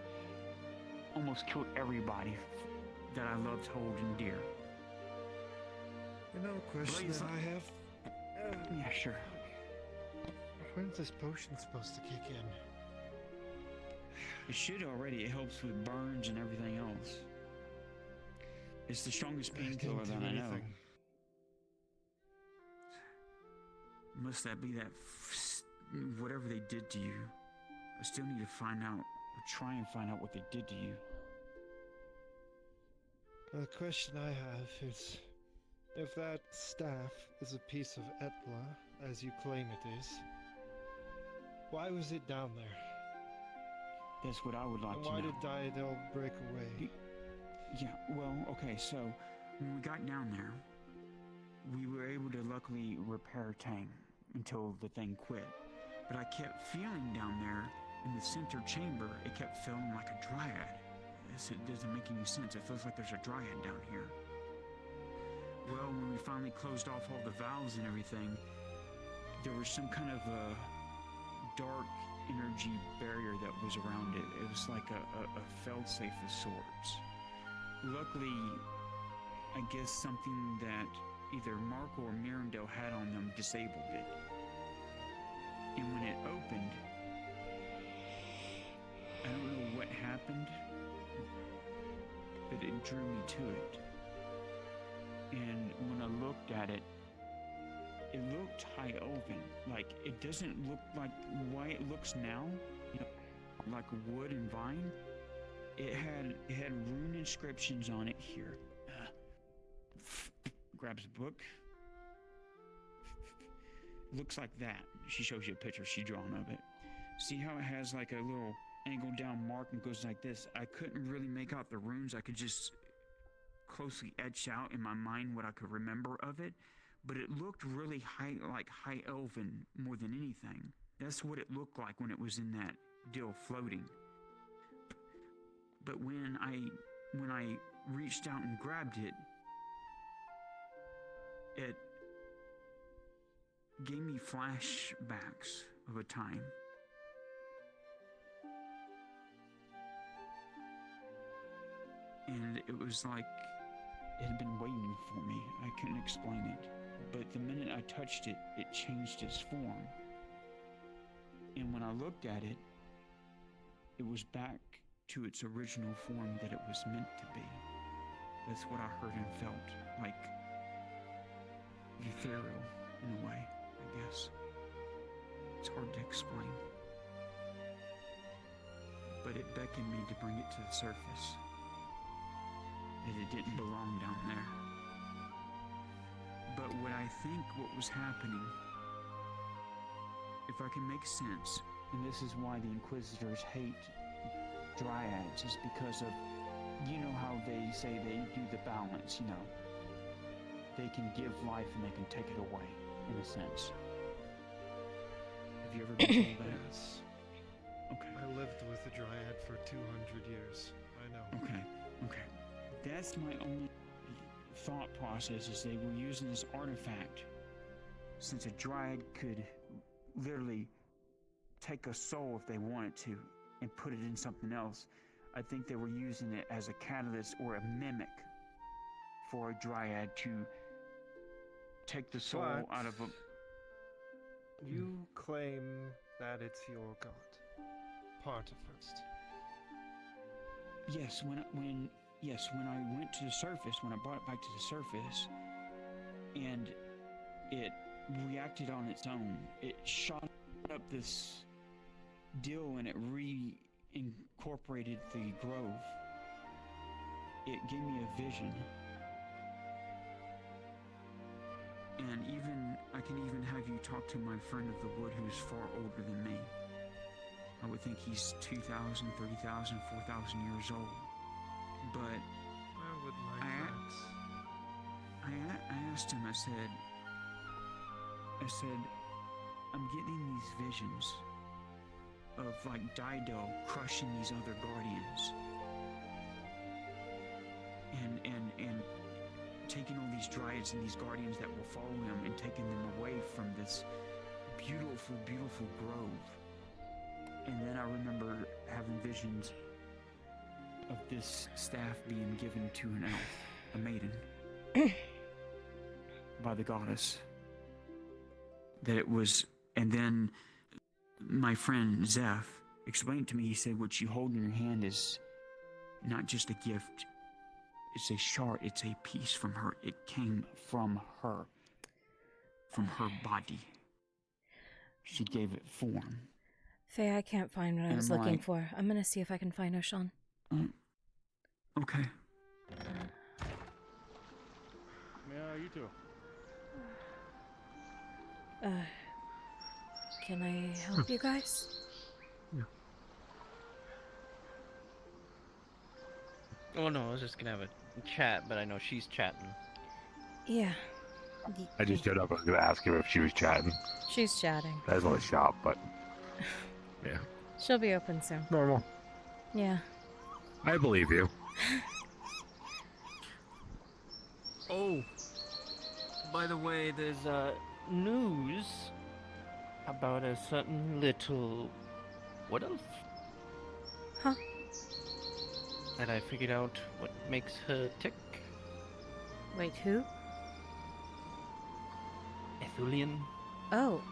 almost killed everybody that I loved, holding dear. You know, a question that I have. Yeah, sure. When's this potion supposed to kick in? It should already. It helps with burns and everything else. It's the strongest painkiller that I know. Must that be that whatever they did to you? I still need to find out, or try and find out what they did to you. The question I have is, if that staff is a piece of Etla, as you claim it is, why was it down there? That's what I would like And to know. why did Diadel break away? Yeah, well, okay, so when we got down there, we were able to luckily repair Tang until the thing quit. But I kept feeling down there in the center chamber, it kept feeling like a dryad. It doesn't make any sense. It feels like there's a dryad down here. Well, when we finally closed off all the valves and everything, there was some kind of a dark energy barrier that was around it. It was like a fail-safe of sorts. Luckily, I guess something that either Marco or Mirandel had on them disabled it. And when it opened, I don't know what happened, but it drew me to it. And when I looked at it, it looked high elven. Like, it doesn't look like why it looks now, you know, like wood and vine. It had rune inscriptions on it here. Grabs a book. Looks like that. She shows you a picture she's drawn of it. See how it has like a little angled down mark and goes like this? I couldn't really make out the runes. I could just closely etch out in my mind what I could remember of it. But it looked really high elven more than anything. That's what it looked like when it was in that deal floating. But when I reached out and grabbed it, it gave me flashbacks of a time. And it was like it had been waiting for me. I couldn't explain it. But the minute I touched it, it changed its form. And when I looked at it, it was back to its original form that it was meant to be. That's what I heard and felt. Like ethereal, in a way, I guess. It's hard to explain. But it beckoned me to bring it to the surface. That it didn't belong down there. But what I think what was happening, if I can make sense, and this is why the Inquisitors hate Dryads, is because of, you know how they say they do the balance, you know. They can give life and they can take it away, in a sense. Have you ever been told that? Yes. Okay. I lived with a Dryad for 200 years. I know. Okay. That's my only thought process, is they were using this artifact. Since a Dryad could literally take a soul if they wanted to and put it in something else, I think they were using it as a catalyst or a mimic for a Dryad to take the soul out of a... You claim that it's your god. Part of it. Yes, when I went to the surface, when I brought it back to the surface, and it reacted on its own, it shot up this deal and it reincorporated the grove. It gave me a vision. And I can even have you talk to my friend of the wood who's far older than me. I would think he's 2,000, 30,000, 4,000 years old. But I would like that. I asked him, I said, I'm getting these visions of like Dido crushing these other guardians. And taking all these dryads and these guardians that will follow him and taking them away from this beautiful, beautiful grove. And then I remember having visions of this staff being given to an elf, a maiden, by the goddess. That it was, and then my friend Zeph explained to me, he said, what you hold in your hand is not just a gift, it's a shard, it's a piece from her. It came from her body. She gave it form. Faye, I can't find what I was looking for. I'm gonna see if I can find Oshan. Okay. Yeah, you too. Can I help you guys? Yeah. Oh no, I was just gonna have a chat, but I know she's chatting. Yeah. I just showed up. I was gonna ask her if she was chatting. She's chatting. That's on the shop, but yeah. She'll be open soon. Normal. Yeah. I believe you. Oh, by the way, there's news about a certain little what elf? Huh? And I figured out what makes her tick. Wait, who? Ethulian. Oh.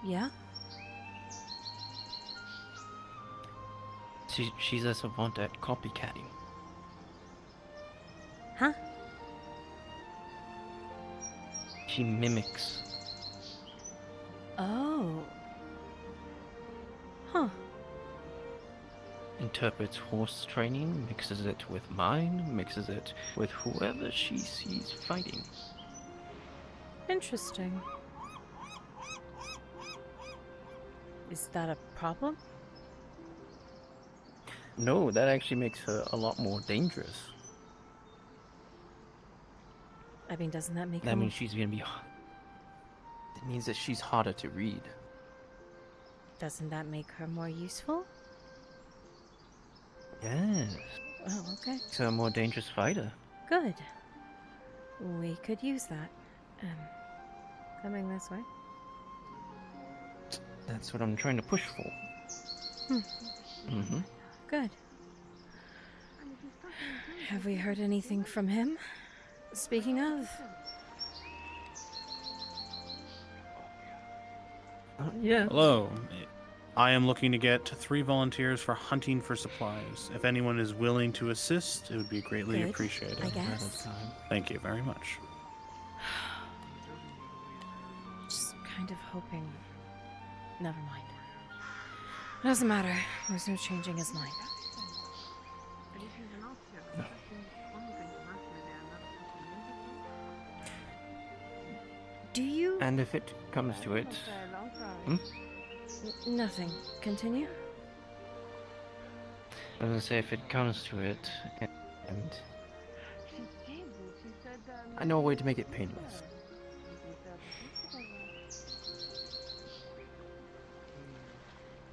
Yeah? She's a savant at copycatting. Huh? She mimics. Oh. Huh. Interprets horse training, mixes it with mine, mixes it with whoever she sees fighting. Interesting. Is that a problem? No, that actually makes her a lot more dangerous. I mean, doesn't that make That her means she's gonna be. That means that she's harder to read. Doesn't that make her more useful? Yes. Oh, okay. Makes her a more dangerous fighter. Good. We could use that. Coming this way. That's what I'm trying to push for. Mm-hmm. Good. Have we heard anything from him? Speaking of... Yeah. Hello. I am looking to get 3 volunteers for hunting for supplies. If anyone is willing to assist, it would be greatly Good, appreciated. I guess. Thank you very much. Just kind of hoping... Never mind. Doesn't matter. There's no changing his mind. Do you... And if it comes to it... Nothing. Continue? I was gonna say, if it comes to it, and... I know a way to make it painless.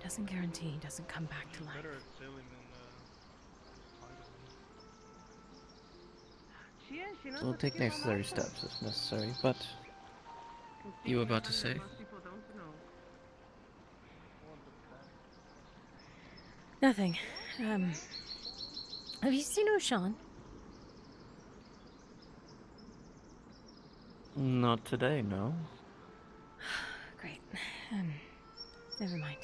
Doesn't guarantee he doesn't come back to life. So we'll take necessary steps if necessary, but... You were about to say? Nothing. Have you seen Oshan? Not today, no. Great. Never mind.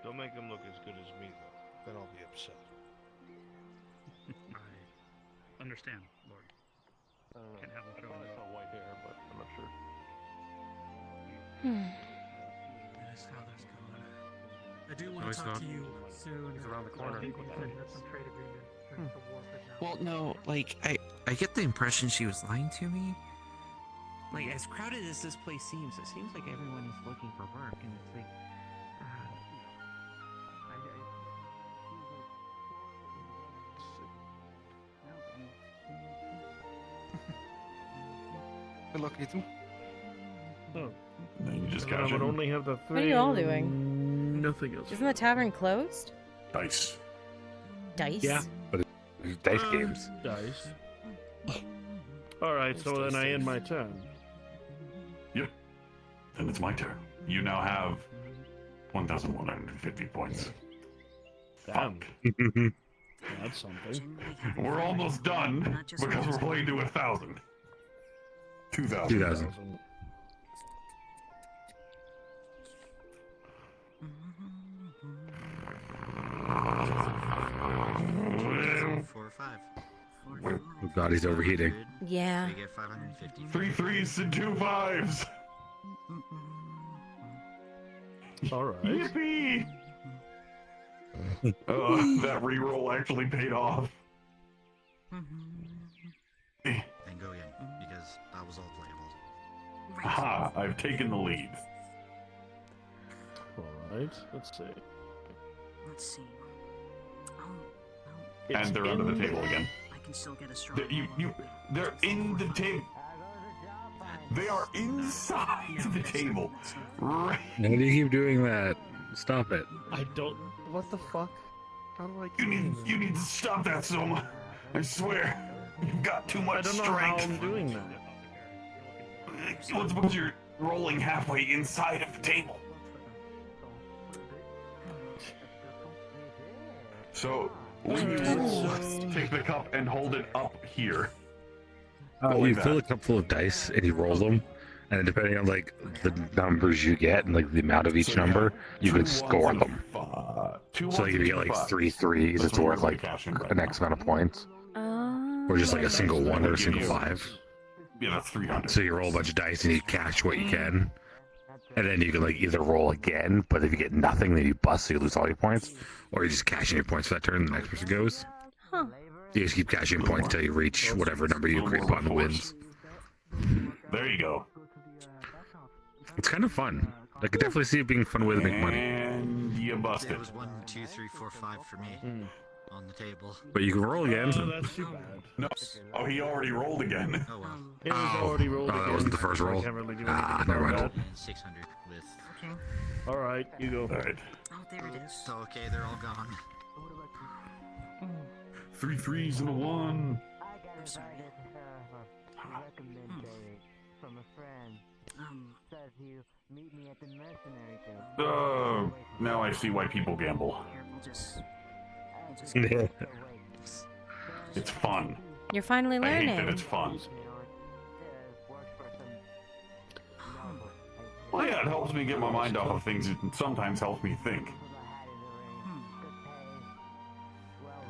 Don't make him look as good as me, though. Then I'll be upset. I understand, Lord. Can't have him showing I saw white hair, but I'm not sure. And his father's gone. I do want he's talk not. to you soon. He's around the corner. Maybe setting up some trade agreement since the war has now Well, no, like I get the impression she was lying to me. Like as crowded as this place seems, it seems like everyone is looking for work, and it's like, Good luck, Ethan. You just I cash would in. only have the What are you all doing? Nothing else. Isn't the tavern closed? Dice. Dice? Yeah, but it's dice games. Dice. Alright, so then I end my turn. Yep. Then it's my turn. You now have 1,150 points. Damn. Fuck. That's something. We're almost done because we're playing to 1,000. 2,000. 2,000. Four or five. Oh god, he's overheating. Yeah. They get 550. 3 3s and 2 5s. Alright. Yippee! That reroll actually paid off. Then go again, because that was all playable. Aha, I've taken the lead. Alright, let's see. Let's see. Oh, And they're under the table again. I can still get a strong. They're in the table. They are inside the table. Right. Why do you keep doing that? Stop it. I don't. What the fuck? How do I? You need to stop that, Soma. I swear. You've got too much I don't know strength. how I'm doing that. Well, it's because you're rolling halfway inside of the table. So, take the cup and hold it up here. You fill a cup full of dice and you roll them, and depending on like the numbers you get and like the amount of each number, you can score them. So like if you get like 3 3s, it's worth like an X amount of points, or just like a single 1 or a single 5. Yeah, that's 300. So you roll a bunch of dice and you cash what you can, and then you can like either roll again, but if you get nothing, then you bust, so you lose all your points, or you just cash in your points for that turn, and the next person goes. Huh. You just keep cashing points until you reach whatever number you agreed upon wins. There you go. It's kind of fun. I could definitely see it being a fun way to make money. And you busted. It was 1, 2, 3, 4, 5 for me on the table. But you can roll again. Oh, that's too bad. No. Oh, he already rolled again. Oh well. It was already rolled that again, wasn't the first so I roll. can't really do Ah, anything never about mind. that. 600 with. Okay. Alright, you go. Alright. Oh, there it is. So okay, they're all gone. 3 3s and a 1. I'm sorry. From a friend. Says you meet me at the mercenary guild. Oh, now I see why people gamble. Here, we'll just It's fun. You're finally I hate that learning. it's fun. Well, yeah, it helps me get my mind off of things. It sometimes helps me think.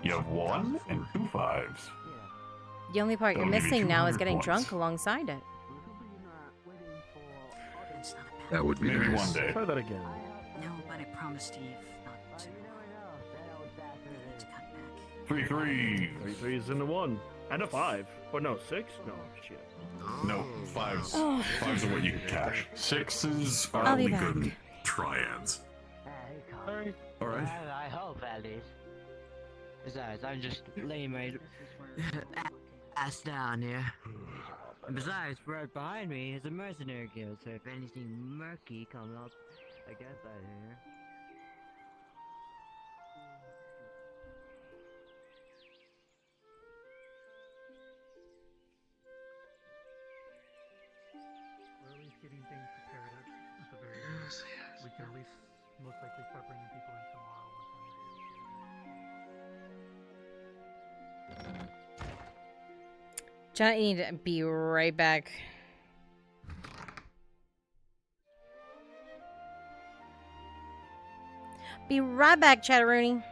You have 1 and 2 5s. The only part you're That'll give you missing now is 200 getting points. drunk alongside it. That would be Maybe nice. one day. Try that again. No, but I promised Eve not to. I need to cut back. 3 3s. 3 3s and a 1. And a 5. Or no, 6? No, shit. No, 5s. Oh. 5s are what you can cash. 6s are I'll be only good back. in triads. Alright. I hope, at least. Besides, I'm just laying my ass down here. And besides, right behind me is a mercenary guild, so if anything murky comes up, I guess I hear. We're at least getting things prepared at the very least. We can at least most likely start bringing people in tomorrow once I'm John, you need to be right back. Be right back, Chatteroony.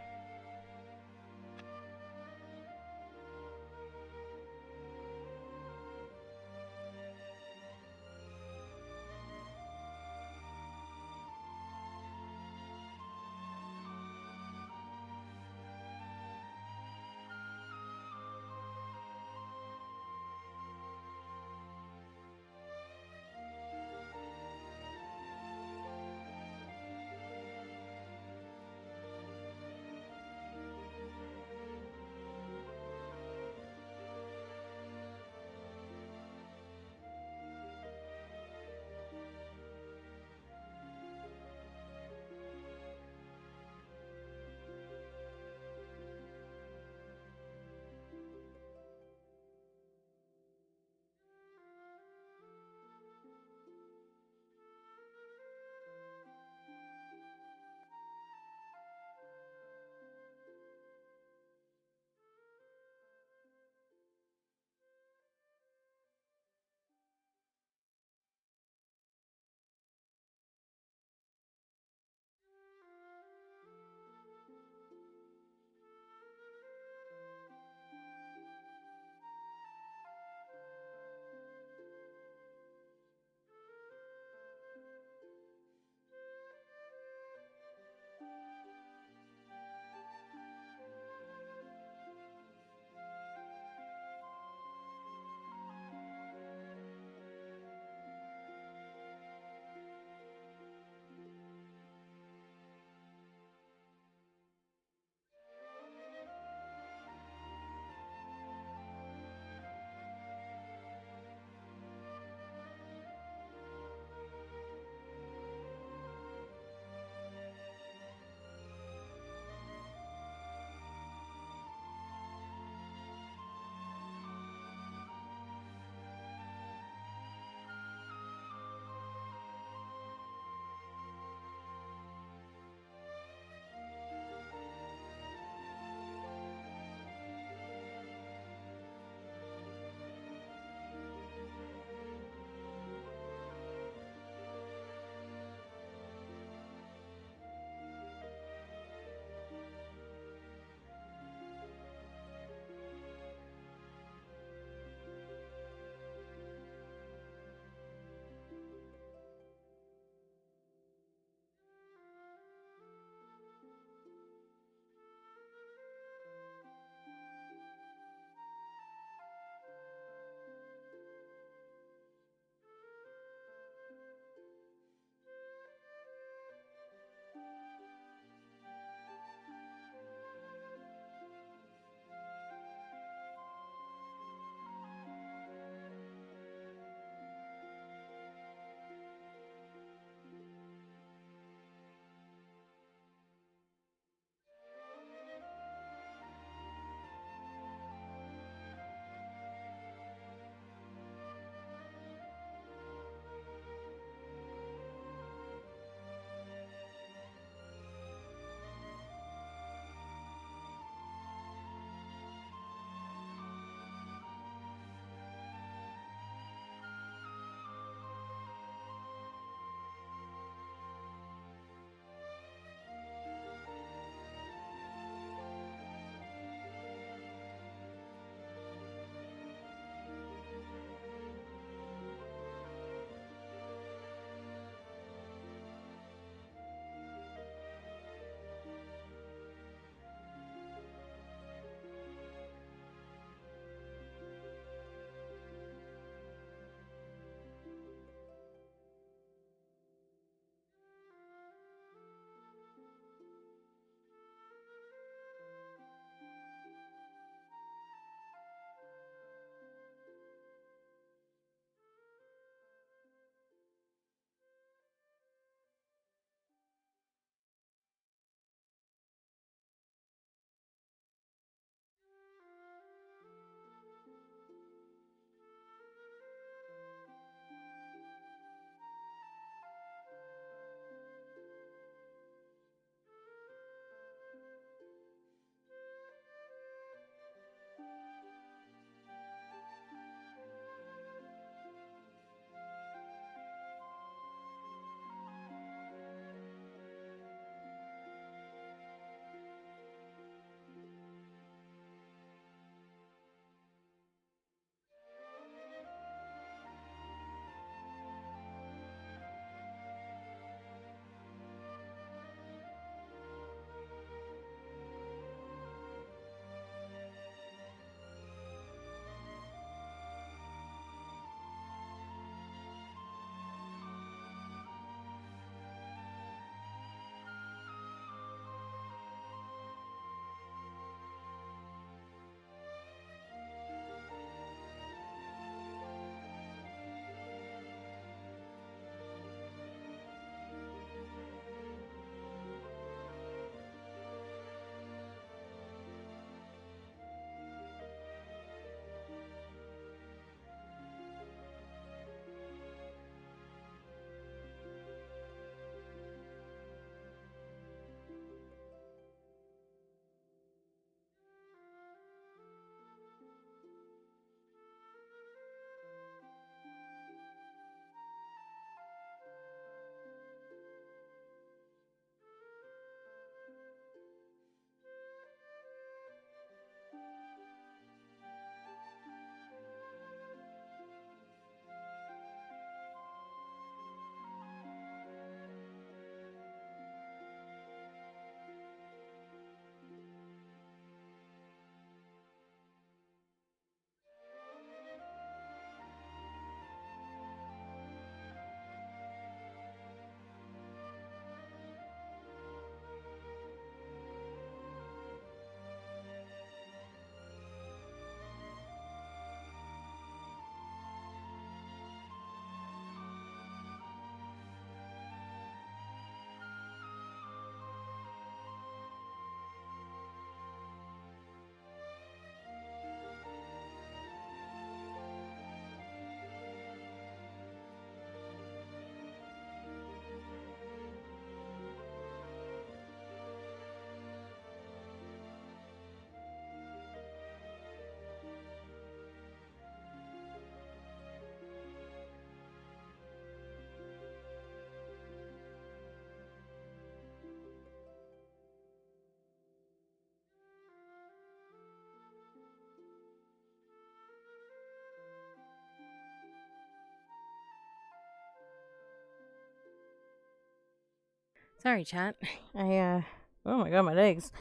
Sorry, chat. Oh my god, my legs.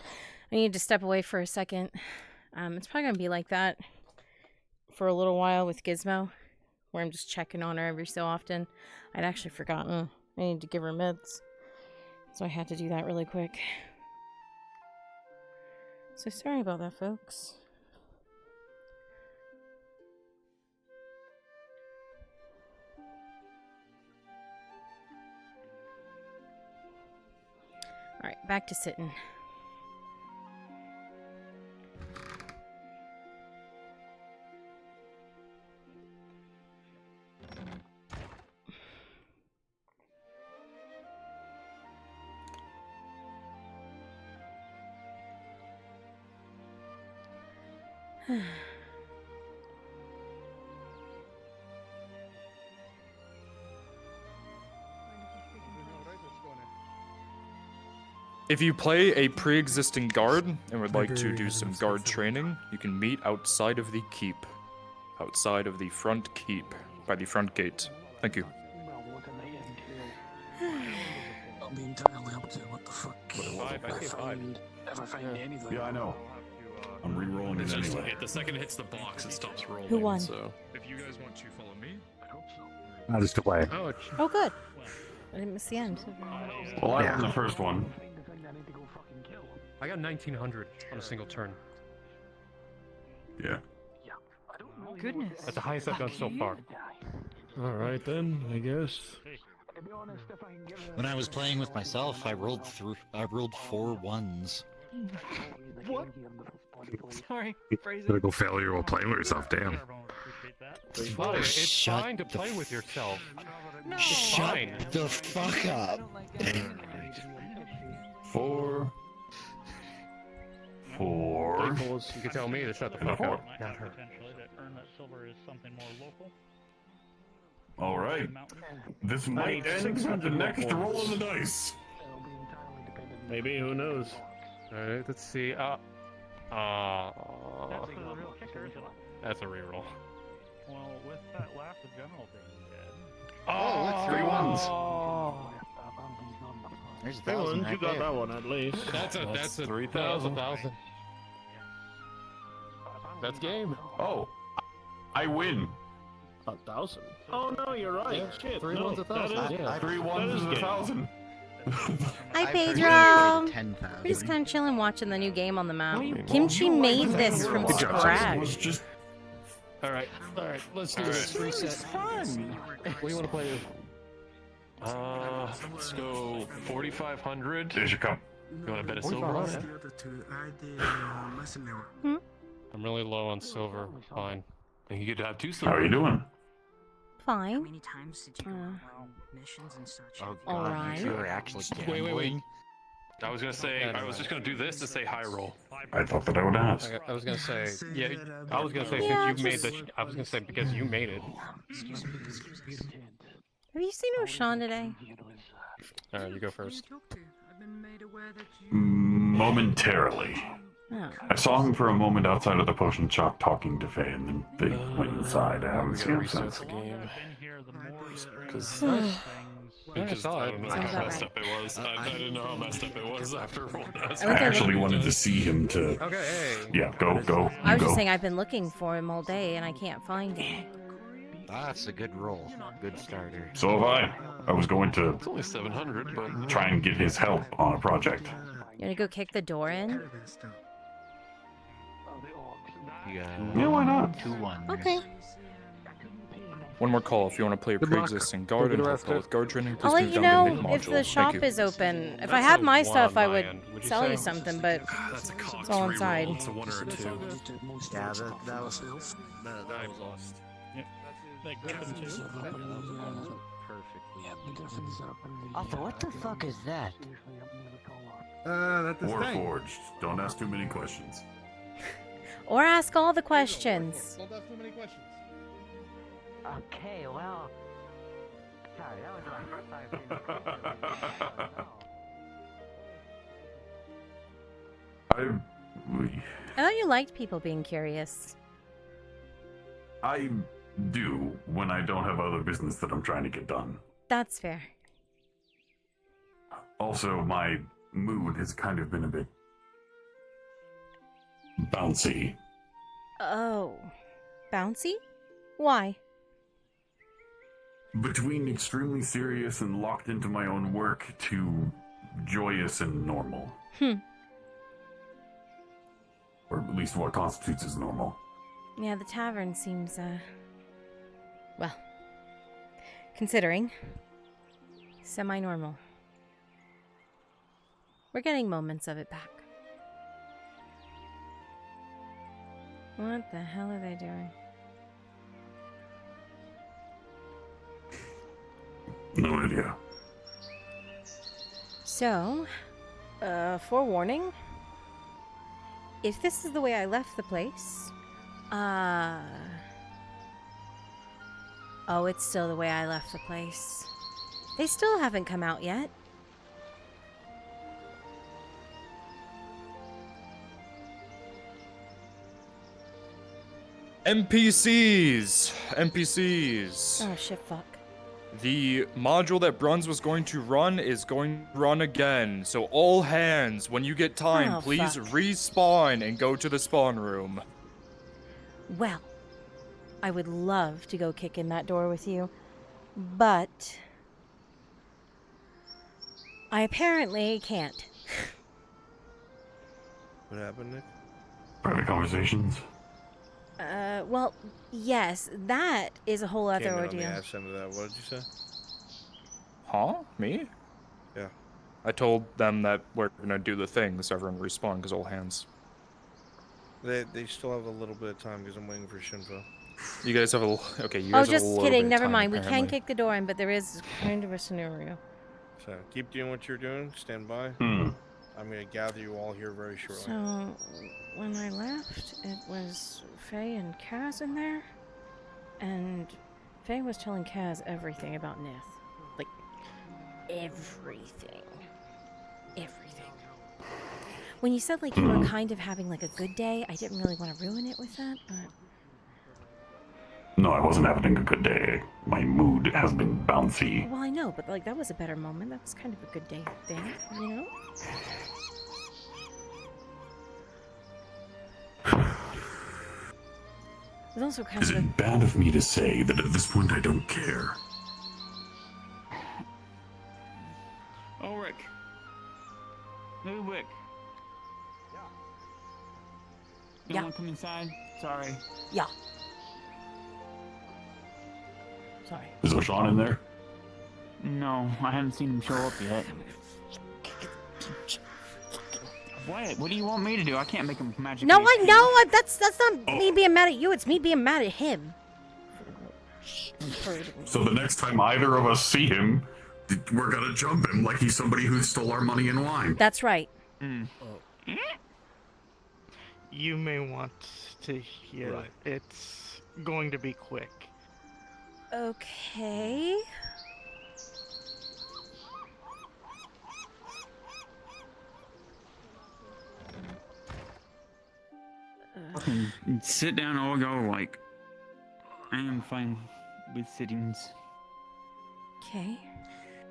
I need to step away for a second. It's probably gonna be like that for a little while with Gizmo, where I'm just checking on her every so often. I'd actually forgotten I need to give her meds, so I had to do that really quick. So sorry about that, folks. Alright, back to sitting. If you play a pre-existing guard and would like to do some guard training, you can meet outside of the keep. Outside of the front keep, by the front gate. Thank you. I'll be entirely up to what the fuck. Yeah, I know. I'm re-rolling it anyway. The second it hits the box, it stops rolling. Who won? So if you guys want to follow me, I hope so. I'll just play. Oh, good. I didn't miss the end. Well, I won the first one. I got 1900 on a single turn. Yeah. Goodness. That's the highest I've done so far. Alright then, I guess. When I was playing with myself, I rolled 4 ones. What? Sorry, Critical failure while playing with yourself, damn. Father, it's fine to play with yourself. Shut the fuck up. 4. You can tell me to shut the fuck up, not her. Potentially, that earn that silver is something more local. Alright. This might end with the next roll of the dice. Maybe, who knows? Alright, let's see. That's the real kicker, isn't it? That's a reroll. Well, with that last general thing you did. Oh, 3 ones. There's a 1,000 right you got there. that one at least. That's a 3,000. 1,000. That's game. Oh, I win. 1,000. Oh no, you're right. Yeah, Shit, 3 no, ones, 1,000. that is- Yeah. 3 ones is game. 1,000. Hi, Pedro. We're just kind of chilling, watching the new game on the map. Kimchi made this from scratch. Alright, let's do this. Reset. What do you want to play with? Let's go 4,500. There's your cup. You want to bet a silver on it? I'm really low on silver. Fine. And you get to have 2 silver. How are you doing? Fine. How many times did you go on missions and such? Oh All god, right. you were actually gambling. Wait. I was gonna say, I was just gonna do this to say high roll. I thought that I would ask. I was gonna say, yeah. I was gonna say Yeah, since you made the. I was gonna say because you made it. Have you seen Oshan today? Alright, you go first. Momentarily. Oh. I saw him for a moment outside of the potion shop talking to Faye, and then they went inside. I haven't seen him since. Because I don't know how messed up it was. I didn't know how messed up it was after rolling. I actually wanted to see him to. Okay, hey. Yeah, go. I was go. just saying I've been looking for him all day and I can't find him. That's a good roll. Good starter. So have I. I was going to It's only 700, but try and get his help on a project. You wanna go kick the door in? Yeah, why not? 2 ones. Okay. One more call if you want to play a Good luck. pre-existing guard and help with guard training. I'll Please let move you down the know mid if module. the shop Thank you. is open. If That's I had a my 1 stuff, on I my would end. Would you sell say? you something, but that's a Cox it's all reroll. inside. It's a 1 or a 2. Yeah, that was lost. Yep. That Griffin too. perfectly. Arthur, what the fuck is that? That's Warforged. Don't ask too many questions. Or ask all the questions. Don't ask too many questions. Okay, well. Sorry, that was my first time. I thought you liked people being curious. I do when I don't have other business that I'm trying to get done. That's fair. Also, my mood has kind of been a bit bouncy. Oh. Bouncy? Why? Between extremely serious and locked into my own work to joyous and normal. Or at least what constitutes as normal. Yeah, the tavern seems, well, considering, semi-normal. We're getting moments of it back. What the hell are they doing? No idea. So, forewarning, if this is the way I left the place, oh, it's still the way I left the place. They still haven't come out yet. NPCs! NPCs! Oh, shit, fuck. The module that Bruns was going to run is going to run again, so all hands, when you get time, Oh, please fuck. respawn and go to the spawn room. Well, I would love to go kick in that door with you, but I apparently can't. What happened, Nick? Private conversations? Well, yes, that is a whole other Came in on ordeal. the ass end of that. What did you say? Huh? Me? Yeah. I told them that we're gonna do the thing, so everyone respawn, because all hands. They still have a little bit of time because I'm waiting for Shinfo. You guys have a okay. You Oh, guys have a just little kidding. bit of Never time, mind. We can apparently. kick the door in, but there is kind of a scenario. So keep doing what you're doing. Stand by. I'm gonna gather you all here very shortly. So, when I left, it was Faye and Kaz in there, and Faye was telling Kaz everything about Nith. Like, everything. Everything. When you said, like, you were kind of having, like, a good day, I didn't really want to ruin it with that, but... No, I wasn't having a good day. My mood has been bouncy. Well, I know, but, like, that was a better moment. That was kind of a good day thing, you know? It was also kind Is of a... it bad of me to say that at this point I don't care? Oh, Rick. Hey, Rick. You Yeah. want to come inside? Sorry. Yeah. Sorry. Is O'Shawn in there? No, I haven't seen him show up yet. What? What do you want me to do? I can't make him magically. No, I know! That's not me being mad at you, it's me being mad at him. So the next time either of us see him, we're gonna jump him like he's somebody who stole our money and wine. That's right. You may want to hear it's going to be quick. Okay. Sit down or go, like. I am fine with sittings. Okay.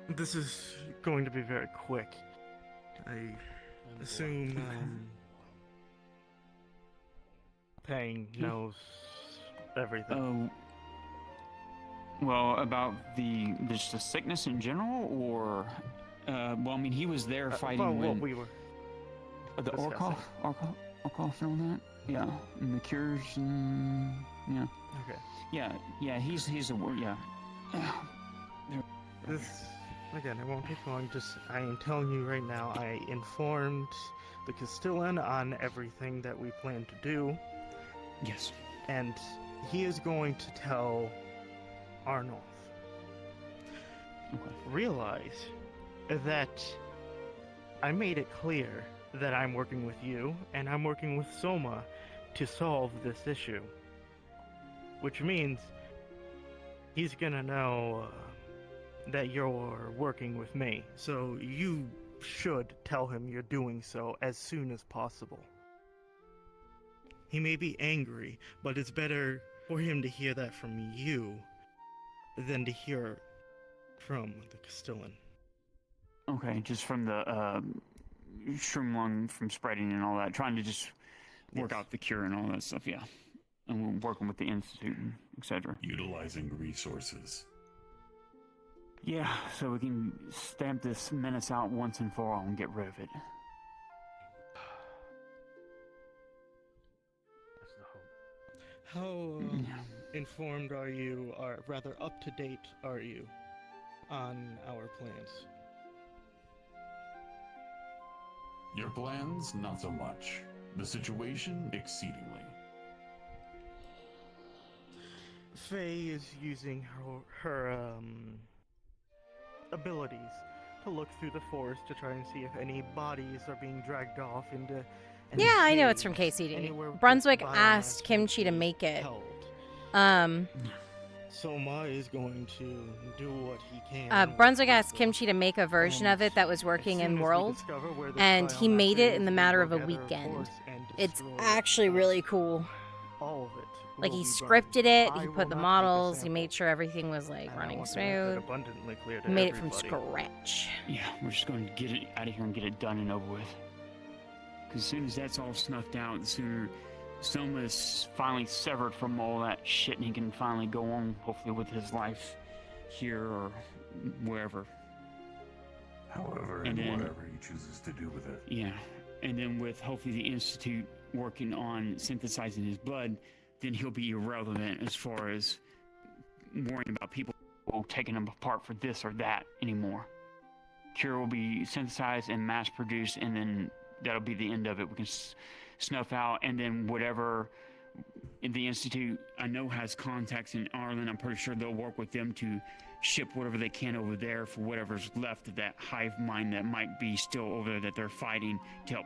This is going to be very quick. I assume Pang knows everything. Well, about just the sickness in general, or well, I mean, he was there fighting about when what we were the discussing. Orkoff and all that. Yeah, and the cures and yeah. Okay. Yeah, he's a word. Yeah. This again, it won't take long. Just I am telling you right now. I informed the Castellan on everything that we plan to do. Yes. And he is going to tell Arnulf. Okay. Realize that I made it clear that I'm working with you and I'm working with Soma to solve this issue. Which means he's gonna know that you're working with me. So you should tell him you're doing so as soon as possible. He may be angry, but it's better for him to hear that from you than to hear from the Castellan. Okay, just from the shroom lung from spreading and all that, trying to just work out the cure and all that stuff. Yeah, and we're working with the institute, etc. Utilizing resources. Yeah, so we can stamp this menace out once and for all and get rid of it. How informed are you, or rather up to date are you, on our plans? Your plans, not so much. The situation, exceedingly. Faye is using her abilities to look through the forest to try and see if any bodies are being dragged off into. Yeah, I know it's from KCD. Brunswick asked Kimchi to make it. Soma is going to do what he can. Brunswick asked Kimchi to make a version of it that was working in World, and he made it in the matter of a weekend. It's actually really cool. All of it. Like, he scripted it, he put the models, he made sure everything was, like, running smooth. He made it from scratch. Yeah, we're just going to get it out of here and get it done and over with. Because as soon as that's all snuffed out, the sooner Soma is finally severed from all that shit and he can finally go on, hopefully, with his life here or wherever. However, and whatever he chooses to do with it. Yeah, and then with hopefully the Institute working on synthesizing his blood, then he'll be irrelevant as far as worrying about people taking him apart for this or that anymore. Cure will be synthesized and mass-produced, and then that'll be the end of it. We can snuff out, and then whatever the Institute, I know, has contacts in Ireland. I'm pretty sure they'll work with them to ship whatever they can over there for whatever's left of that hive mind that might be still over there that they're fighting to help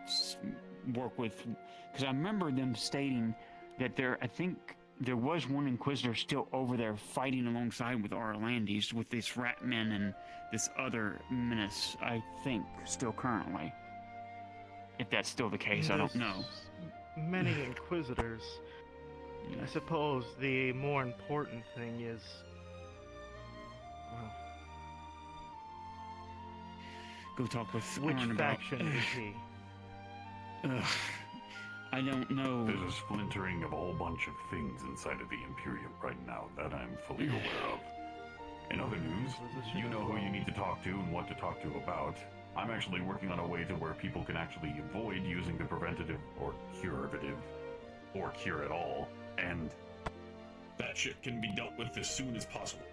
work with. Because I remember them stating that I think there was one Inquisitor still over there fighting alongside with Arlandis with this Ratman and this other menace, I think, still currently. If that's still the case, I don't know. Many Inquisitors. Yeah. I suppose the more important thing is, well, go talk with which Arn faction about... is he? I don't know. There's a splintering of a whole bunch of things inside of the Imperium right now that I'm fully aware of. In other news, you know who you need to talk to and what to talk to about. I'm actually working on a way to where people can actually avoid using the preventative or curative or cure at all, and that shit can be dealt with as soon as possible.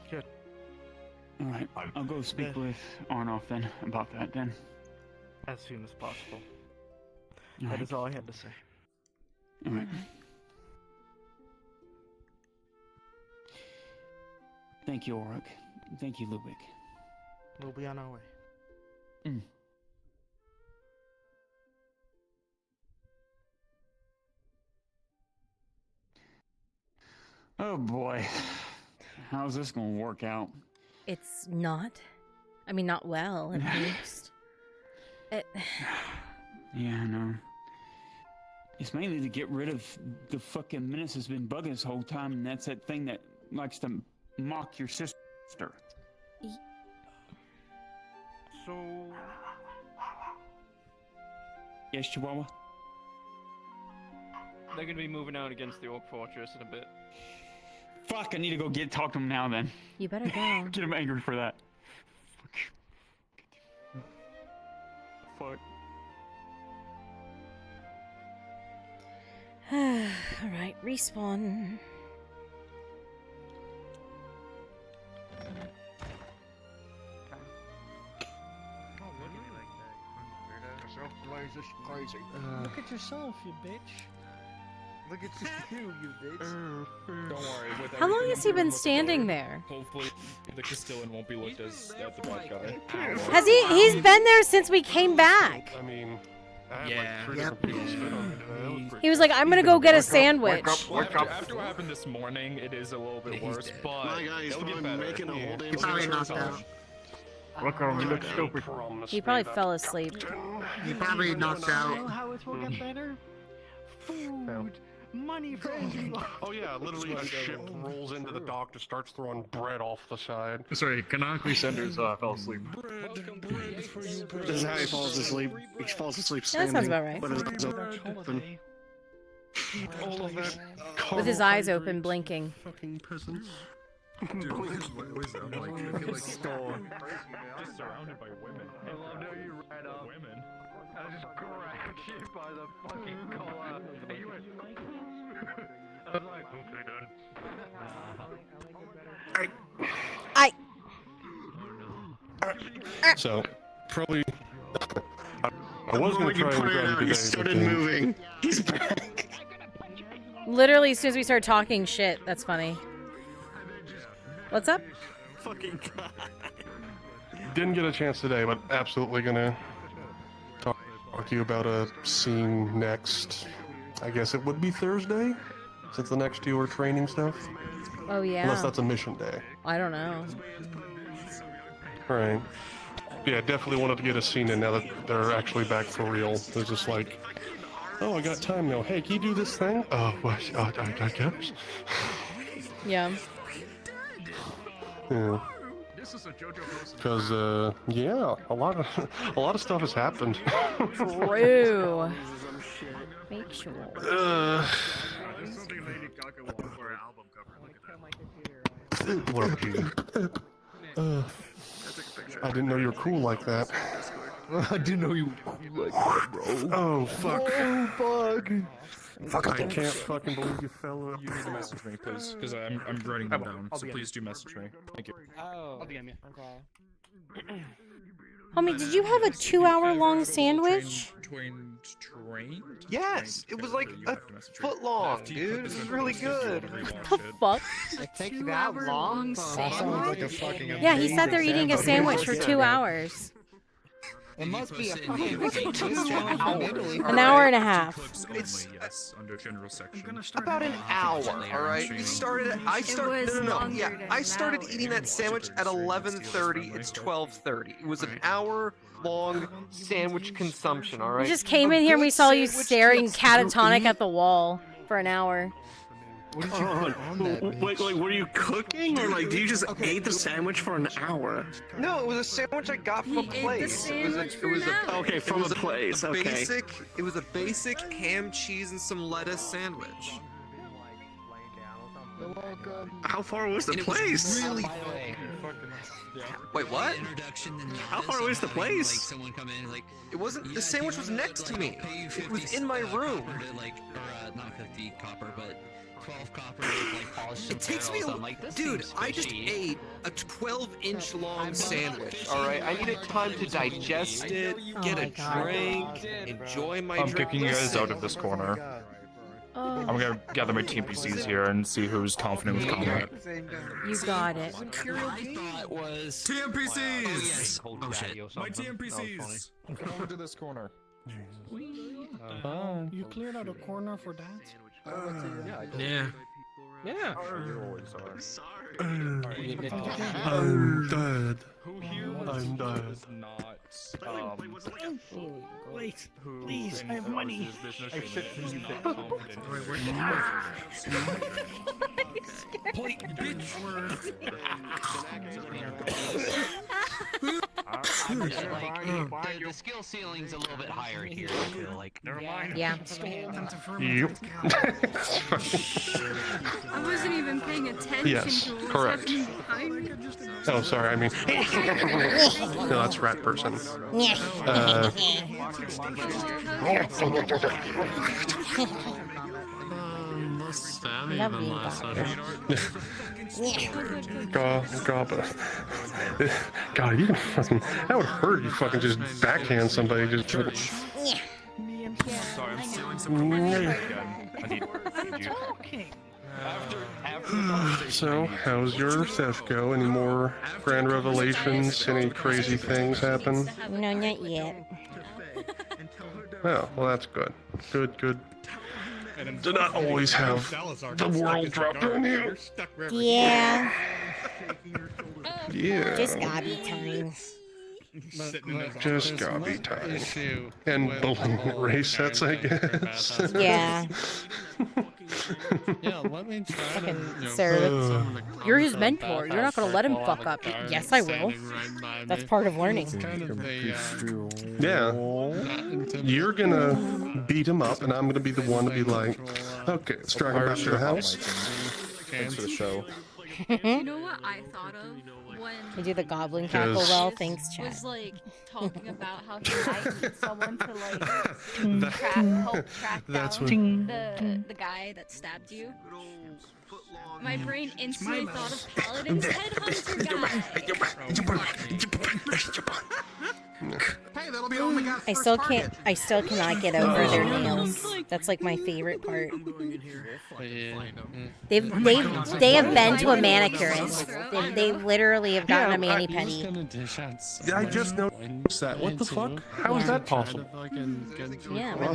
Good. Alright, I'll go speak with Arnoff then about that then. As soon as possible. All That right. is all I had to say. Alright. Thank you, Oric. Thank you, Lubick. We'll be on our way. Mm. Oh boy. How's this gonna work out? It's not. I mean, not well, at least. Yeah, I know. It's mainly to get rid of the fucking menace that's been bugging us the whole time, and that's that thing that likes to mock your sister. So... Yes, Chihuahua? They're gonna be moving out against the Orc Fortress in a bit. Fuck, I need to go talk to him now then. You better go. Get him angry for that. Fuck. Alright, respawn. Crazy. Look at yourself, you bitch. Look at you, you bitch. Don't worry. With How long everything has he I'm doing been with the standing guard, there? Hopefully, the Castilian won't be looked as the bad guy. Has he's been there since we came back. I mean, I had Yeah. like 3 different people spit on me today. That was pretty He was like, I'm gonna go get a sandwich. After what happened this morning, it is a little bit worse, but My guy is it'll get probably better. making a whole damn He'll Probably get knocked sure out. Look at him, he looks stupid. He probably fell asleep. He probably knocked You know out. how it will get better? Food. Money for engine block. Oh yeah, literally a ship rolls into the dock and starts throwing bread off the side. Sorry, canonically Sanders fell asleep. This is how he falls asleep. He falls asleep Yeah, that standing. sounds about right. But it's open. All of that With his eyes open, blinking. fucking peasants. Dude, what is that? Like, I feel like Just surrounded by women. I love how you ran up women. I just grabbed you by the fucking collar. And you went. I was like, okay, done. So, probably. I was gonna try and grab you today. He started moving. He's back. Literally, as soon as we started talking shit. That's funny. What's up? Fucking God. Didn't get a chance today, but absolutely gonna talk to you about a scene next. I guess it would be Thursday, since the next two are training stuff. Oh, yeah. Unless that's a mission day. I don't know. Right. Yeah, definitely wanted to get a scene in now that they're actually back for real. They're just like, oh, I got time now. Hey, can you do this thing? Oh, what? I guess. Yeah. Yeah. Because yeah, a lot of stuff has happened. True. Make sure. What up, dude? I didn't know you were cool like that. I didn't know you were cool like that, bro. Oh fuck. Oh fuck. Fuck, I can't fucking believe you fell up. You need to message me, please, because I'm writing them down. So please do message me. Thank you. Oh. I'll DM you. Okay. Homie, did you have a 2-hour-long sandwich? Yes, it was like a foot long, dude. It was really good. What the fuck? It takes that long? Yeah, he sat there eating a sandwich for 2 hours. It must be a fucking An hour and a half. It's under general section. about an hour, alright? I started I started eating that sandwich at 11:30. It's 12:30. It was an hour long sandwich consumption, alright? We just came in here and we saw you staring catatonic at the wall for an hour. What did you put on that? Like, were you cooking, or like, did you just eat the sandwich for an hour? No, it was a sandwich I got from a place. It was a okay, from a place. Okay. It was a basic ham, cheese, and some lettuce sandwich. How far was the place? Really. Wait, what? How far was the place? It wasn't. The sandwich was next to me. It was in my room. Not 50 copper, but 12 copper. It takes me, dude. I just ate a 12-inch long sandwich. All right, I needed time to digest it, get a drink, enjoy my I'm drink. kicking you guys out of this corner. I'm gonna gather my team PCs here and see who's confident with combat. You got it. TMPCs! Oh shit. My TMPCs! Come over to this corner. You cleared out a corner for that? Yeah. Yeah. I'm dead. I'm dead. Wait, please, I have money. The skill ceiling's a little bit higher here, I feel like. Never mind. Yeah. Yep. I wasn't even paying attention Yes, to what was correct. happening behind me. Oh, sorry. I mean, no, that's rat person. God, you can fucking. That would hurt. You fucking just backhand somebody. Just. Sorry, I'm stealing some again. I need you. So, how's your Seth go? Any more grand revelations? Any crazy things happen? No, not yet. Oh, well, that's good. Good. Do not always have the world drop on you. Yeah. Yeah. Just gobby time. Just gobby time. And bowling race sets, I guess. Yeah. Yeah, let me try to. Fucking sir, you're his mentor. You're not gonna let him fuck up. Yes, I will. That's part of learning. Yeah. You're gonna beat him up, and I'm gonna be the one to be like, okay, let's drag him back to the house. Thanks for the show. You know what I thought of when You do the goblin cackle well. Thanks, chat. was like talking about how he might need someone to like help track That's down the guy that stabbed you. My brain instantly thought of Paladin's headhunter guy. Hey, that'll be only got I still cannot get over their nails. That's like my favorite part. They have been to a manicurist. They literally have gotten a mani pedi. I just noticed that. What the fuck? How is that possible? Yeah, Well,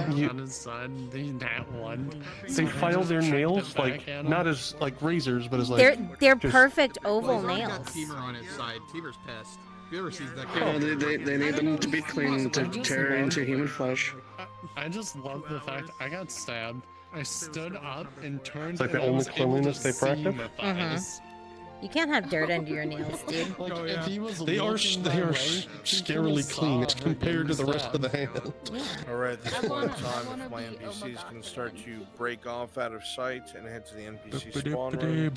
they file their nails like not as like razors, but as like They're just- perfect oval nails. Teamer on his side. Teamer's pissed. If you ever sees that Oh, they need them to be clean to tear into human flesh. I just love the fact I got stabbed. I stood up and turned. It's like and the I only was able to cleanliness they see practice? my thighs. You can't have dirt under your nails, dude. Like, if he was They are looking they my are way, he scarily could've clean saw as her compared to the getting rest of the hand. Alright, this point in time, if my NPCs can start to break off out of sight and head to the NPC spawn room,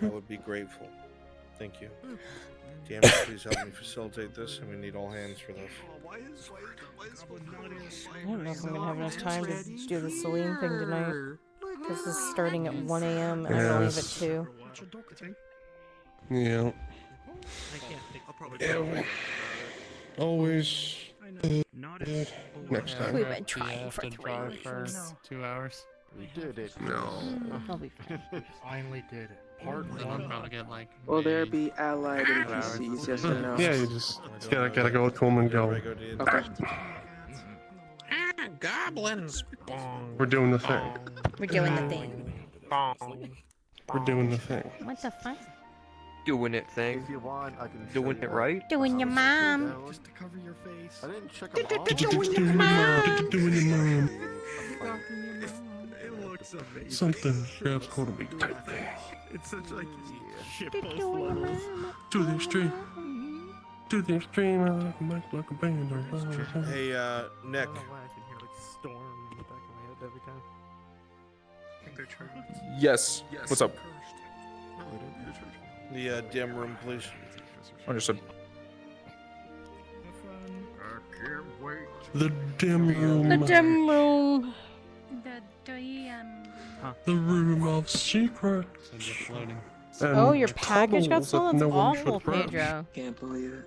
I would be grateful. Thank you. DM, please help me facilitate this, and we need all hands for this. I don't know if I'm gonna have enough time to do the Celine thing tonight. This is starting at 1 a.m. and I gotta leave at 2. Yeah. Yeah. Always. Next time. We've been trying for 3 drive for weeks. 2 hours. We did it. No. I'll be fine. We finally did it. Part Then I'll one. probably get like. Will there be allied NPCs? Yes or no? Yeah, you just gotta go to them and go. Okay. Goblins. We're doing the thing. We're doing the thing. We're doing the thing. What the fuck? Doing it thing. If you want, I can Doing it right. Doing your mom. Just to cover your face. I didn't check them all. Doing your mom. It looks amazing. Something grabs hold of me tightly. It's such like shitpost levels. To the extreme. To the extreme. I like a band. Hey, Nick. I can hear like storm in the back of my head every time. Yes. What's up? The dim room, please. Understood. The dim room. The dim room. The room of secrets. Oh, your package got tunnels that stolen? That's no one should awful, approach. Pedro. Can't believe it.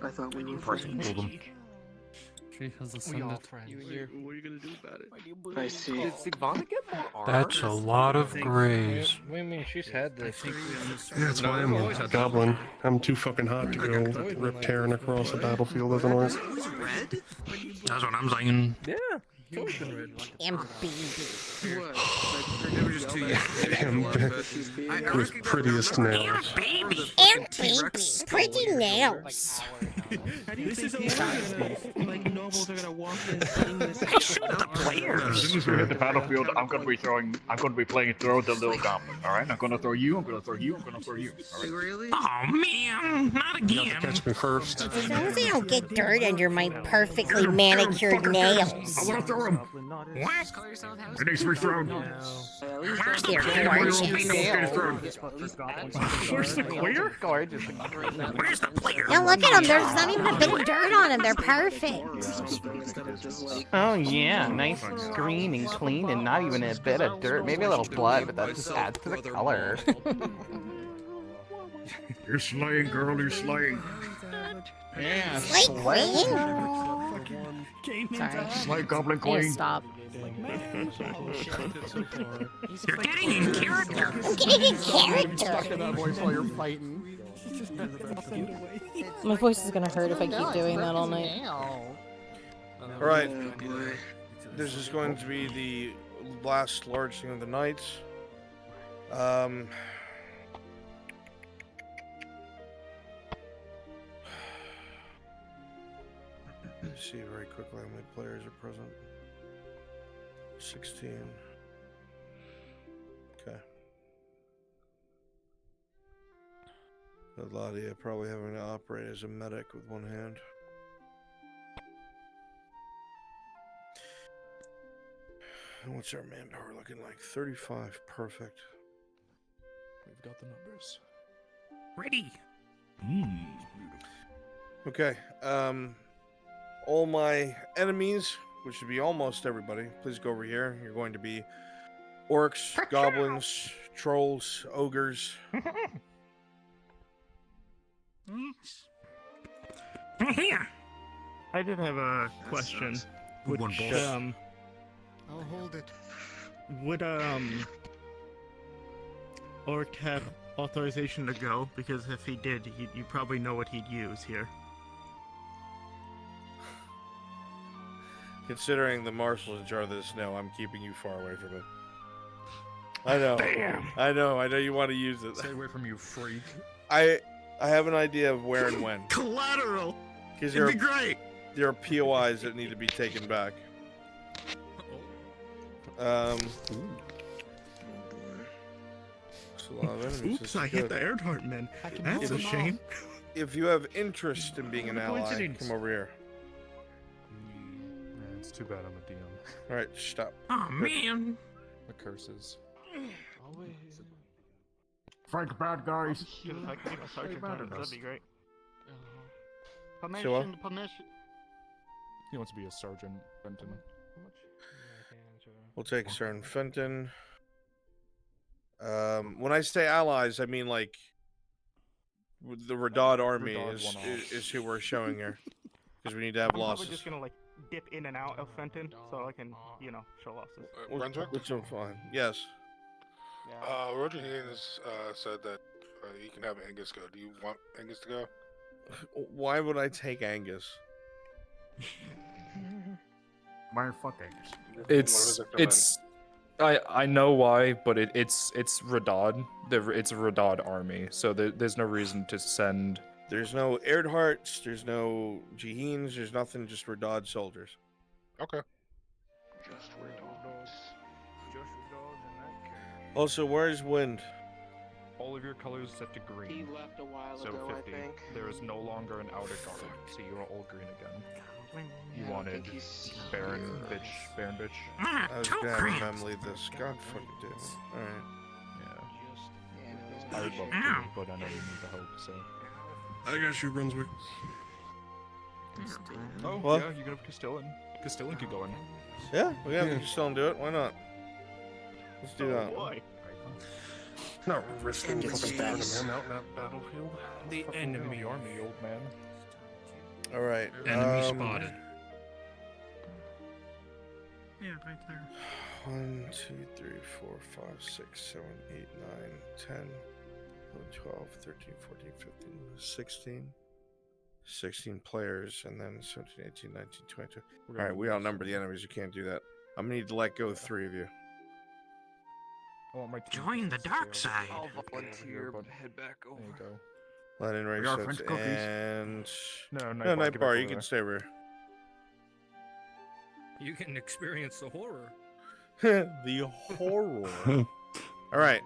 I thought we were friends. She has ascended. You and your. What are you gonna do about it? I see. Did Sigvana get more armor? That's a lot of grays. What do you mean? She's had this. Yeah, that's why I'm a goblin. I'm too fucking hot to go rip tearing across the battlefield as an orc. That's what I'm saying. Yeah. And baby. With prettiest nails. And baby. Pretty nails. This is like nobles are gonna walk in seeing this. As soon as we hit the battlefield, I'm gonna be playing throw the little goblin. All right, I'm gonna throw you. I'm gonna throw you. I'm gonna throw you. All right. Really? Oh man, not You have again. to catch me first. As long as I don't get dirt under my perfectly manicured nails. I wanna throw him. What? It needs to be thrown. Where's the They're player? gorgeous. Where's the clear? Where's the player? Yeah, look at them. There's not even a bit of dirt on them. They're perfect. Oh yeah, nice green and clean and not even a bit of dirt. Maybe a little blood, but that just adds to the color. You're slaying, girl. You're slaying. Yeah. Slay queen? Sorry. Slay, goblin I need to queen. stop. You're getting in character. I'm getting in character. My voice is gonna hurt if I keep doing that all night. Alright. This is going to be the last large thing of the night. Let's see very quickly how many players are present. 16. Ladia probably having to operate as a medic with one hand. And what's our manpower looking like? 35. Perfect. We've got the numbers. Ready. Okay. All my enemies, which should be almost everybody, please go over here. You're going to be orcs, goblins, trolls, ogres. Here. I did have a question. Good one, Which, boss. I'll hold it. Would Orc have authorization to go? Because if he did, you probably know what he'd use here. Considering the marshal's in charge of this, no, I'm keeping you far away from it. I know. Damn. I know you want to use it. Stay away from you, freak. I have an idea of where and when. Collateral. Because It'd be great. There are POIs that need to be taken back. It's a lot of enemies. Oops, I hit the Earhart men. That's a shame. If you have interest in being an ally, come over here. Yeah, it's too bad I'm a DM. Alright, stop. Oh man. The curses. Frank, bad guys. If I could get a sergeant title, that'd be great. So, Permission. He wants to be a sergeant, Benton. We'll take Sergeant Fenton. When I say allies, I mean like the Radad army is who we're showing here, because we need to have I'm losses. probably just gonna like dip in and out of Fenton so I can, show losses. Which one fine? Yes. Roger Haynes said that he can have Angus go. Do you want Angus to go? Why would I take Angus? My fuck Angus. It's I know why, but it's Radad. It's a Radad army, so there's no reason to send. There's no Erdharts, there's no Jiheens, there's nothing, just Radad soldiers. Okay. Just Radogs. Just Radogs in that case. Also, where's Wind? All of your colors set to green. He left a while So ago, 50. I think. There is no longer an outer guard, so you are all green again. You Yeah, I wanted think he's Baron here. bitch. I was gonna have Mem lead this. God fucking damn it. Alright. Yeah. I would love to, but I know you need the help, so. I got you, Brunswick. Oh, What? yeah, you can have Castellan. Castellan could go in. Yeah, we have to still do it. Why not? Let's do that. Not risking Angus fucking burning is- him out in that battlefield. The enemy army, old man. Alright. Enemy spotted. Yeah, right there. 1, 2, 3, 4, 5, 6, 7, 8, 9, 10, 11, 12, 13, 14, 15, 16. 16 players, and then 17, 18, 19, 22. Alright, we outnumber the enemies. You can't do that. I'm gonna need to let go of 3 of you. I want my team Join to the dark stay side. I'll over volunteer, here, but bud. head back over. There you go. Let in race are sets French cookies. and No, no, Night give it Bar. over You can there. stay over You can experience the horror. here. The horror. All right,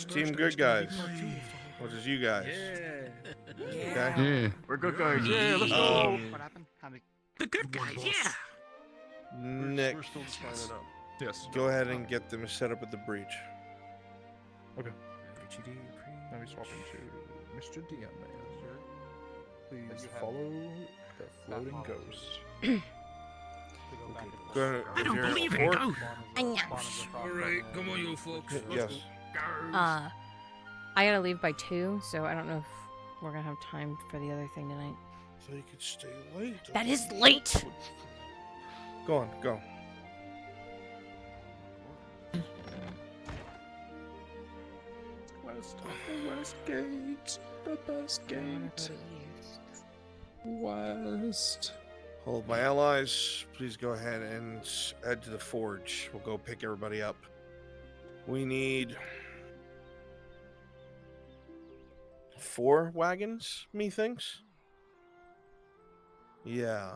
Team Good Guys, which is you guys. Okay. Yeah. We're good guys. Yeah, let's go. What happened? How did... The good guys, yeah. Nick, We're still signing up. Yes. go ahead and get them set up at the breach. Okay. Now we swap into Mr. DM man. Please follow the floating ghost. Go ahead, I if don't you're believe in orc- ghosts. Alright, come on, you folks. Let's Yes. go. I gotta leave by 2, so I don't know if we're gonna have time for the other thing tonight. So you could stay late. That is late. Go on, go. West gate. The best gate. West. Hold my allies. Please go ahead and head to the forge. We'll go pick everybody up. We need 4 wagons, methinks. Yeah.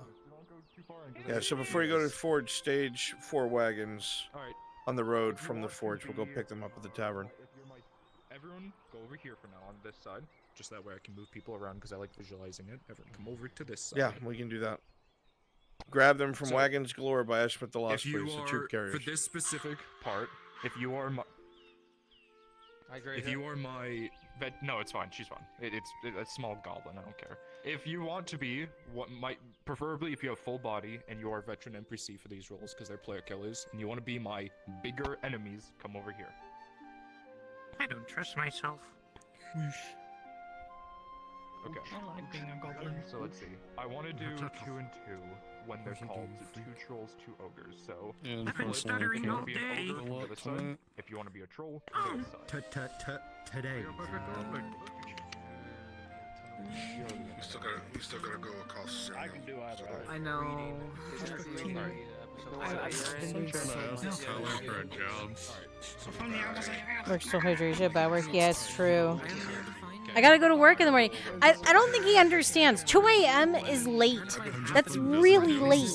Yeah, so before you go to the forge, stage 4 wagons on the road from the forge. We'll go pick them up at the tavern. everyone go over here for now on this side. Just that way I can move people around because I like visualizing it. Everyone come over to this side. Yeah, we can do that. Grab them from So, Wagons Galore by Esprit the Lost, if you please, the are, troop carriers. for this specific part, if you are my... If you are my no, it's fine. She's fine. It's a small goblin. I don't care. If you want to be preferably if you have full body and you are a veteran NPC for these roles because they're player killers, and you want to be my bigger enemies, come over here. I don't trust myself. Okay. I like being a goblin. So let's see. I want to do 2 and 2 when they're called 2 trolls, 2 ogres. So I've been stuttering all day. If you want to be an ogre, to the side. If you want to be a troll, to the side. Today. We still gotta go across. I can do either. I know. Work still hydration, bad work. Yeah, it's true. I gotta go to work in the morning. I don't think he understands. 2 a.m. is late. That's really late.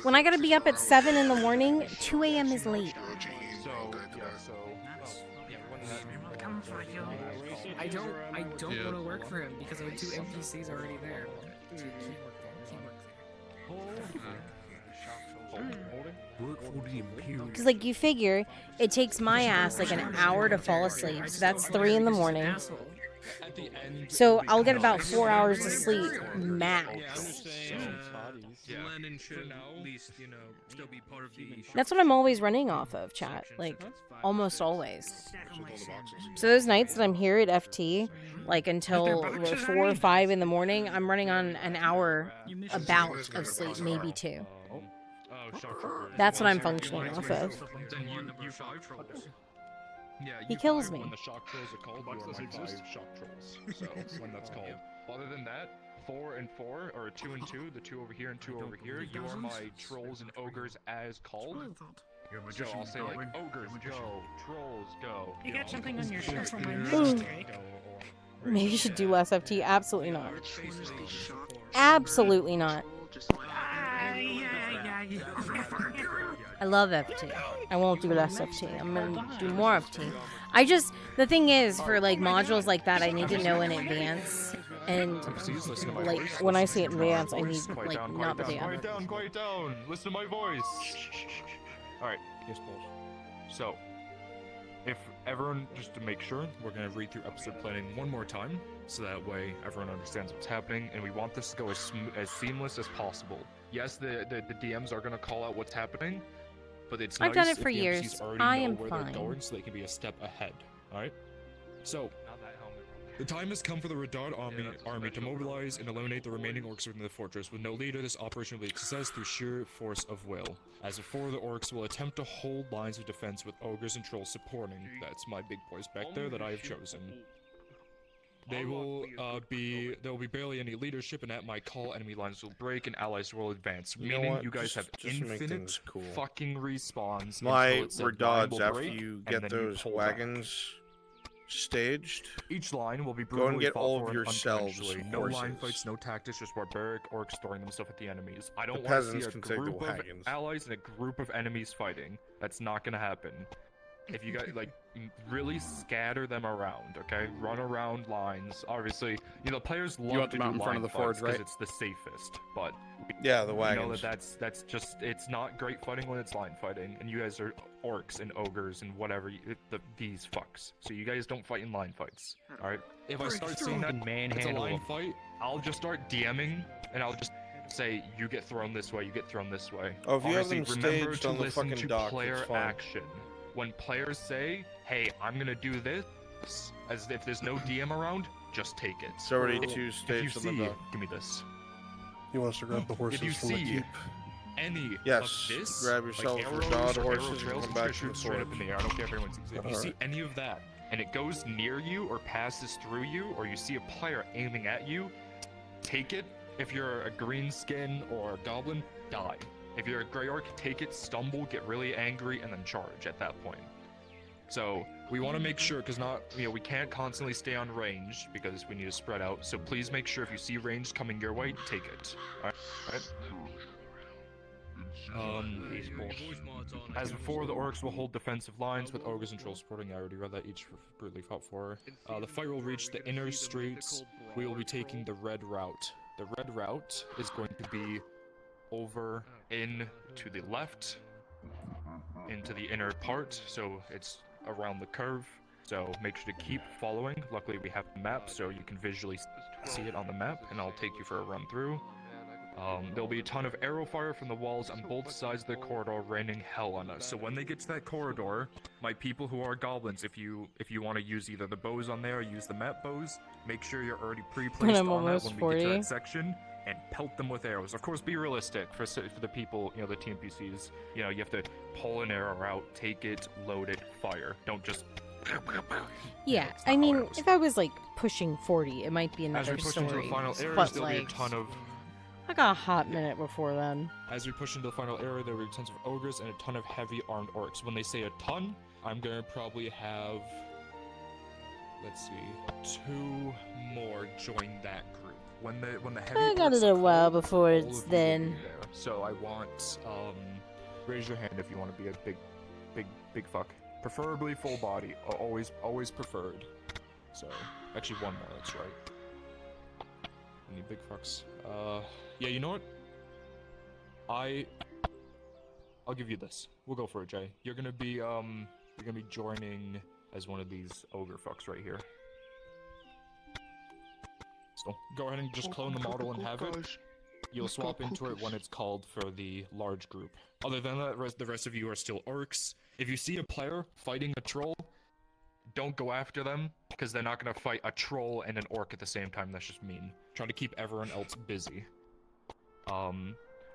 When I gotta be up at 7 in the morning, 2 a.m. is late. I don't want to work for him because I have 2 NPCs already there. Can't work there. Because, like, you figure it takes my ass like an hour to fall asleep, so that's 3 in the morning. So I'll get about 4 hours of sleep max. Lennon should at least, still be part of the... That's what I'm always running off of, chat. Like, almost always. So those nights that I'm here at FT, like until 4 or 5 in the morning, I'm running on an hour about of sleep, maybe 2. That's what I'm functioning off of. Yeah, He kills me. When the shock trolls are called, you are my 5 shock trolls. So when that's called. Other than that, 4 and 4, or 2 and 2, the 2 over here and 2 over here, you are my trolls and ogres as called. So I'll say like, ogres go, trolls go. You got something on your shirt from my Ooh. mistake. Maybe you should do less FT. Absolutely not. Absolutely not. I love FT. I won't do less FT. I'm gonna do more FT. The thing is, for like modules like that, I need to know in advance. And like when I say advance, I need like not the day of. Quiet down. Listen to my voice. All right. Yes, boss. So, if everyone, just to make sure, we're gonna read through episode planning one more time, so that way everyone understands what's happening, and we want this to go as seamless as possible. Yes, the DMs are gonna call out what's happening, but it's I've nice done it for if the years. NPCs already I know am where fine. they're going, so they can be a step ahead. All right. So. The time has come for the Redod army to mobilize and eliminate the remaining orcs within the fortress. With no leader, this operation will be a success through sheer force of will. As before, the orcs will attempt to hold lines of defense with ogres and trolls supporting. That's my big boys back there that I have chosen. There will be barely any leadership, and at my call, enemy lines will break and allies will advance. You know Meaning what? you guys have Just make infinite things cool. fucking respawns. My until it says line Redods, will after break, you and get then you those pull back. wagons staged, Each line will be go brutally and get fought all for of and yourselves unconventionally. No line horses. fights, no tactics, just barbaric orcs throwing themselves at the enemies. I don't The want to see peasants a can take the group of wagons. allies and a group of enemies fighting. That's not gonna happen. If you guys really scatter them around, okay? Run around lines. Obviously, players love want to them out do in front of line the forge, fights 'cause right? it's the safest, but Yeah, the you know wagons. that's just it's not great fighting when it's line fighting, and you guys are orcs and ogres and whatever these fucks. So you guys don't fight in line fights, all right? If I start seeing that it's a line fight, I'll just start DMing and I'll just say you get thrown this way, you get thrown this way. Oh, if you have Obviously, them remember staged to on the listen fucking to dock, player it's fine. action. When players say, "Hey, I'm gonna do this," as if there's no DM around, just take it. It's already If- two if staged you on the see, dock. give me this. He wants to grab the horses If you from the see keep. any Yes, of this, grab yourself like your arrows, dog arrow horses and trails, come back to shoot the straight up forge. in the air. I don't care if anyone sees it. If you see Alright. any of that and it goes near you or passes through you, or you see a player aiming at you, take it. If you're a green skin or a goblin, die. If you're a gray orc, take it, stumble, get really angry, and then charge at that point. So we want to make sure, because we can't constantly stay on range because we need to spread out. So please make sure if you see range coming your way, take it. All right? As before, the orcs will hold defensive lines with ogres and trolls supporting. I already read that, each brutally fought for. The fight will reach the inner streets. We will be taking the red route. The red route is going to be over in to the left, into the inner part, so it's around the curve. So make sure to keep following. Luckily we have the map, so you can visually see it on the map, and I'll take you for a run through. There'll be a ton of arrow fire from the walls on both sides of the corridor, raining hell on us. So when they get to that corridor, my people who are goblins, if you want to use either the bows on there or use the map bows, make sure you're already pre-placed on that when we get to that section, and pelt them with arrows. Of course, be realistic for the people, the TNPCs. You have to pull an arrow out, take it, load it, fire. Don't just. Yeah, I mean, if I was like pushing 40, it might be another As we push story. into the final areas, But there'll be a like, ton of. I got a hot minute before then. As we push into the final area, there will be tons of ogres and a ton of heavy armed orcs. When they say a ton, I'm gonna probably have, let's see, 2 more join that group. When the heavy I got a orcs little come, while before all it's of you will be then. there. So I want, raise your hand if you want to be a big fuck. Preferably full body. Always preferred. So, actually one more, that's right. I need big fucks. Yeah, you know what? I'll give you this. We'll go for it, Jay. You're gonna be joining as one of these ogre fucks right here. So go ahead and just clone the model and have it. You'll swap into it when it's called for the large group. Other than that, the rest of you are still orcs. If you see a player fighting a troll, don't go after them, because they're not gonna fight a troll and an orc at the same time. That's just mean. Try to keep everyone else busy.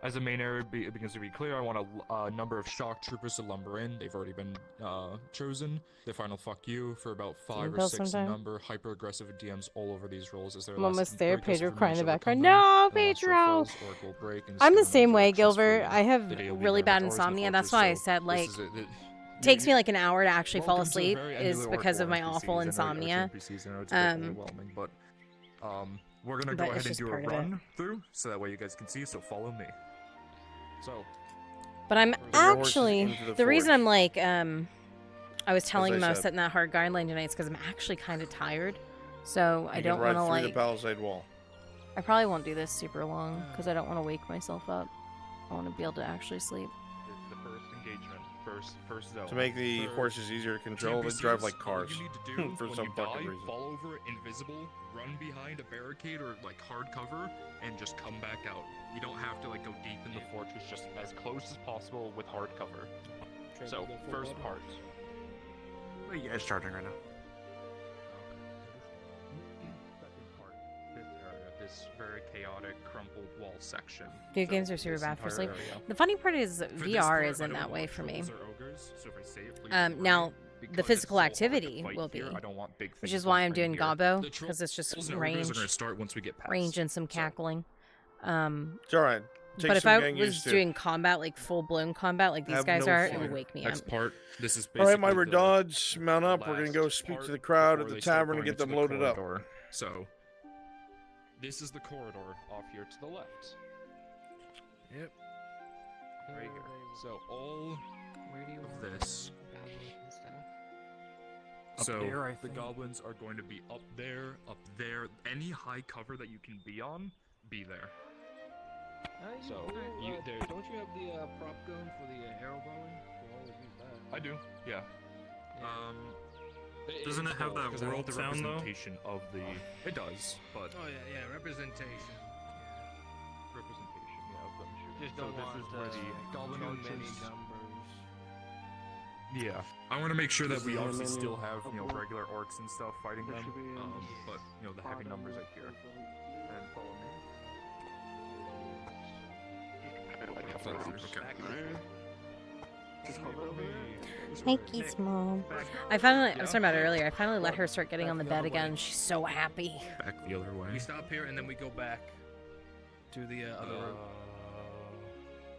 As the main area begins to be clear, I want a number of shock troopers to lumber in. They've already been chosen. The final fuck you for about 5 or 6 in number. Hyper aggressive DMs all over these rolls as they're I'm almost there. Pedro crying in the background. No, Pedro! I'm the same way, Gilbert. I have really bad insomnia. That's why I said, like, takes me like an hour to actually fall asleep is because of my awful insomnia. But we're gonna go ahead and do a run through, so that way you guys can see. So follow me. So. But I'm actually the reason I'm like I was telling him I was setting that hard guideline tonight is because I'm actually kind of tired, so I don't want to like. the palisade wall. I probably won't do this super long because I don't want to wake myself up. I want to be able to actually sleep. The first engagement, first zone. To make the horses easier to control, they drive like cars. For some fucking reason. Fall over invisible, run behind a barricade or like hard cover, and just come back out. You don't have to like go deep in the fortress, just as close as possible with hard cover. So, first part. What are you guys charging right now? This very chaotic, crumpled wall section. Video games are super bad for sleep. The funny part is VR isn't that way for me. Now, the physical activity will be, which is why I'm doing Gobbo, because it's just range, range and some cackling. It's alright. But if I was doing combat, like full-blown combat, like these guys are, it would wake me up. Next part. This is alright, my Redods, mount up. We're gonna go speak to the crowd at the tavern and get them loaded up. So, this is the corridor off here to the left. Yep. Right here. So all of this. So the goblins are going to be up there, any high cover that you can be on, be there. So don't you have the prop gun for the arrow bowing? We'll always use that. I do, yeah. Doesn't it have that world the sound though? Representation of the. It does, but. Oh yeah, representation. Representation, yeah, of them. Just don't want this is where the goblin too archers. many numbers. Yeah, I want to make sure that we obviously still have regular orcs and stuff fighting them, but the heavy numbers are here. And follow me. Thank Mom. I finally, I was talking about it earlier, I finally let her start getting on the bed again. She's so happy. Back the other way. We stop here and then we go back to the other room.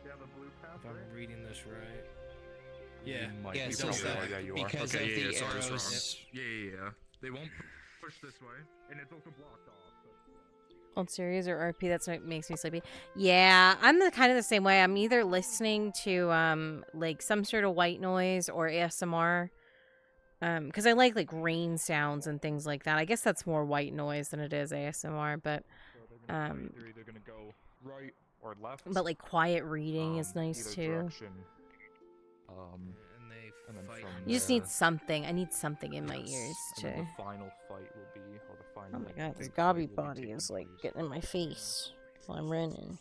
If I'm reading this right. Yeah. Yeah, so yeah, you are. because okay, of yeah, the sorry, arrows. Yeah. They won't push this way, and it's also blocked off. Old series or RP, that's what makes me sleepy. Yeah, I'm the kind of the same way. I'm either listening to like some sort of white noise or ASMR. Because I like rain sounds and things like that. I guess that's more white noise than it is ASMR, but They're either gonna go right or left. but like quiet reading is nice either too. direction. And then from You just there- need something. I need something in my ears and to. then the final fight will be, or the final. Oh my god, this big fight gobby will be body taking is like place. getting in my face while I'm running.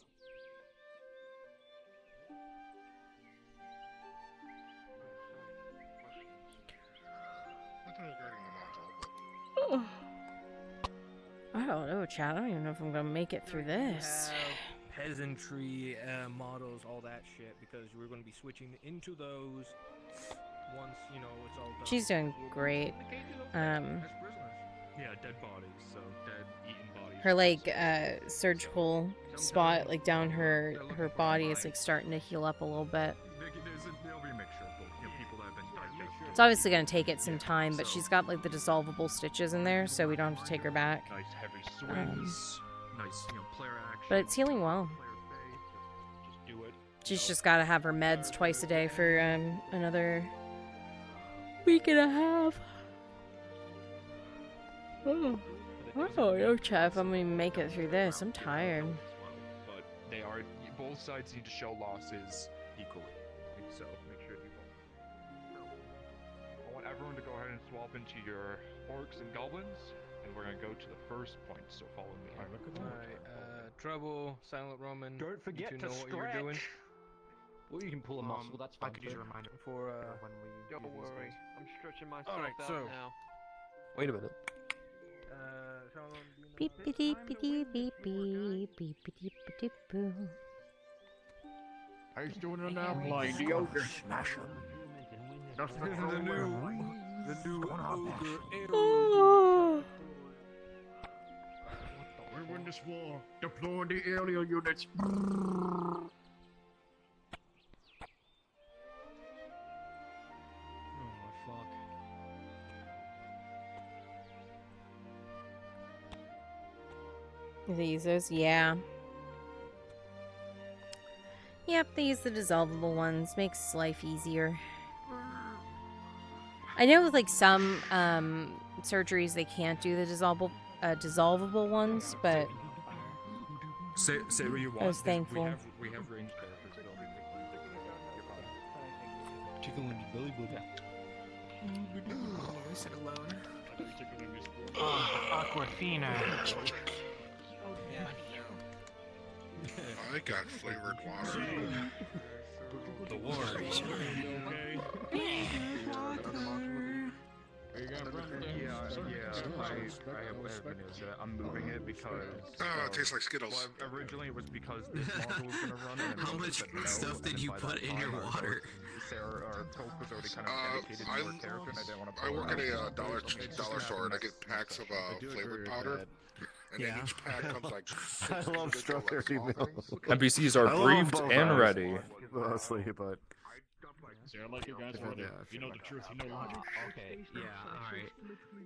I don't know, Chad. I don't even know if I'm gonna make it through this. Peasantry models, all that shit, because we're going to be switching into those once it's all done. She's doing great. Yeah, dead bodies, so dead eaten bodies. Her like surgical spot like down her body is like starting to heal up a little bit. There'll be a mixture of both. People that have been digested. It's obviously gonna take it some time, but she's got like the dissolvable stitches in there, so we don't have to take her back. Nice heavy swings. Nice, player action. But it's healing well. Just do it. She's just got to have her meds twice a day for another week and a half. Oh, yo, Chad, if I'm gonna make it through this, I'm tired. But they are both sides need to show losses equally. So make sure you both. I want everyone to go ahead and swap into your orcs and goblins, and we're gonna go to the first point. So follow me. Alright, Trouble, Silent Roman. Don't forget you to know what you're doing. Well, you can pull a muscle. That's fine. I could use a reminder for when we Don't do these worry, things. I'm stretching myself Alright, out so- now. Wait a minute. Beep beep beep beep beep beep beep beep beep boo. How you doing it now? Blind yoga. Smash The new ogre Oh. We win this war. Deploy the alien units. They use those? Yeah. Yep, they use the dissolvable ones. Makes life easier. I know with like some surgeries they can't do the dissolvable ones, but Say what you want. I was thankful. We have range therapists that'll be Tickle in your belly button. Sit alone. Aquafina. I got flavored water. The water is I have been is I'm moving it because. It tastes like Skittles. Well, originally it was because this module was gonna run. And How much stuff did you put in your water? Sarah or Pope was already kind of dedicated to her character, and I didn't want to. I work at a dollar store and I get packs of flavored powder. And then each pack comes like I love strawberry milk. NPCs are briefed and ready. Mostly, but Sarah, like you guys ready. You know the truth, you know logic. Okay, yeah,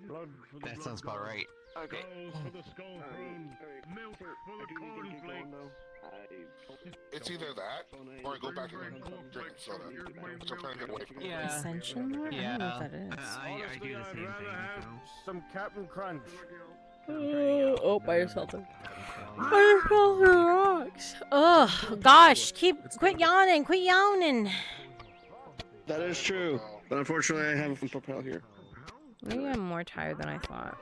alright. that sounds about right. Okay. For the skull throne. Milk for the cornflakes. It's either that or I go back and drink soda. Which I'm trying to get away from. Yeah. Ascension? I don't know what that is. I do the same thing. So. Some Captain Crunch. Oh, by yourself. By yourself in rocks. Oh, gosh. Quit yawning. Quit yawning. That is true. But unfortunately, I have a propel here. Maybe I'm more tired than I thought.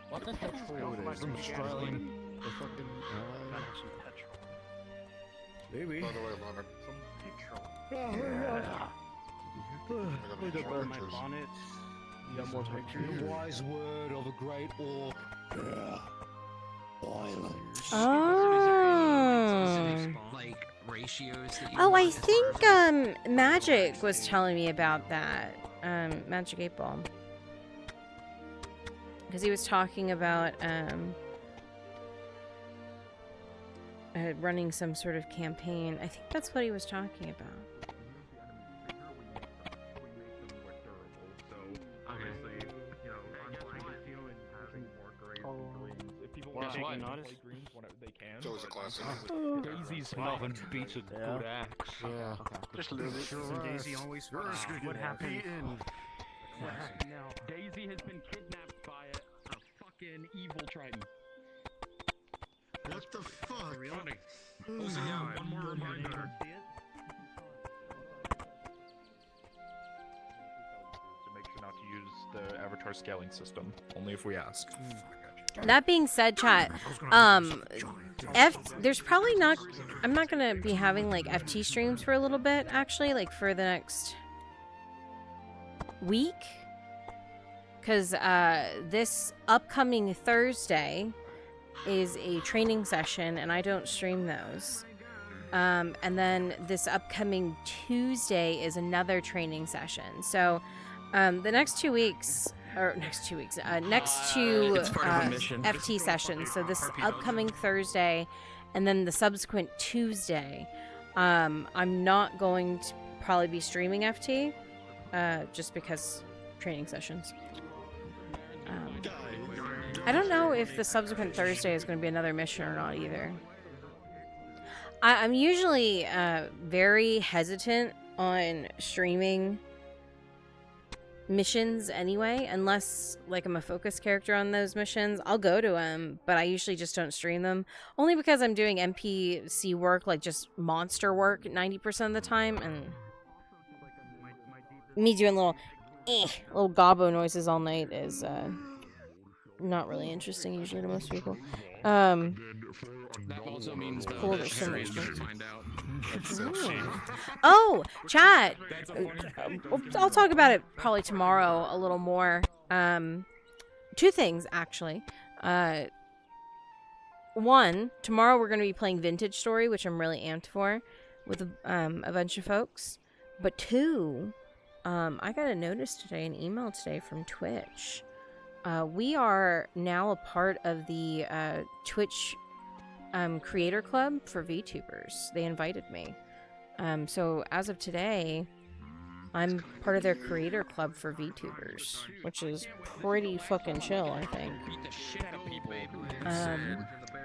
What the petrol from Australian? The fucking. Maybe. By the way, Lana. Look at my bonnet. You got more pictures? The wise word of a great orc. Violence. Oh. Like ratios that you Oh, I want think Magic was telling me about that. Magic 8 Ball. Because he was talking about running some sort of campaign. I think that's what he was talking about. It's always a classic. Daisy's nothing beats a good axe. Yeah. Just a little bit. Daisy always. What happened? No. Daisy has been kidnapped by a fucking evil Triton. What the fuck? Also, yeah, one more reminder. To make sure not to use the avatar scaling system, only if we ask. That being said, chat, there's probably not, I'm not gonna be having like FT streams for a little bit, actually, like for the next week, because this upcoming Thursday is a training session and I don't stream those. And then this upcoming Tuesday is another training session. So the next 2 weeks, or next 2 weeks, next two FT sessions. So this upcoming Thursday and then the subsequent Tuesday, I'm not going to probably be streaming FT, just because training sessions. I don't know if the subsequent Thursday is going to be another mission or not either. I'm usually very hesitant on streaming missions anyway, unless like I'm a focus character on those missions. I'll go to them, but I usually just don't stream them, only because I'm doing NPC work, like just monster work 90% of the time, and me doing little gobbo noises all night is not really interesting usually to most people. That also means cool, there's so much to find out. That's so cheap. Oh, chat. I'll talk about it probably tomorrow a little more. Two things actually. One, tomorrow we're going to be playing Vintage Story, which I'm really amped for, with a bunch of folks. But two, I got a notice today, an email today from Twitch. We are now a part of the Twitch creator club for VTubers. They invited me. So as of today, I'm part of their creator club for VTubers, which is pretty fucking chill, I think. Beat the shit out of people.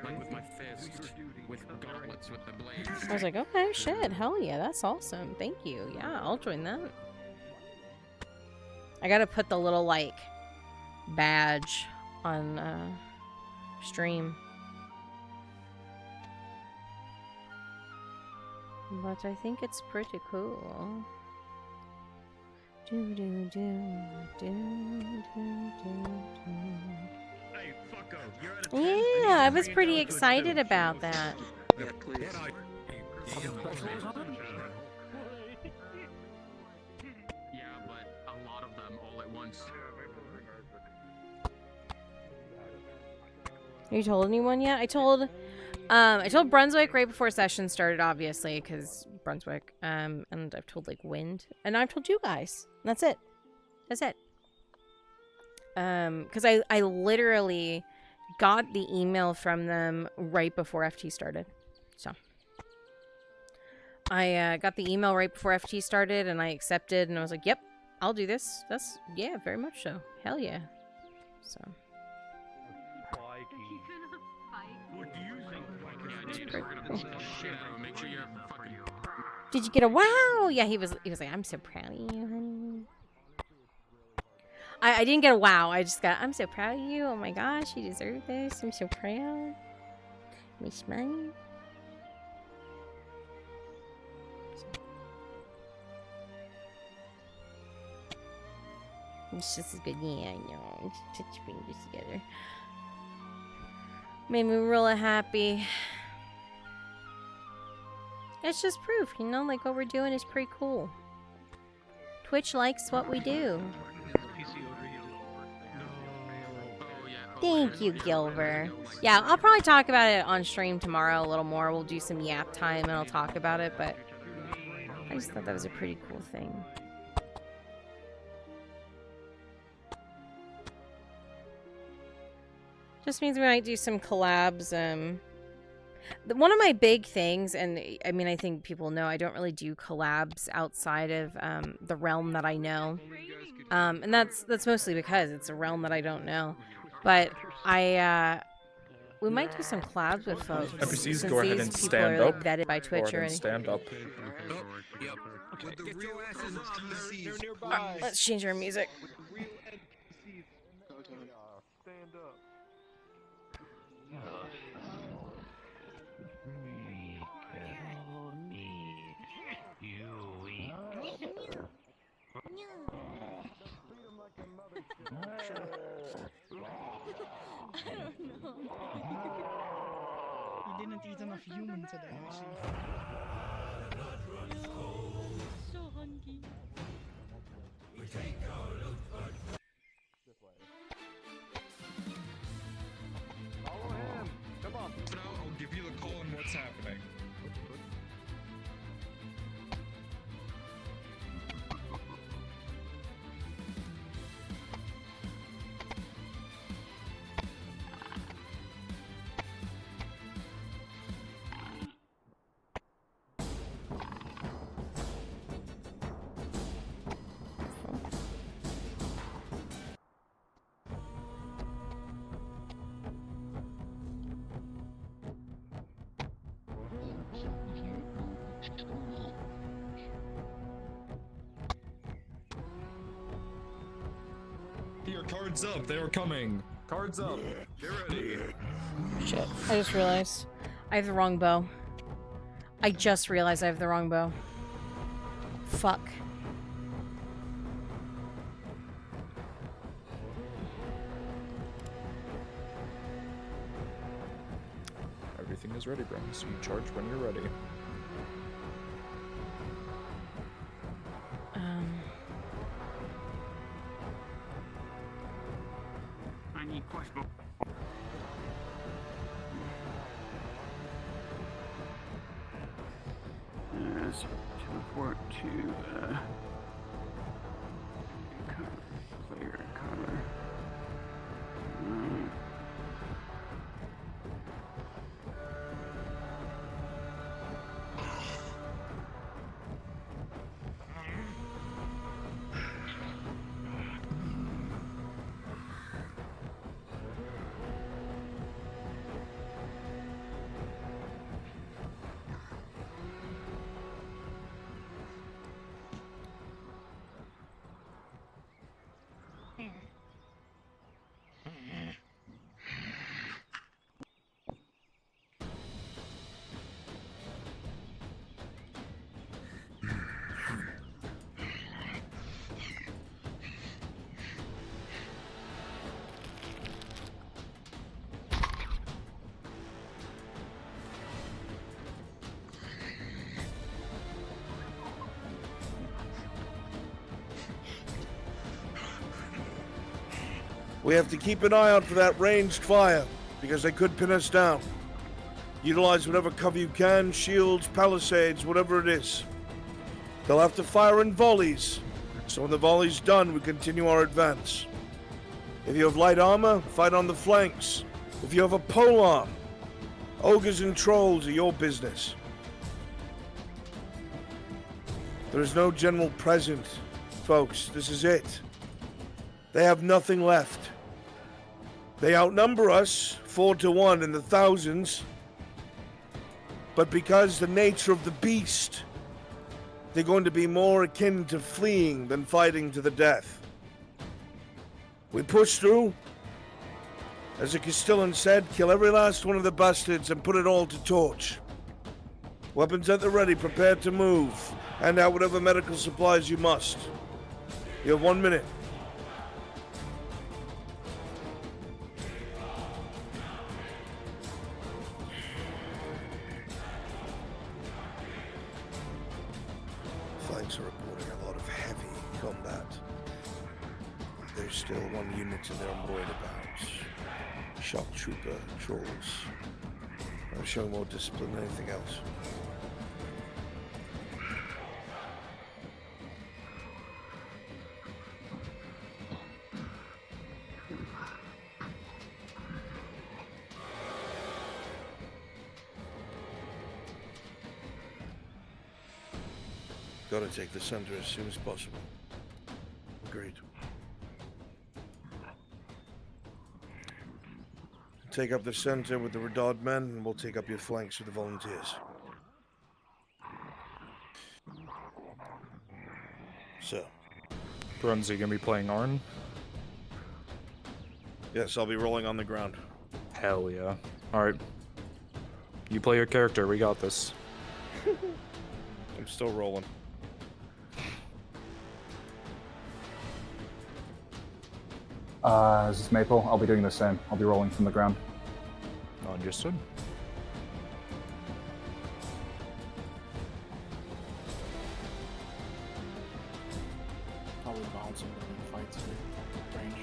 Like with my fist, with gauntlets, with the blades. I was like, okay, shit, hell yeah, that's awesome. Thank you. Yeah, I'll join that. I gotta put the little, like, badge on stream. But I think it's pretty cool. Do do do do do do. Hey, fucko, you're at a Yeah, I was pretty excited about that. Yeah, please. Yeah, but a lot of them all at once. Have you told anyone yet? I told Brunswick right before session started, obviously, because Brunswick. And I've told like Wind, and I've told you guys. That's it. That's it. Because I literally got the email from them right before FT started. So I got the email right before FT started, and I accepted, and I was like, "Yep, I'll do this." That's yeah, very much so. Hell yeah. So. Did you get a wow? Yeah, he was like, I'm so proud of you, honey. I didn't get a wow. I just got, I'm so proud of you. Oh my gosh, you deserve this. I'm so proud. Me smile. It's just as good. Yeah, I know. Put your fingers together. Made me really happy. It's just proof, you know, like what we're doing is pretty cool. Twitch likes what we do. Thank you, Gilver. Yeah, I'll probably talk about it on stream tomorrow a little more. We'll do some yap time and I'll talk about it, but I just thought that was a pretty cool thing. Just means we might do some collabs. One of my big things, and I mean, I think people know, I don't really do collabs outside of the realm that I know, and that's mostly because it's a realm that I don't know. But We might do some collabs with folks. NPCs, since go ahead these and people stand are up. like vetted by Go Twitch ahead and already. stand up. Yep. With the real NPCs. They're Ah, let's change our music. Real NPCs. Stand up. You didn't eat enough human today, Chief. So hungry. Follow him. Come on. So now I'll give you the call on what's happening. Here, cards up. They are coming. Cards up. Get ready. Shit. I just realized I have the wrong bow. I just realized I have the wrong bow. Fuck. Everything is ready, bro. So you charge when you're ready. I need crossbow. So teleport to clear cover. We have to keep an eye out for that ranged fire, because they could pin us down. Utilize whatever cover you can, shields, palisades, whatever it is. They'll have to fire in volleys, so when the volley's done, we continue our advance. If you have light armor, fight on the flanks. If you have a polearm, ogres and trolls are your business. There is no general present, folks. This is it. They have nothing left. They outnumber us 4-1 in the thousands, but because the nature of the beast, they're going to be more akin to fleeing than fighting to the death. We push through. As the Castellan said, kill every last one of the bastards and put it all to torch. Weapons at the ready, prepared to move. Hand out whatever medical supplies you must. You have 1 minute. Flanks are reporting a lot of heavy combat. There's still one unit in there I'm worried about. Shock trooper trolls. I'll show more discipline than anything else. Gotta take the center as soon as possible. Agreed. take up the center with the Redod men, and we'll take up your flanks with the volunteers. So. Brunzy gonna be playing Arn? Yes, I'll be rolling on the ground. Hell yeah. Alright. You play your character, we got this. I'm still rolling. Is this Maple? I'll be doing the same. I'll be rolling from the ground. Understood. Probably bouncing in fights ranged.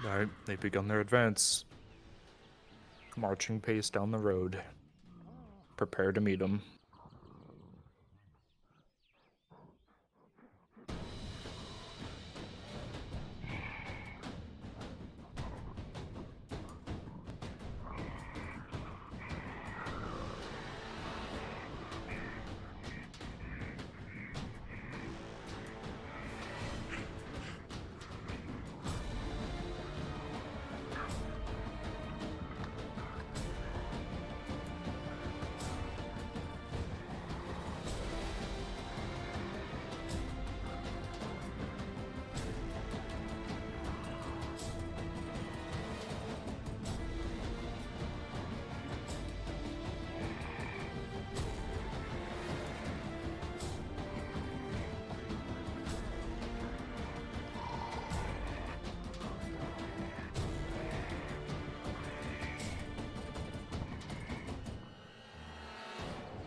Alright, they've begun their advance. Marching pace down the road. Prepare to meet them.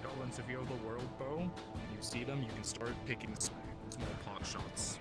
Goblins, if you have the world bow, and you see them, you can start picking small pot shots.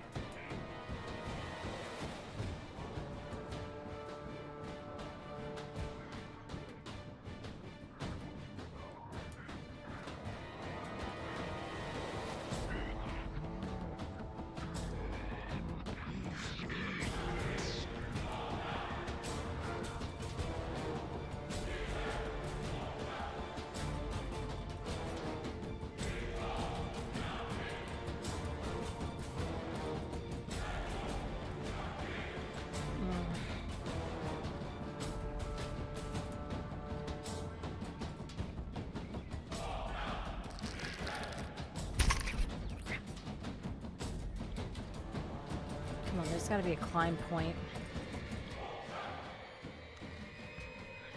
Come on, there's gotta be a climb point.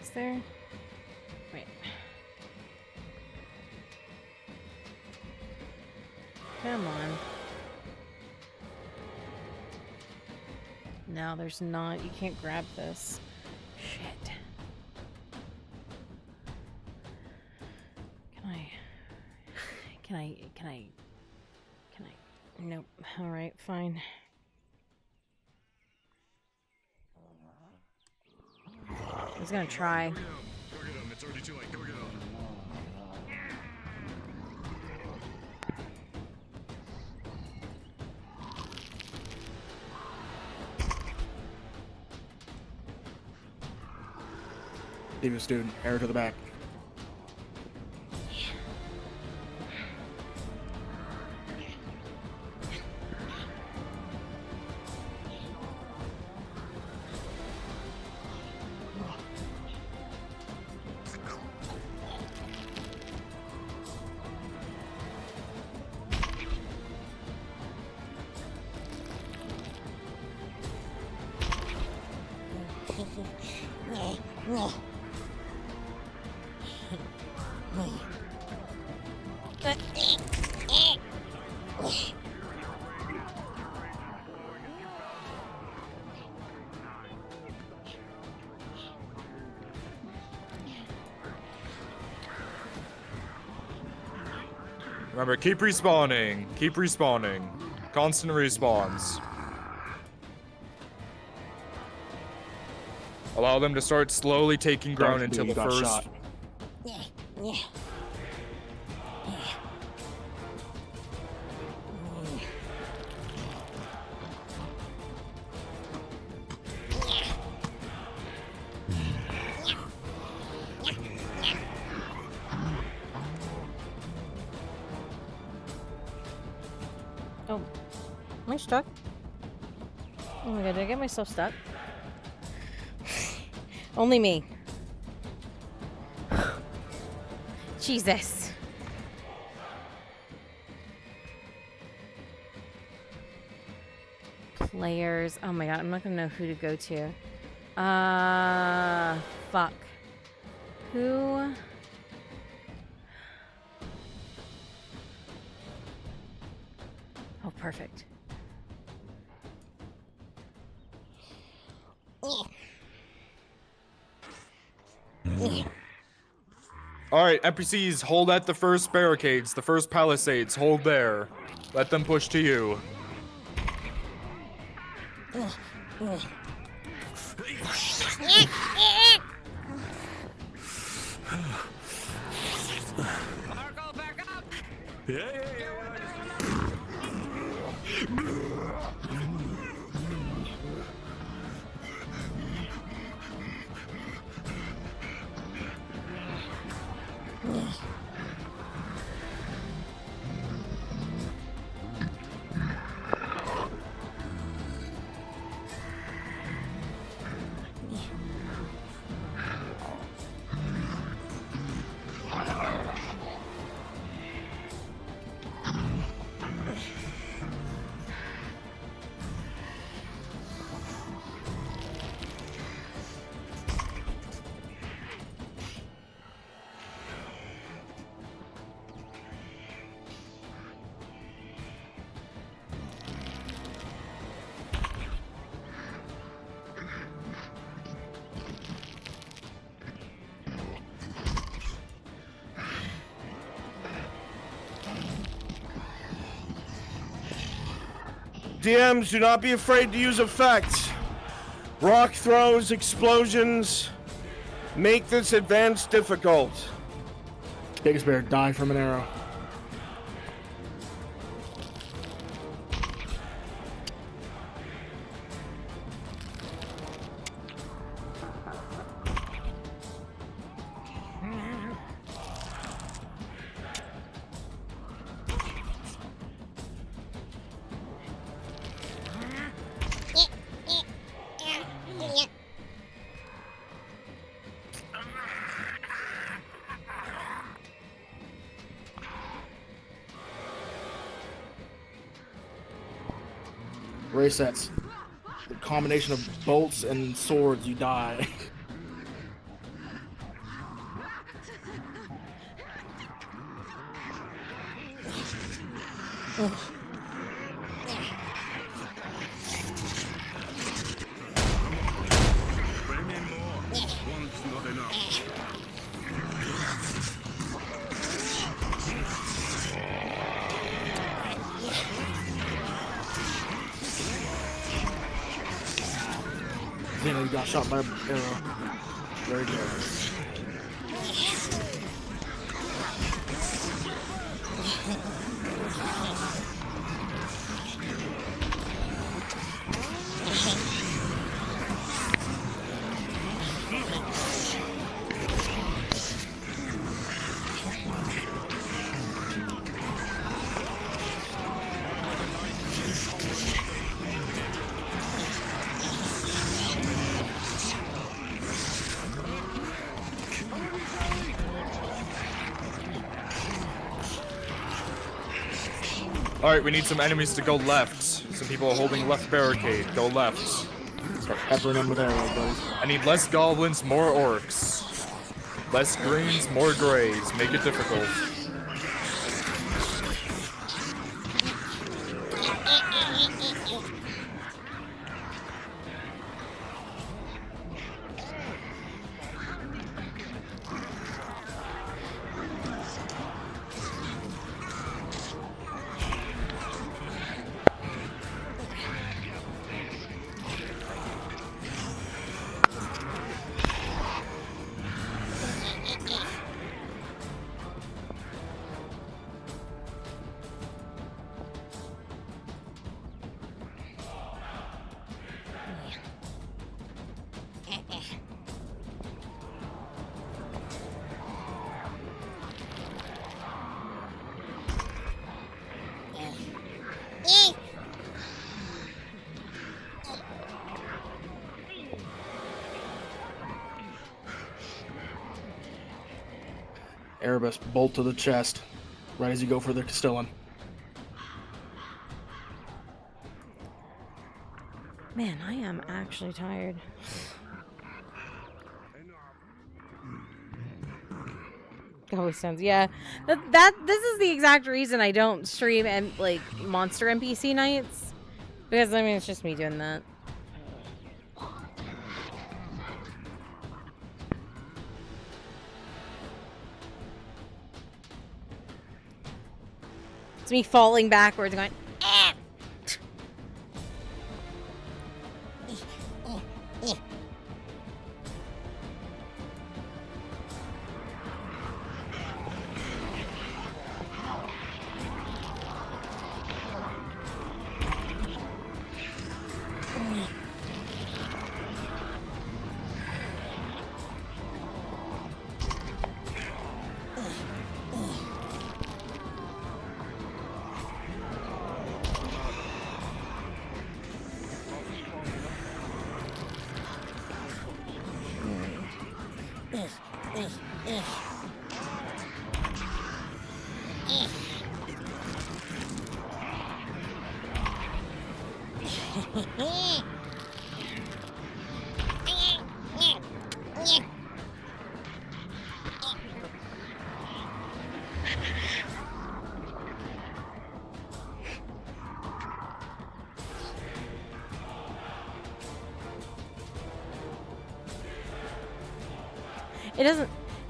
Is there? Wait. Come on. No, there's not. You can't grab this. Shit. Can I? Nope. Alright, fine. I was gonna try. Go get him. It's already too late. Go get him. Devious dude, arrow to the back. Remember, keep respawning. Keep respawning. Constant respawns. Allow them to start slowly taking ground until the first... Shot. Oh, am I stuck? Oh my god, did I get myself stuck? Only me. Jesus. Players. Oh my god, I'm not gonna know who to go to. Fuck. Who? Oh, perfect. Alright, NPCs, hold at the first barricades, the first palisades, hold there. Let them push to you. Marco, back up! DMs, do not be afraid to use effects. Rock throws, explosions. Make this advance difficult. Biggest bear, die from an arrow. Ray sets. The combination of bolts and swords, you die. You got shot by an arrow. Very good. Alright, we need some enemies to go left. Some people are holding left barricade. Go left. Start peppering them with arrows, buddy. I need less goblins, more orcs. Less greens, more grays. Make it difficult. Erebus, bolt to the chest, right as you go for the Castellan. Man, I am actually tired. Always sounds, yeah. This is the exact reason I don't stream and like monster NPC nights, because I mean it's just me doing that. It's me falling backwards, going. Ah!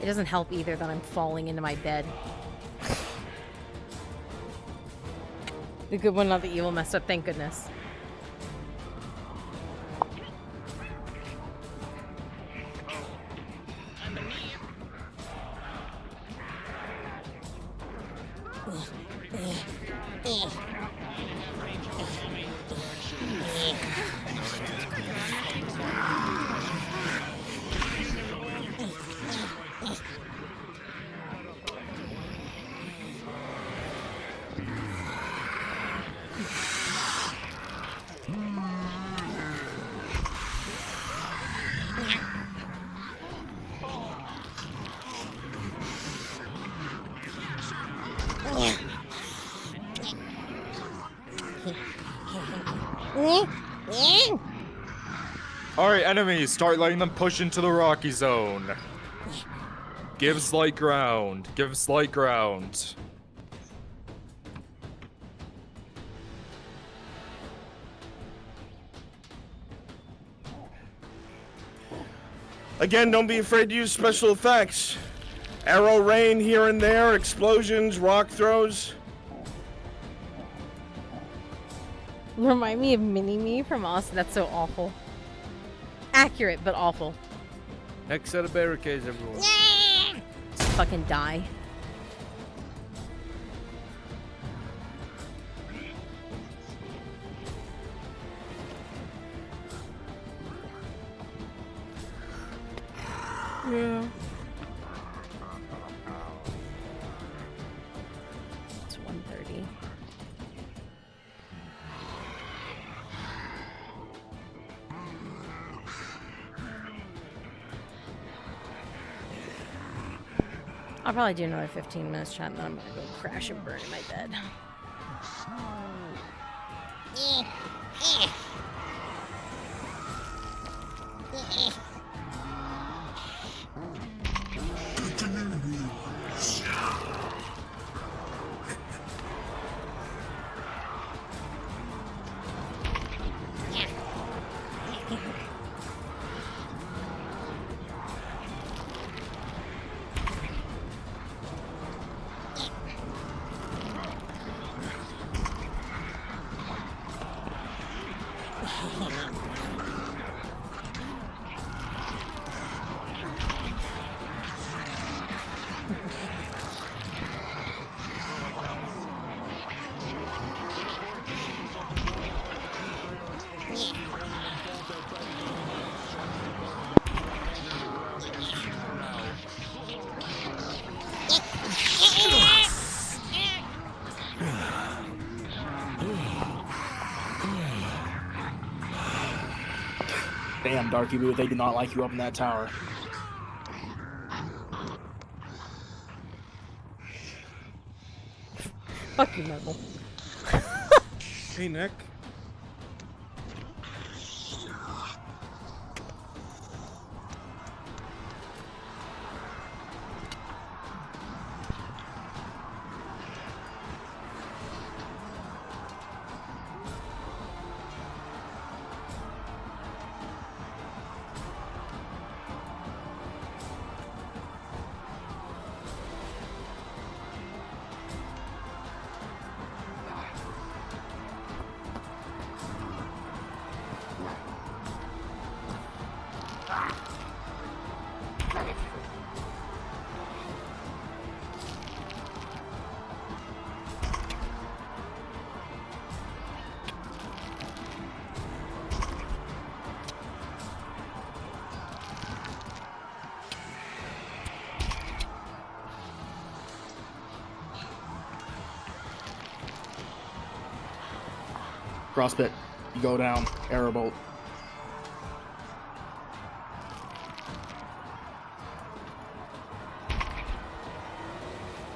It doesn't help either that I'm falling into my bed. The good one, not the evil, messed up. Thank goodness. Alright, enemies, start letting them push into the rocky zone. Give slight ground. Give slight ground. Again, don't be afraid to use special effects. Arrow rain here and there, explosions, rock throws. Remind me of Mini-Me from Austin. That's so awful. Accurate, but awful. Next set of barricades, everyone. Just fucking die. Yeah. It's 1:30. I'll probably do another 15 minutes chat, and then I'm gonna go crash and burn in my bed. Damn, Darky Boo, they do not like you up in that tower. Fuck you, Marvel. Hey, Nick. Crosspit, you go down. Arrow bolt.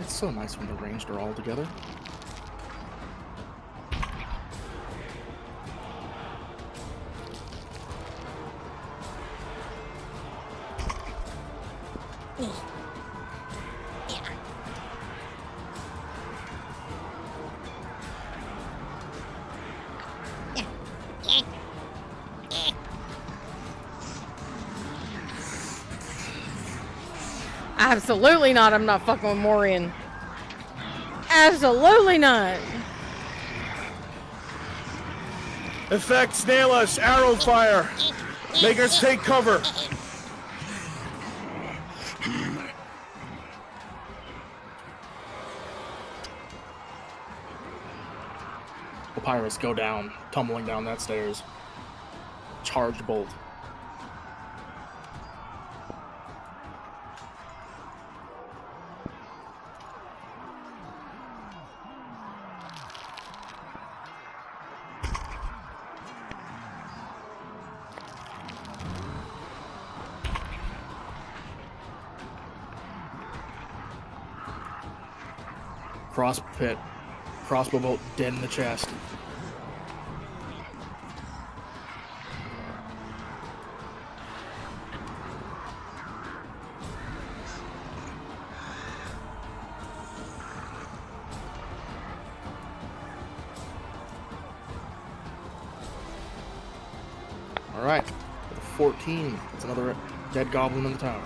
It's so nice when the ranged are all together. Absolutely not. I'm not fucking with Morian. Absolutely not. Effects nail us. Arrow fire. Make us take cover. Pirates go down, tumbling down that stairs. Charged bolt. Cross pit. Crossbow bolt dead in the chest. Alright, 14. That's another dead goblin in the tower.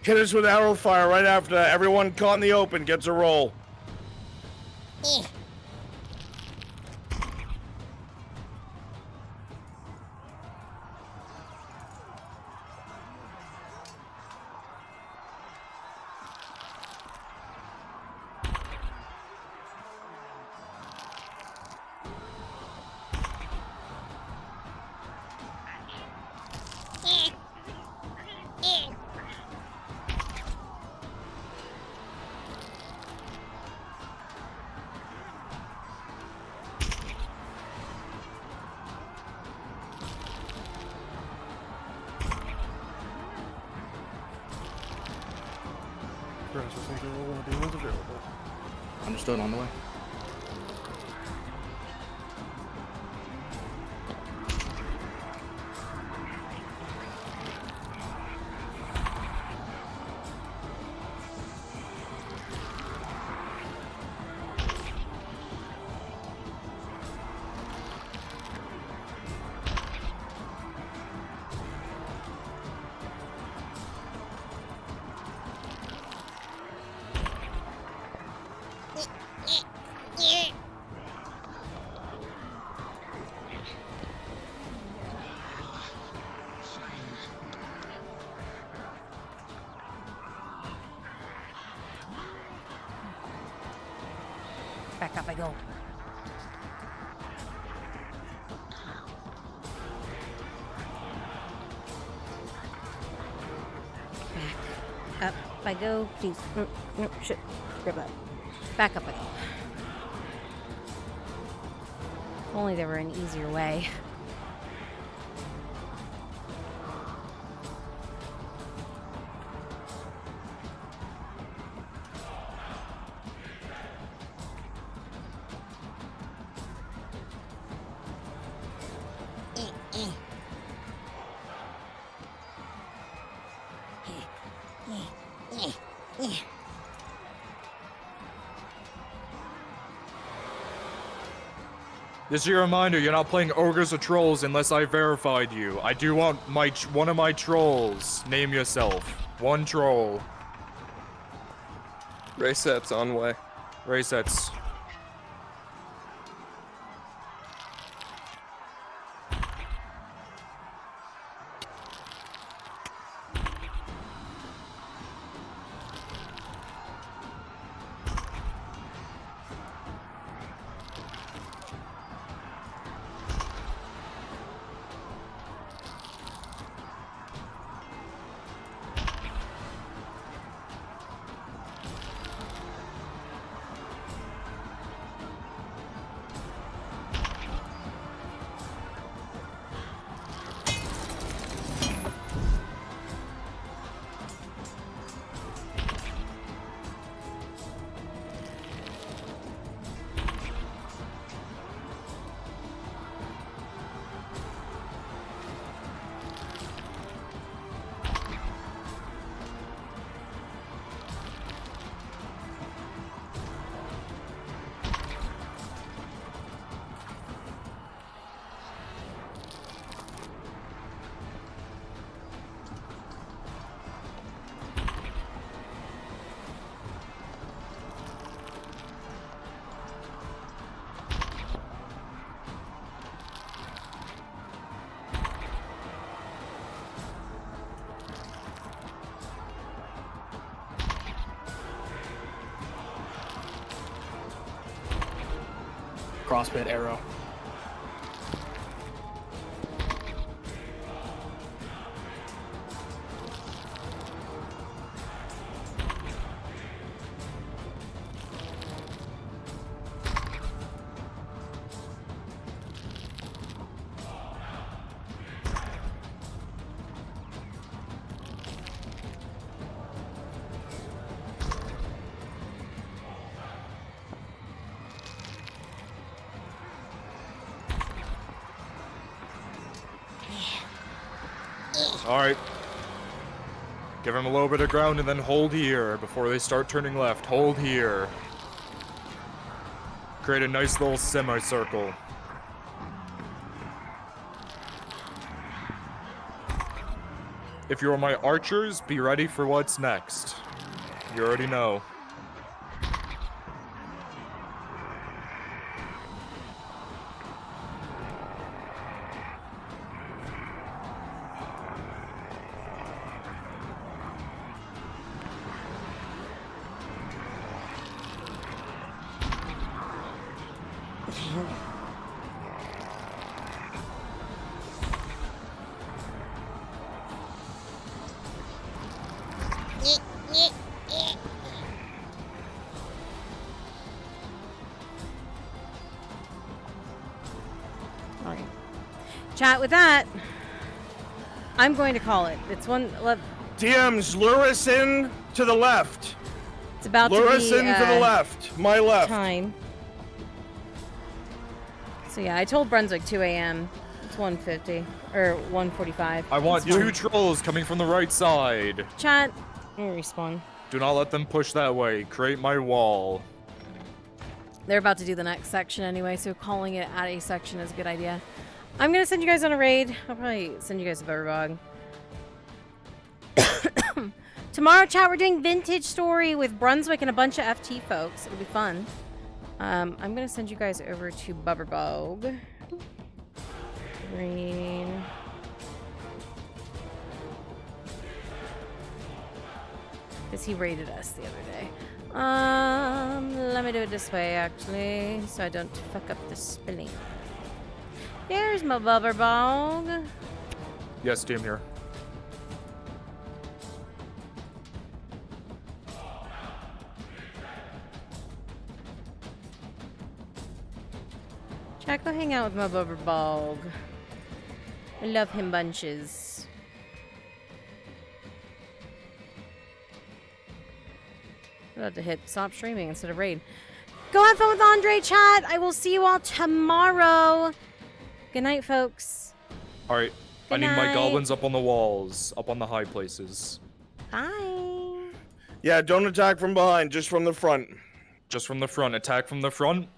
Hit us with arrow fire right after that. Everyone caught in the open gets a roll. Understood, on the way. Back up I go. Back up I go. Please. No, shit. Grab that. Back up I go. If only there were an easier way. Just a reminder, you're not playing ogres or trolls unless I verified you. I do want one of my trolls. Name yourself. One troll. Reset's on way. Resets. Crossbit arrow. Alright. Give them a little bit of ground and then hold here before they start turning left. Hold here. Create a nice little semicircle. If you're my archers, be ready for what's next. You already know. Alright. Chat, with that, I'm going to call it. It's one. DMs, lure us in to the left. It's about lure to us be, in to the left. My left. Time. So yeah, I told Brunswick 2 a.m. It's 1:50 or 1:45. I want two trolls coming from the right side. Chat, I'm gonna respawn. Do not let them push that way. Create my wall. They're about to do the next section anyway, so calling it at a section is a good idea. I'm gonna send you guys on a raid. I'll probably send you guys a Butterbog. Tomorrow, chat, we're doing Vintage Story with Brunswick and a bunch of FT folks. It'll be fun. I'm gonna send you guys over to Butterbog. Green. Because he raided us the other day. Let me do it this way, actually, so I don't fuck up the spelling. Here's my Butterbog. Yes, team here. Chat, go hang out with my Butterbog. I love him bunches. I'm about to hit stop streaming instead of raid. Go have fun with Andre, chat. I will see you all tomorrow. Good night, folks. Alright. I Good need my night. goblins up on the walls, up on the high places. Bye. Yeah, don't attack from behind, just from the front. Just from the front. Attack from the front.